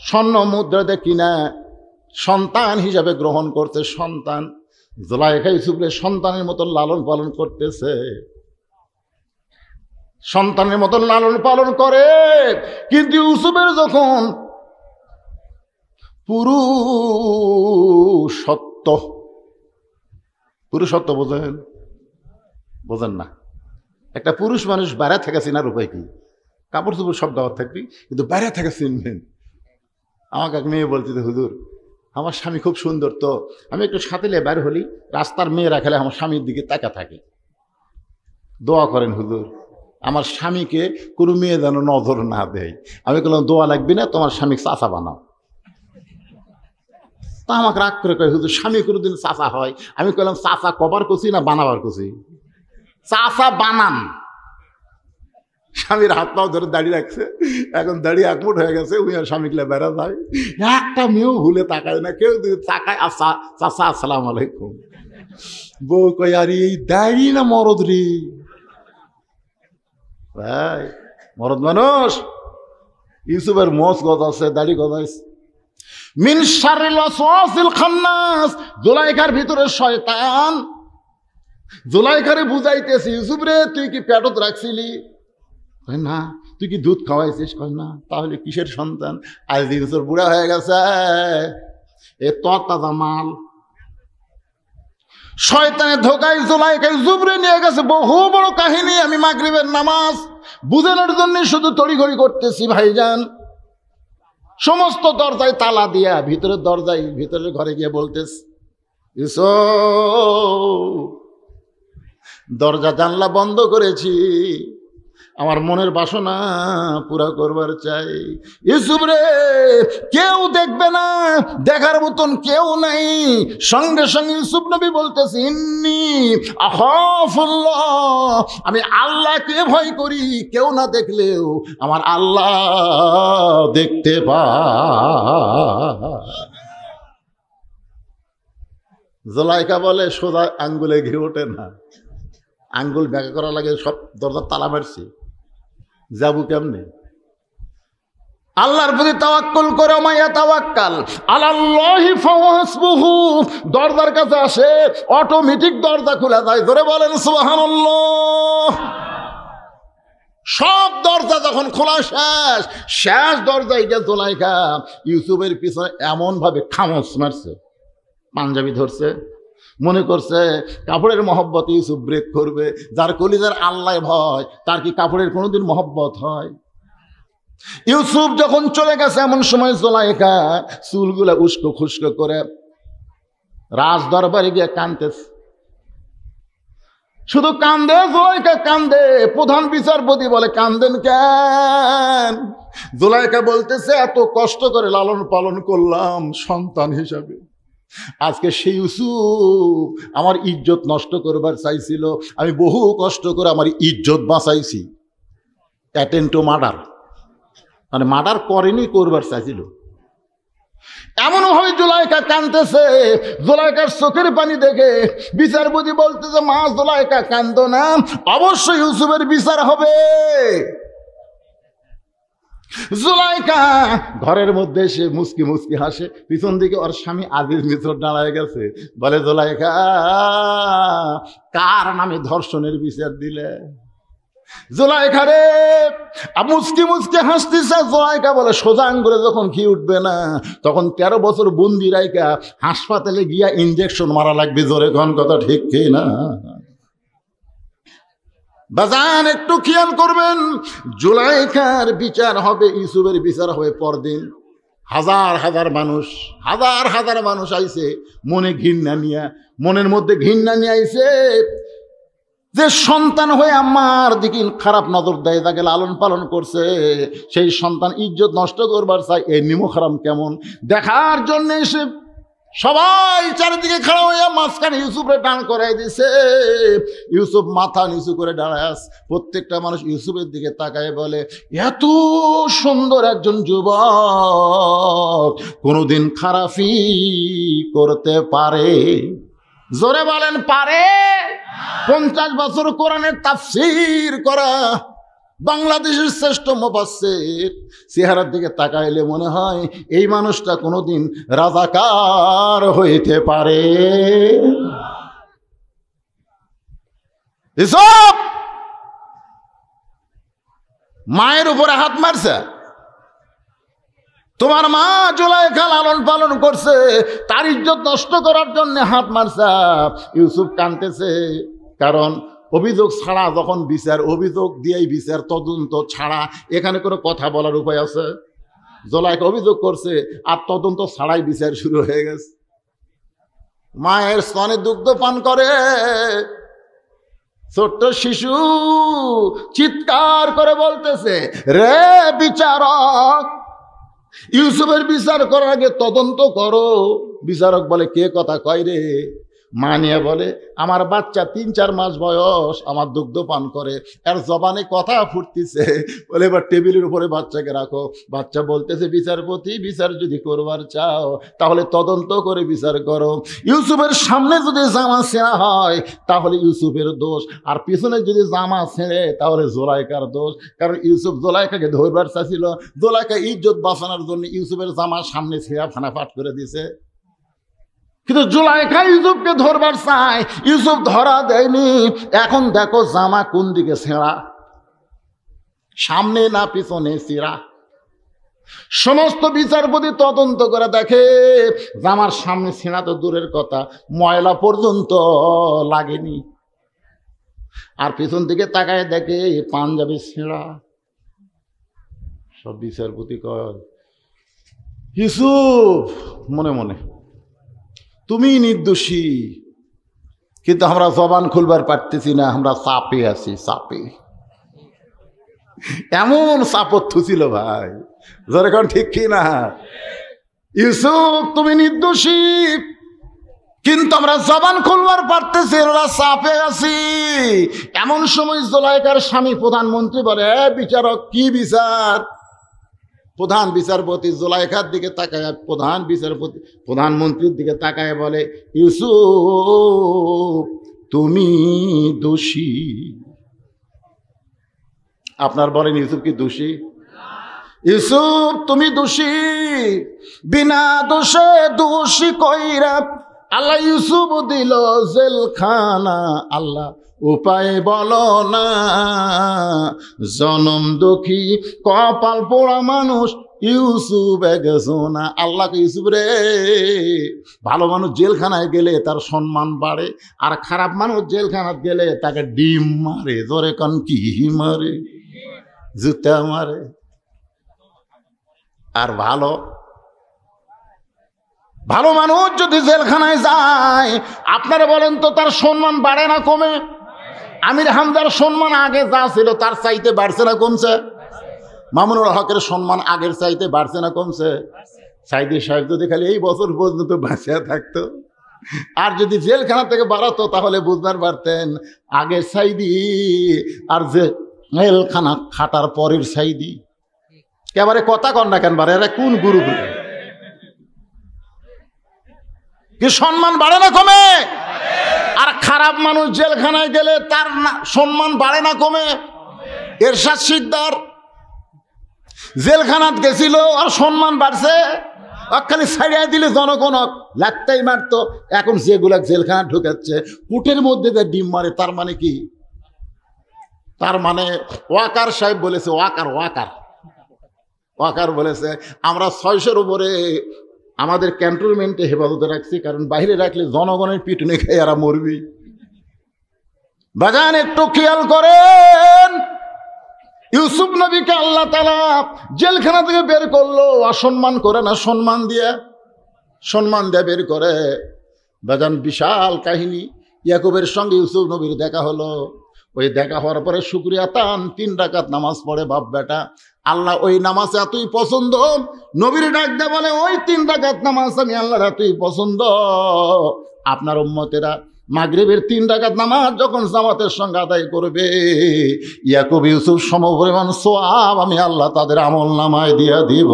A: স্বর্ণ মুদ্রাতে কিনা সন্তান হিসাবে গ্রহণ করতে। সন্তান জুলাইখা ইউসুফরে সন্তানের মতন লালন পালন করতেছে, সন্তানের মতন লালন পালন করে। কিন্তু ইউসুফের যখন পুরুষত্ব বোঝেন, বোঝেন না? একটা পুরুষ মানুষ বাইরে থেকে চিনার উপায় কি? কাপড় চোপড় সব দেওয়ার থাকবি, কিন্তু বাইরে থেকে চিনবেন। আমাকে এক মেয়ে বলছে, হুজুর আমার স্বামী খুব সুন্দর, তো আমি একটু সাথে বাইর হলি, রাস্তার মেয়েরা খেলে আমার স্বামীর দিকে তাকা থাকে। দোয়া করেন হুজুর, আমার স্বামীকে কোনো মেয়ে যেন নজর না দেয়। আমি বললাম, দোয়া লাগবে না, তোমার স্বামী চাচা বানাও। তা আমাকে রাগ করে কয়, হুজুর স্বামী কোনোদিন চাচা হয়? আমি কইলাম, চাচা কবার করছি না বানাবার করছি? চাচা বানান। স্বামীর হাত পাও ধরে দাঁড়িয়ে রাখছে, এখন দাঁড়িয়ে একমুট হয়ে গেছে। উনি আর স্বামীকে বেড়া যায়, একটা মেয়েও ভুলে তাকায় না। কেউ যদি তাকায়, চাচা আসসালাম আলাইকুম। বউ কয়, আরে এই দাঁড়ি না মরদ রে ভাই, মরদ মানুষ। ইউসুফের মোষ গজাচ্ছে, দাড়ি গজাইছে। মিন শাররিল ওয়াসওয়াসিল খান্নাস, জুলাইখার ভিতরে শয়তান। জুলাইখারে বুঝাইতেছে, ইউসুফ রে তুই কি পেটত রাখছিলি? না। তুই কি দুধ খাওয়াইছিস? কয় না। তাহলে কিসের সন্তান? আজ ইউসুফ বুড়া হয়ে গেছে, এ তরতাজা মাল। শয়তানের ধোকায় জুলাইখা ইউসুফরে নিয়ে গেছে। বহু বড় কাহিনী। আমি মাগরিবের নামাজ বুঝানোর জন্য শুধু তড়িঘড়ি করতেছি ভাইজান। সমস্ত দরজায় তালা দিয়া ভিতরের দরজায়, ভিতরের ঘরে গিয়ে বলতেছে, ইউসুফ দরজা জানলা বন্ধ করেছি, আমার মনের বাসনা পুরা করবার চাই। ইউসুফ রে কেউ দেখবে না, দেখার মতন কেউ নাই। সঙ্গে সঙ্গে ইউসুফ নবী বলতেছে, ইন্নী আখাফুল্লাহ, আমি আল্লাহকে ভয় করি। কেউ না দেখলেও আমার আল্লাহ দেখতে পায়। জুলাইখা বলে, সোজা আঙ্গুলে ঘি ওঠে না, আঙ্গুল ব্যাকা করা লাগে। সব দরজা তালা মারছি, যাবো কেমনে? আল্লাহর প্রতি তাওয়াক্কুল করো। মাইয়া তাওয়াক্কাল আলাল্লাহি ফাহাসবুহু। দরজার কাছে আসে, অটোমেটিক দরজা খোলা যায়। ধরে বলেন সুবহানাল্লাহ। সব দরজা যখন খোলা শেষ দরজায় গিয়ে জুলাইখা ইউসুফের পিছনে এমন ভাবে খামোশ মারছে, পাঞ্জাবি ধরছে, মনে করছে কাপড়ের মহব্বত ইউসুফ ব্রেক করবে। যার কলিজার আল্লাহ ভয়, তার কি কাপড়ের কোনোদিন মহব্বত হয়? ইউসুফ যখন চলে গেছে, এমন সময় জুলাইখা চুলগুলা উস্কো খুস্কো করে রাজ দরবারে গিয়ে কাঁদতেছে। শুধু কান্দে জুলাইখা, কান্দে। প্রধান বিচারপতি বলে, কান্দেন কেন? জুলাইখা বলতেছে এত কষ্ট করে লালন পালন করলাম সন্তান হিসাবে, আজকে সেই ইউসুফ আমার ইজ্জত নষ্ট করবার চাইছিল, আমি বহু কষ্ট করে আমার ইজ্জত বাঁচাইছি। অ্যাটেন্ড টু মার্ডার, মানে মার্ডার করেনি, করবার চাইছিল। এমন ভাবে জুলাইখা কাঁদতেছে, জুলাইখার চোখের পানি দেখে বিচারপতি বলতেছে মা জুলাইখা কাঁদো না, অবশ্যই ইউসুফের বিচার হবে। জুলাইখা ঘরের মধ্যে এসে মুস্কি মুস্কি হাসে, পিছন দিকে ওর স্বামী আজিজ মিত্র দাঁড়ায় গেছে, বলে জুলাইখা কার নামে ধর্ষণের বিচার দিলে? জুলাইখা রে মুস্কি মুস্কি হাসতেছে। জুলাইখা বলে সোজা আঙ্গুলে যখন ঘি উঠবে না তখন 13 বছর বন্দি রাইখা হাসপাতালে গিয়া ইঞ্জেকশন মারা লাগবে। জোরে কোন কথা ঠিক কি না? বাজান একটু খেয়াল করবেন, জুলাইখার বিচার হবে, ইউসুফের বিচার হবে পরদিন। হাজার হাজার মানুষ আইছে মনে ঘৃণা নিয়ে, মনের মধ্যে ঘৃণা নিয়ে আইছে যে সন্তান হয়ে আমার দিকে খারাপ নজর দেয়, তাকে লালন পালন করছে, সেই সন্তান ইজ্জত নষ্ট করবার চাই, এই নিমক হারাম কেমন দেখার জন্য এসে সবাই চারিদিকে খাড়া হইয়া মাঝখানে ইউসুফরে টান করাই দিছে। ইউসুফ মাথা নিচু করে দাঁড়ায় আছে। প্রত্যেকটা মানুষ ইউসুফের দিকে তাকায় বলে এত সুন্দর একজন যুবক কোনোদিন খারাপি করতে পারে? জোরে বলেন পারে? 50 বছর কোরআনের তাফসীর করা বাংলাদেশের শ্রেষ্ঠ মুফাসসির, চেহারার দিকে তাকাইলে মনে হয় এই মানুষটা কোনোদিন রাজাকার হইতে পারে। এসব মায়ের উপরে হাত মারছে, তোমার মা জুলাইখা লালন পালন করছে, তার ইজ্জত নষ্ট করার জন্য হাত মারছে। ইউসুফ কাঁদতেছে, কারণ অভিযোগ ছাড়া যখন বিচার, অভিযোগ দিয়েই বিচার, তদন্ত ছাড়া এখানে কোনো কথা বলার উপায় আছে? জুলাইখা অভিযোগ করছে আর তদন্ত ছাড়াই বিচার শুরু হয়ে গেছে। মায়ের স্তনে দুগ্ধ পান করে ছোট্ট শিশু চিৎকার করে বলতেছে রে বিচারক, ইউসুফের বিচার করার আগে তদন্ত করো। বিচারক বলে কে কথা কয় রে? মা নিয়ে বলে আমার বাচ্চা 3-4 মাস বয়স, আমার দুগ্ধ পান করে, এর জবানে কথা ফুটতেছে। বলে এবার টেবিলের উপরে বাচ্চাকে রাখো। বাচ্চা বলতেছে বিচারপতি, বিচার যদি করবার চাও তাহলে তদন্ত করে বিচার করো। ইউসুফের সামনে যদি জামা ছেঁড়া হয় তাহলে ইউসুফের দোষ, আর পিছনে যদি জামা ছেঁড়ে তাহলে জুলাইখার দোষ। কারণ ইউসুফ জুলাইখাকে ধরবার চাইছিল, জুলাইখা ইজ্জত বাঁচানোর জন্য ইউসুফের জামা সামনে ছেঁড়া ফানাফাট করে দিছে। কিন্তু জুলাইখা ইউসুফকে ধরবার চায়, ইউসুফ ধরা দেয়নি। এখন দেখো জামা কোন দিকে ছেঁড়া, সামনে না পিছনে ছেঁড়া। সমস্ত বিচারপতি তদন্ত করে দেখে জামার সামনে ছেঁড়া তো দূরের কথা, ময়লা পর্যন্ত লাগেনি। আর পিছন দিকে তাকায় দেখে পাঞ্জাবি ছেঁড়া। সব বিচারপতি কয় ইউসুফ মনে মনে তুমি নির্দোষী, কিন্তু আমরা জবান খুলবার পারতেছি না, আমরা চাপে আছি, চাপে। এমন চাপত থুছিল ভাই, যেরকম ঠিক কি না? ইউসুফ তুমি নির্দোষী, কিন্তু আমরা জবান খুলবার পারতেছি, আমরা চাপে আছি। এমন সময় জুলাইখার স্বামী প্রধানমন্ত্রী বলে বিচারক কি বিচার? প্রধান বিচারপতি জুলাইখার দিকে তাকায়, প্রধানমন্ত্রীর দিকে তাকায় বলে ইউসুফ তুমি দোষী। আপনার বলেন ইউসুফ কি দোষী? ইউসুফ তুমি দোষী, বিনা দোষে দোষী কইরা আল্লাহ ইউসুফ দিল জেলখানা। আল্লাহ উপায় বলো না, জনম দুঃখী কপাল পোড়া মানুষ ইউসুফ গেছো না। আল্লাহকে ইউসুফ রে, ভালো মানুষ জেলখানায় গেলে তার সম্মান বাড়ে, আর খারাপ মানুষ জেলখানায় গেলে তাকে ডিম মারে। জোরে কান কি মারে? জুতা মারে। আর ভালো মানুষ যদি জেলখানায় যায়, আপনারা বলেন তো তার সম্মান বাড়ে না কমে? আমির হামজার সম্মান আগে যা ছিল তার চাইতে বাড়ছে না কমছে? মামুনুল হকের সম্মান আগের চাইতে বাড়ছে না কমছে? সাইদি সাহেব যদি খালি এই বছর পর্যন্ত বাঁচিয়া থাকতো, আর যদি জেলখানা থেকে বাড়াতো তাহলে বুঝবার পারতেন আগের সাইদি আর জেলখানা খাটার পরের সাইদি। এবারে কথা কন না কেন, বারে এরা কোন গুরু? কি সম্মান বাড়ে না কমে? আর খারাপ মানুষ জেলখানায় গেলে তার সম্মান বাড়ে না কমে? এরশাদ শিকদার জেলখানাত গেছিল আর সম্মান বাড়ছে। খালি ছাড়িয়ে দিলে জনগণ লাগতেই মারতো। এখন যেগুলা জেলখানা ঢুকাচ্ছে কুটের মধ্যে যে ডিম মারে, তার মানে কি? তার মানে ওয়াকার সাহেব বলেছে, ওয়াকার বলেছে আমরা 600-র উপরে আমাদের ক্যান্টনমেন্টে হেফাজতে রাখছি, কারণ বাইরে রাখলে জনগণের পিটুনি খেয়ে এরা মরবি। বাজান একটু খেয়াল করেন, ইউসুফ নবীকে আল্লাহ তাআলা জেলখানা থেকে বের করলো, অসম্মান করে না, সম্মান দিয়ে বের করে। বাজান বিশাল কাহিনী। ইয়াকুবের সঙ্গে ইউসুফ নবীর দেখা হলো। ওই দেখা হওয়ার পরে শুকরিয়া তান 3 রাকাত নামাজ পড়ে বাপ বেটা। আল্লাহ ওই নামাজ এতই পছন্দ, নবীর ডাক দিয়ে বলে ওই 3 রাকাত নামাজ আমি আল্লাহর এতই পছন্দ, আপনার উম্মতেরা মাগরিবের 3 রাকাত নামাজ যখন জামাতের সঙ্গে আদায় করবে, ইয়াকুব ইউসুফ সমপরিমাণ সওয়াব আমি আল্লাহ তাদের আমল নামায় দিয়া দিব।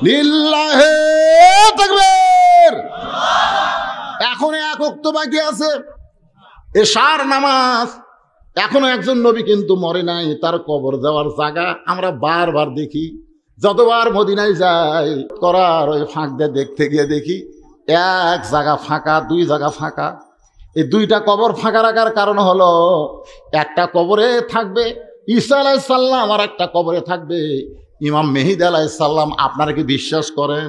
A: লিল্লাহে তাকবীর। এখন 1 ওয়াক্ত বাকি আছে, এশার নামাজ। এখনো একজন নবী কিন্তু মরে নাই, তার কবর দেওয়ার জায়গা আমরা বারবার দেখি। যতবার মদিনায় যাই করার ওই ফাঁক দিয়ে দেখতে গিয়ে দেখি 1 জায়গা ফাঁকা, 2 জায়গা ফাঁকা। এই 2টা কবর ফাঁকা রাখার কারণ হলো, একটা কবরে থাকবে ঈসা আলাইহিস সালাম, আর একটা কবরে থাকবে ইমাম মেহেদী আলাইহিস সালাম। আপনারা কি বিশ্বাস করেন?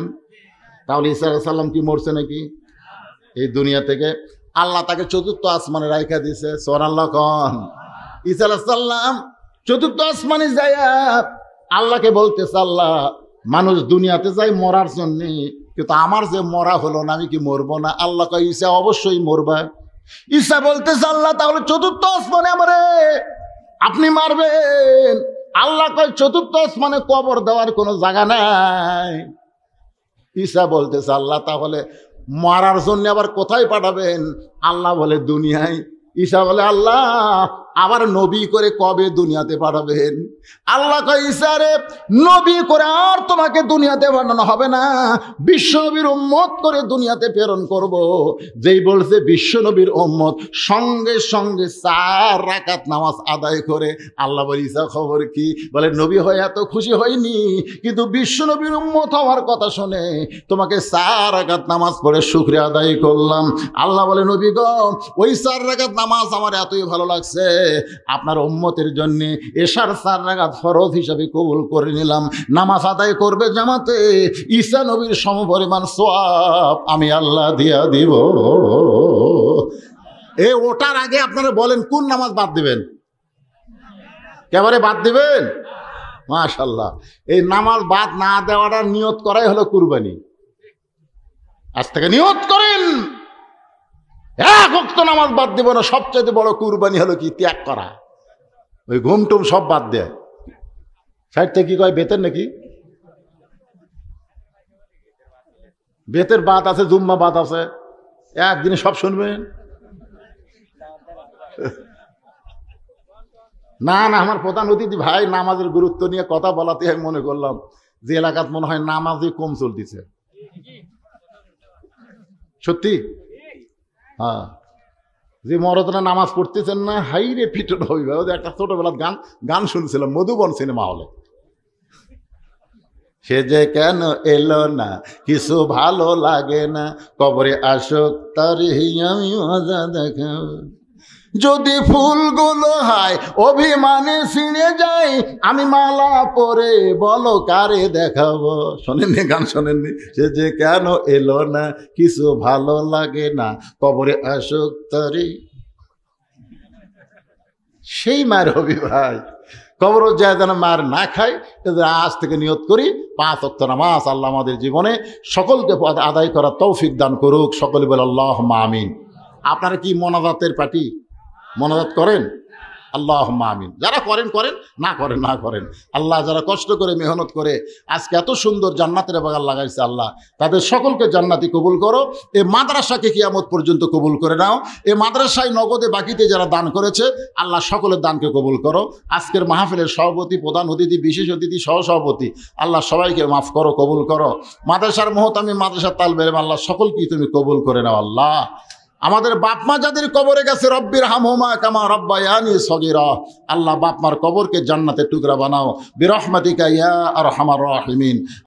A: তাহলে ঈসা আলাইহিস সালাম কি মরছে নাকি? এই দুনিয়া থেকে আল্লাহ তাকে 4র্থ আসমানে রাইখা দিছে। সুবহানাল্লাহ কোন। ঈসা আলাইহিস সালাম 4র্থ আসমানে যায় আল্লাহকে বলতেছে, আল্লাহ মানুষ দুনিয়াতে যায় মরার জন্যে, কিন্তু আমার যে মরা হলো না, আমি কি মরবো না? আল্লাহ কয় ঈসা অবশ্যই মরবা। ঈসা বলতেছে, আল্লাহ তাহলে 4র্থ আসমানে আমারে আপনি মারবেন? আল্লাহ কয় 4র্থ আসমানে কবর দেওয়ার কোনো জায়গা নাই। ঈসা বলতেছে, আল্লাহ তাহলে মারার জন্য আবার কোথায় পাঠাবেন? আল্লাহ বলে দুনিয়ায়। ঈসা বলে, আল্লাহ আবার নবী করে কবে দুনিয়াতে পাঠাবেন? আল্লাহ কয় ঈসা রে, নবী করে আর তোমাকে দুনিয়াতে পাঠানো হবে না, বিশ্বনবীর উম্মত করে দুনিয়াতে প্রেরণ করব। যেই বলছে বিশ্বনবীর উম্মত, সঙ্গে সঙ্গে 4 রাকাত নামাজ আদায় করে। আল্লাহ বলে, ঈসা খবর কি? বলে, নবী হয়ে এত খুশি হয়নি, কিন্তু বিশ্বনবীর উম্মত হওয়ার কথা শুনে তোমাকে 4 রাকাত নামাজ পড়ে শুকরিয়া আদায় করলাম। আল্লাহ বলে, নবী গো, ওই 4 রাকাত নামাজ আমার এতই ভালো লাগছে, আপনার উম্মতের জন্য এশার 4 রাকাত ফরজ হিসাবে কবুল করে নিলাম। নামাজ আদায় করবে জামাতে, ঈসা নবীর সমপরিমাণ সওয়াব আমি আল্লাহ দিয়া দিব। ওটার আগে আপনারা বলেন কোন নামাজ বাদ দিবেন? একেবারে বাদ দিবেন? মাশাআল্লাহ। এই নামাজ বাদ না দেওয়াটা নিয়ত করাই হলো কুরবানি। আজ থেকে নিয়ত করেন 1 ওয়াক্ত নামাজ বাদ দিব না। সবচেয়ে বড় কুরবানি হলো কি? ত্যাগ করা। ওই ঘুমটুম সব বাদ দেয়। সাইড থেকে কি কয় বেতের নাকি? বেতের বাদ আছে, জুম্মা বাদ আছে, একদিনে সব শুনবেন না? না, আমার প্রধান অতিথি ভাই নামাজের গুরুত্ব নিয়ে কথা বলাতে আমি মনে করলাম যে এলাকাত মনে হয় নামাজই কম চলতেছে। সত্যি? হ্যাঁ, যে মরদরা নামাজ পড়তেছেন না, হাই রে পিটন হইবে। একটা ছোটবেলার গান শুনছিলাম মধুবন সিনেমা হলে। সে যে কেন এলো না, কিছু ভালো লাগে না, কবরে আসুক তার আমি মজা দেখাব। যদি ফুলগুলো হয় অভিমানে ছিঁড়ে যায়, আমি মালা পরে বলো কারে দেখাবো। শোনেননি গান? শোনেননি? সে যে কেন এলো না, কিছু ভালো লাগে না, কবরে আসুক তারি। সেই মার হবি ভাই, কবর যায় যেন মার না খাই। আজ থেকে নিয়ত করি 5 ওয়াক্ত নামাজ আল্লাহ আমাদের জীবনে সকলকে আদায় করার তৌফিক দান করুক। সকলে বলে আল্লাহুম্মা আমিন। আপনারা কি মোনাজাতের পার্টি? মোনাজাত করেন? আল্লাহুম্মা আমিন। যারা করেন করেন, না করেন না করেন। আল্লাহ যারা কষ্ট করে মেহনত করে আজকে এত সুন্দর জান্নাতের বাগান লাগাইছে, আল্লাহ তাদের সকলকে জান্নাতি কবুল করো। এই মাদ্রাসাকে কিয়ামত পর্যন্ত কবুল করে নাও। এই মাদ্রাসায় নগদে বাকিতে যারা দান করেছে আল্লাহ সকলের দানকে কবুল করো। আজকের মাহফিলের সভাপতি, প্রধান অতিথি, বিশেষ অতিথি, সহসভাপতি আল্লাহ সবাইকে মাফ করো, কবুল করো। মাদ্রাসার মহতামি, মাদ্রাসার তালবে ইলম আল্লাহ সকলকেই তুমি কবুল করে নাও। আল্লাহ আমাদের বাপমা যাদের কবরে গেছে রব্বির হামহুমা কামা রব্বায়ানি সগীরা, আল্লাহ বাপমার কবরকে জান্নাতের টুকরা বানাও বিরহমাতিকা ইয়া আরহামার রাহিমিন।